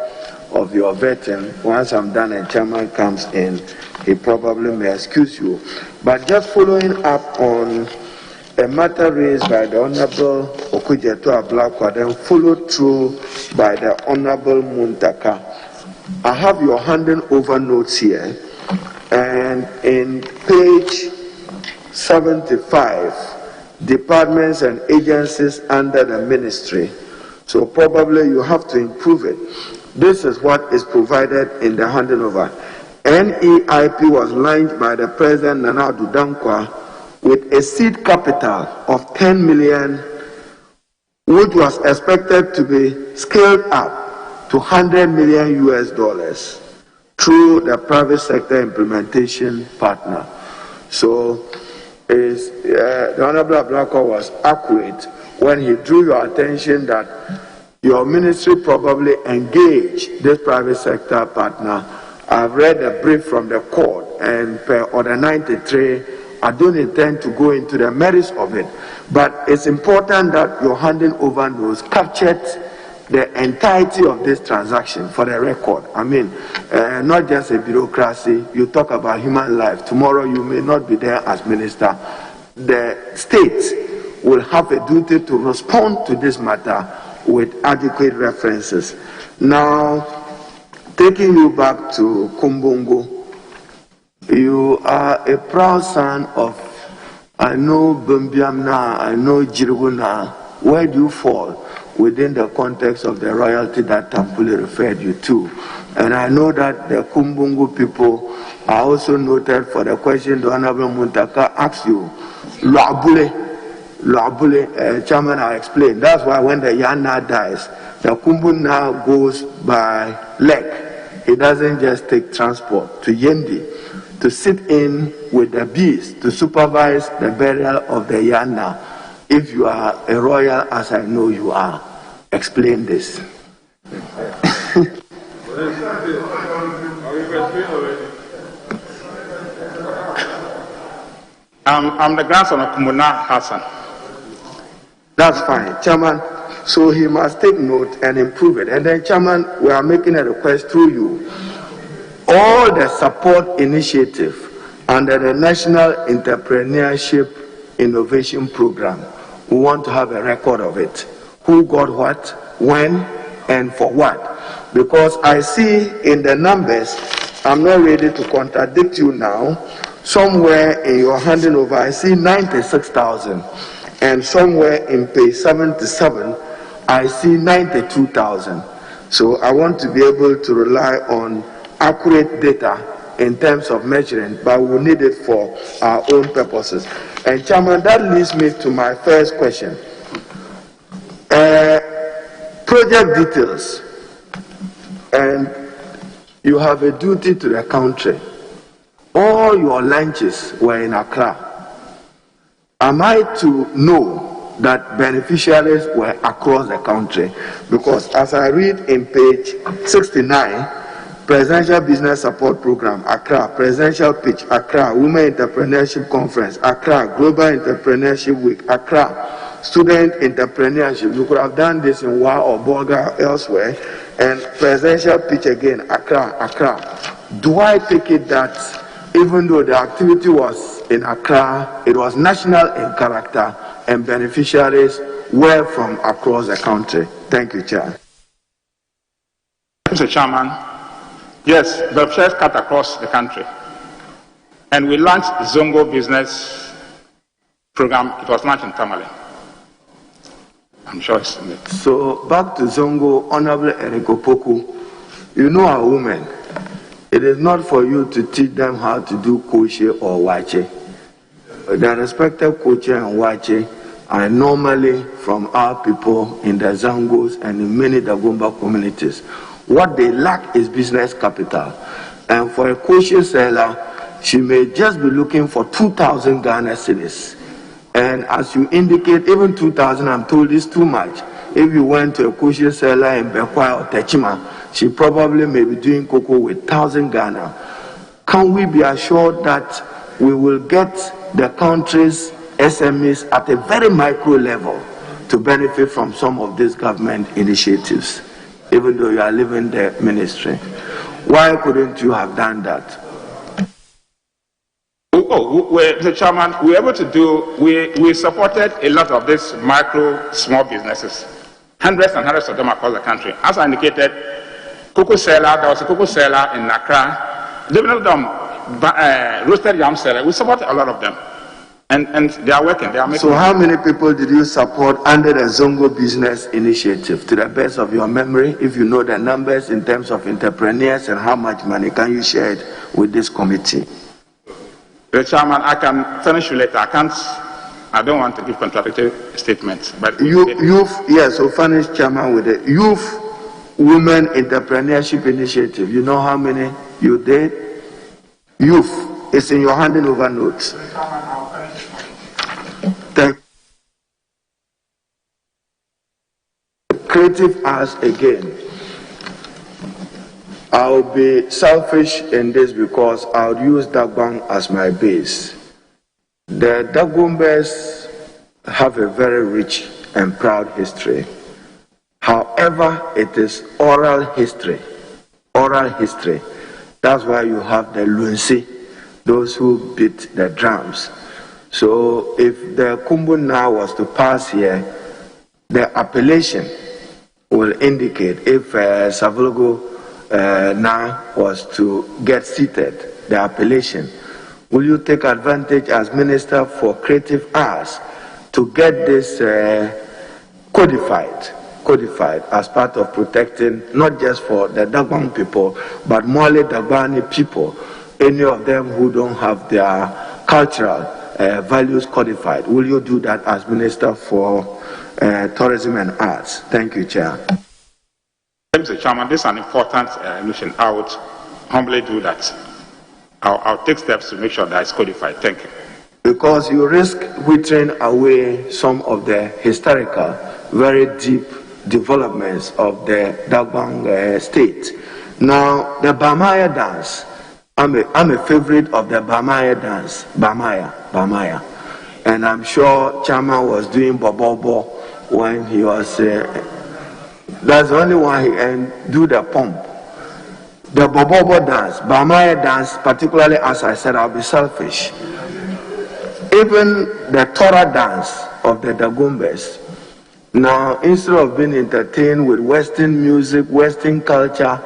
of your vetting. Once I'm done and chairman comes in, he probably may excuse you. But just following up on a matter raised by the Honorable Okujeto Ablakwa, then followed through by the Honorable Muntaka. I have your handing over notes here, and in page 75, departments and agencies under the ministry. So probably you have to improve it. This is what is provided in the handing over. NEIP was launched by the President Nana Addo Dankwa with a seed capital of 10 million, which was expected to be scaled up to $100 million through the private sector implementation partner. So the Honorable Ablako was accurate when he drew your attention that your ministry probably engaged this private sector partner. I've read the brief from the court, and per Order 93, I don't intend to go into the merits of it, but it's important that your handing over notes captured the entirety of this transaction for the record. I mean, not just a bureaucracy. You talk about human life. Tomorrow you may not be there as minister. The state will have a duty to respond to this matter with adequate references. Now, taking you back to Kumbungu, you are a proud son of, I know Bumbiamna, I know Jirguna. Where do you fall within the context of the royalty that Tampuli referred you to? And I know that the Kumbungu people are also noted for the question the Honorable Muntaka asked you. Loabule, Chairman, I explained. That's why when the Yana dies, the Kumbu now goes by leg. He doesn't just take transport to Yendi to sit in with the beast to supervise the burial of the Yana. If you are a royal, as I know you are, explain this. I'm the grandson of Kumuna Hassan. That's fine, Chairman. So he must take note and improve it. And then, Chairman, we are making a request through you. All the support initiative under the National Entrepreneurship Innovation Program, we want to have a record of it. Who got what, when, and for what. Because I see in the numbers, I'm not ready to contradict you now, somewhere in your handing over, I see 96,000. And somewhere in page 77, I see 92,000. So I want to be able to rely on accurate data in terms of measuring, but we need it for our own purposes. And Chairman, that leads me to my first question. Project details, and you have a duty to the country. All your lunches were in Accra. Am I to know that beneficiaries were across the country? Because as I read in page 69, Presidential Business Support Program, Accra. Presidential Pitch, Accra. Women Entrepreneurship Conference, Accra. Global Entrepreneurship Week, Accra. Student Entrepreneurship. You could have done this in Wa or Bolga or elsewhere. And Presidential Pitch again, Accra. Do I take it that even though the activity was in Accra, it was national in character and beneficiaries were from across the country? Thank you, Chair. Mr. Chairman, yes, the shares cut across the country. And we launched the Zongo business program. It was launched in Tamale. I'm sure it's in it. So back to Zongo, Honorable Eriko Poku, you know our women. It is not for you to teach them how to do koche or wache. The respective koche and wache are normally from our people in the Zangos and in many Dagomba communities. What they lack is business capital. And for a koche seller, she may just be looking for 2,000 Ghana cedis. And as you indicate, even 2,000, I'm told, is too much. If you went to a koche seller in Bekwa or Techima, she probably may be doing cocoa with 1,000 Ghana. Can we be assured that we will get the country's SMEs at a very micro level to benefit from some of these government initiatives, even though you are leaving the ministry? Why couldn't you have done that? Mr. Chairman, we were able to do, we supported a lot of these micro, small businesses, hundreds and hundreds of them across the country. As I indicated, cocoa seller, there was a cocoa seller in Accra, different of them, roasted yam seller. We supported a lot of them. And they are working, they are making. So how many people did you support under the Zongo Business Initiative? To the best of your memory, if you know the numbers in terms of entrepreneurs and how much money, can you share it with this committee? Mr. Chairman, I can finish you later. I don't want to give contradictory statements. But yes, so finish, Chairman, with the Youth Women Entrepreneurship Initiative. You know how many you did? Youth, It's in your handing over notes. Thank Creative arts again. I'll be selfish in this because I'll use Dagbang as my base. The Dagombes have a very rich and proud history. However, it is oral history. Oral history. That's why you have the Lunsi, those who beat the drums. So if the Kumbu now was to pass here, the appellation will indicate if Savologo now was to get seated, the appellation. Will you take advantage as Minister for Creative Arts to get this codified as part of protecting not just for the Dagbang people, but Mole Dagbani people, any of them who don't have their cultural values codified? Will you do that as Minister for Tourism and Arts? Thank you, Chair. Mr. Chairman, this is an important mission. I would humbly do that. I'll take steps to make sure that it's codified. Thank you. Because you risk withering away some of the historical, very deep developments of the Dagbang state. Now, the Bamaya dance, I'm a favorite of the Bamaya dance, Bamaya. And I'm sure Chairman was doing Bobobo when he was, that's the only one he can do the pump. The Bobobo dance, Bamaya dance, particularly as I said, I'll be selfish. Even the Torah dance of the Dagombes, now instead of being entertained with Western music, Western culture,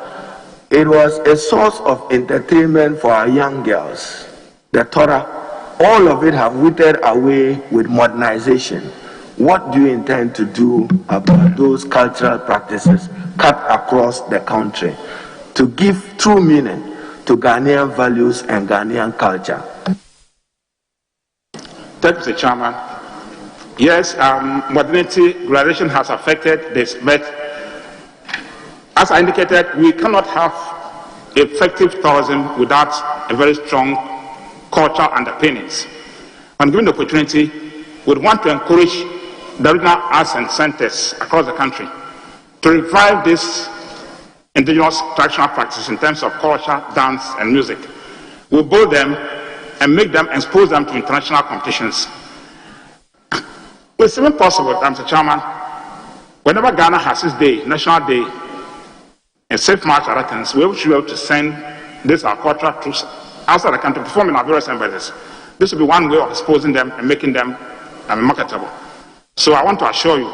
it was a source of entertainment for our young girls. The Torah, all of it have withered away with modernization. What do you intend to do about those cultural practices cut across the country to give true meaning to Ghanaian values and Ghanaian culture? Thank you, Mr. Chairman. Yes, modernity graduation has affected this, but as I indicated, we cannot have effective tourism without a very strong cultural underpinnings. And given the opportunity, we want to encourage the regional arts and centers across the country to revive these indigenous traditional practices in terms of culture, dance, and music. We'll build them and make them, expose them to international competitions. It's even possible, Mr. Chairman, whenever Ghana has its day, national day, and safe march attendance, we should be able to send these our cultural troops outside the country to perform in our various embassies. This will be one way of exposing them and making them marketable. So I want to assure you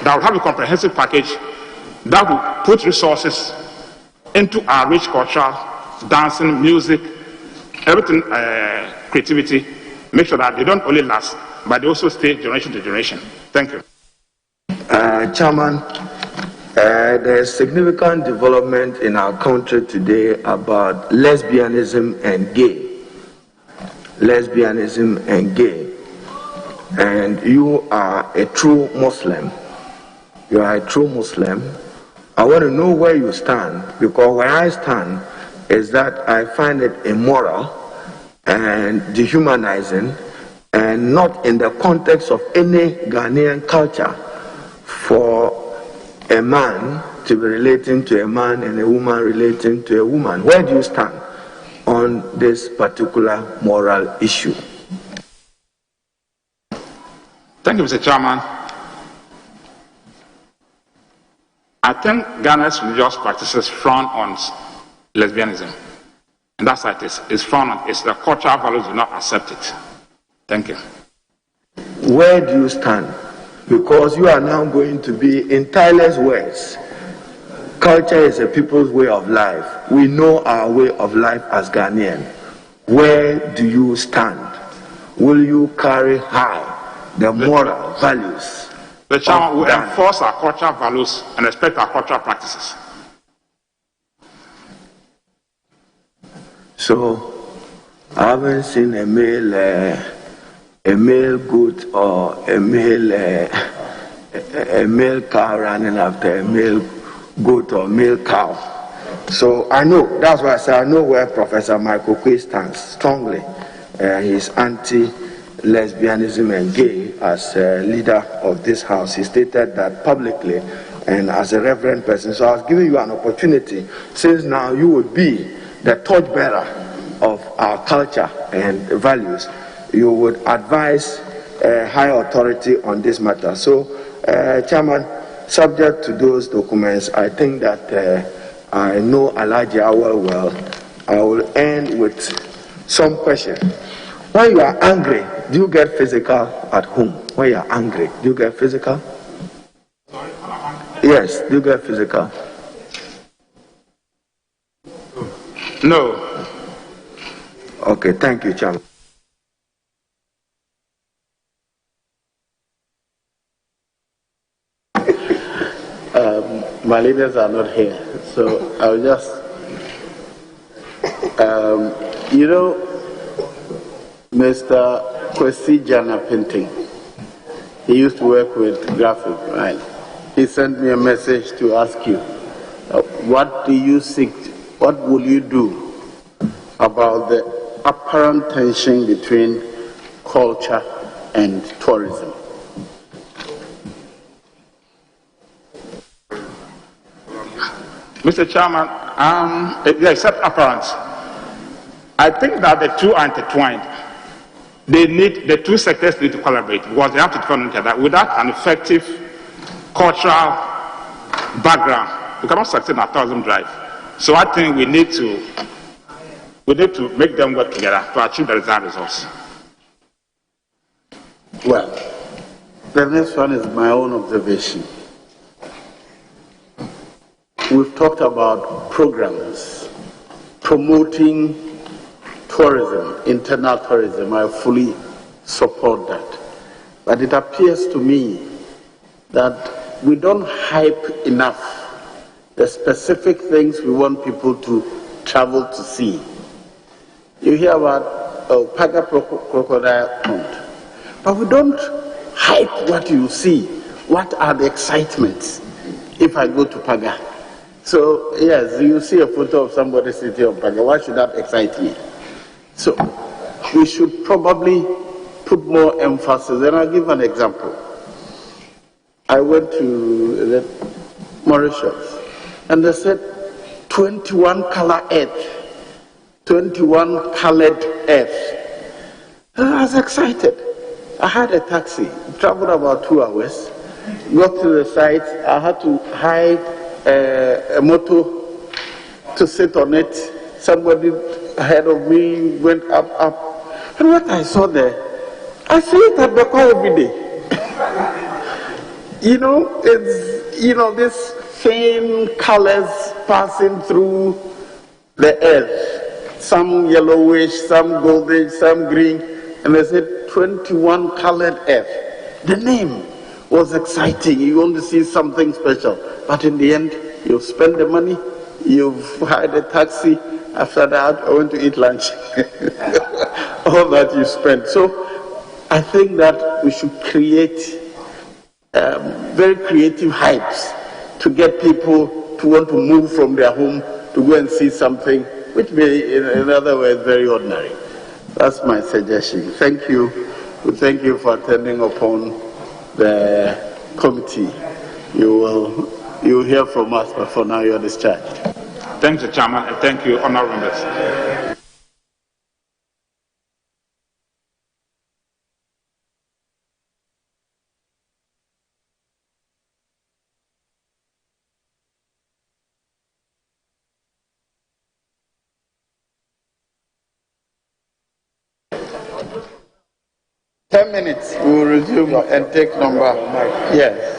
that we'll have a comprehensive package that will put resources into our rich culture, dancing, music, everything, creativity, make sure that they don't only last, but they also stay generation to generation. Thank you. Chairman, there's significant development in our country today about lesbianism and gay. Lesbianism and gay. And you are a true Muslim. You are a true Muslim. I want to know where you stand, because where I stand is that I find it immoral and dehumanizing, and not in the context of any Ghanaian culture for a man to be relating to a man and a woman relating to a woman. Where do you stand on this particular moral issue? Thank you, Mr. Chairman. I think Ghana's religious practices frown on lesbianism. And that's how it is. It's frowned on. It's the cultural values do not accept it. Thank you. Where do you stand? Because you are now going to be, in tireless words, culture is a people's way of life. We know our way of life as Ghanaian. Where do you stand? Will you carry high the moral values? The Chairman will enforce our cultural values and respect our cultural practices. So, I haven't seen a male goat or a male cow running after a male goat or male cow. So I know, that's why I say I know where Professor Michael Quay stands strongly. he is anti-lesbianism and gay. As leader of this house, he stated that publicly and as a reverend person. So I was giving you an opportunity, since now you would be the torchbearer of our culture and values, you would advise high authority on this matter. So, Chairman, subject to those documents, I think that I know Alhaji Awal well. I will end with some question. When you are angry, do you get physical at home? When you are angry, do you get physical? Yes, do you get physical? No. Okay, thank you, Chairman. My leaders are not here, so I'll just, Mr. Kwesi Jana Painting, he used to work with graphic, right? He sent me a message to ask you, what do you think, what will you do about the apparent tension between culture and tourism? Mr. Chairman, except apparent, I think that the two are intertwined. The two sectors need to collaborate because they have to depend on each other. Without an effective cultural background, we cannot succeed in our tourism drive. So I think we need to make them work together to achieve the desired results. Well, the next one is my own observation. We've talked about programs promoting tourism, internal tourism. I fully support that. But it appears to me that we don't hype enough the specific things we want people to travel to see. You hear about Paga crocodile hunt, but we don't hype what you see. What are the excitements if I go to Paga? So, yes, you see a photo of somebody sitting on Paga. Why should that excite me? So, we should probably put more emphasis. And I'll give an example. I went to Mauritius, and they said 21 color earth, 21 colored earth. And I was excited. I had a taxi, traveled about 2 hours, got to the site. I had to hide a motor to sit on it. Somebody ahead of me went up. And what I saw there, I see it at Beko every day. It's, these same colors passing through the earth. Some yellowish, some goldish, some green. And they said 21 colored earth. The name was exciting. You want to see something special. But in the end, you've spent the money, you've hired a taxi. After that, I went to eat lunch. All that you spent. So I think that we should create very creative hypes to get people to want to move from their home to go and see something which may, in other words, very ordinary. That's my suggestion. Thank you. Thank you for attending upon the committee. You will hear from us, but for now you're discharged. Thank you, Chairman, and thank you, honorable members. Ten minutes, we will resume and take number. Yes.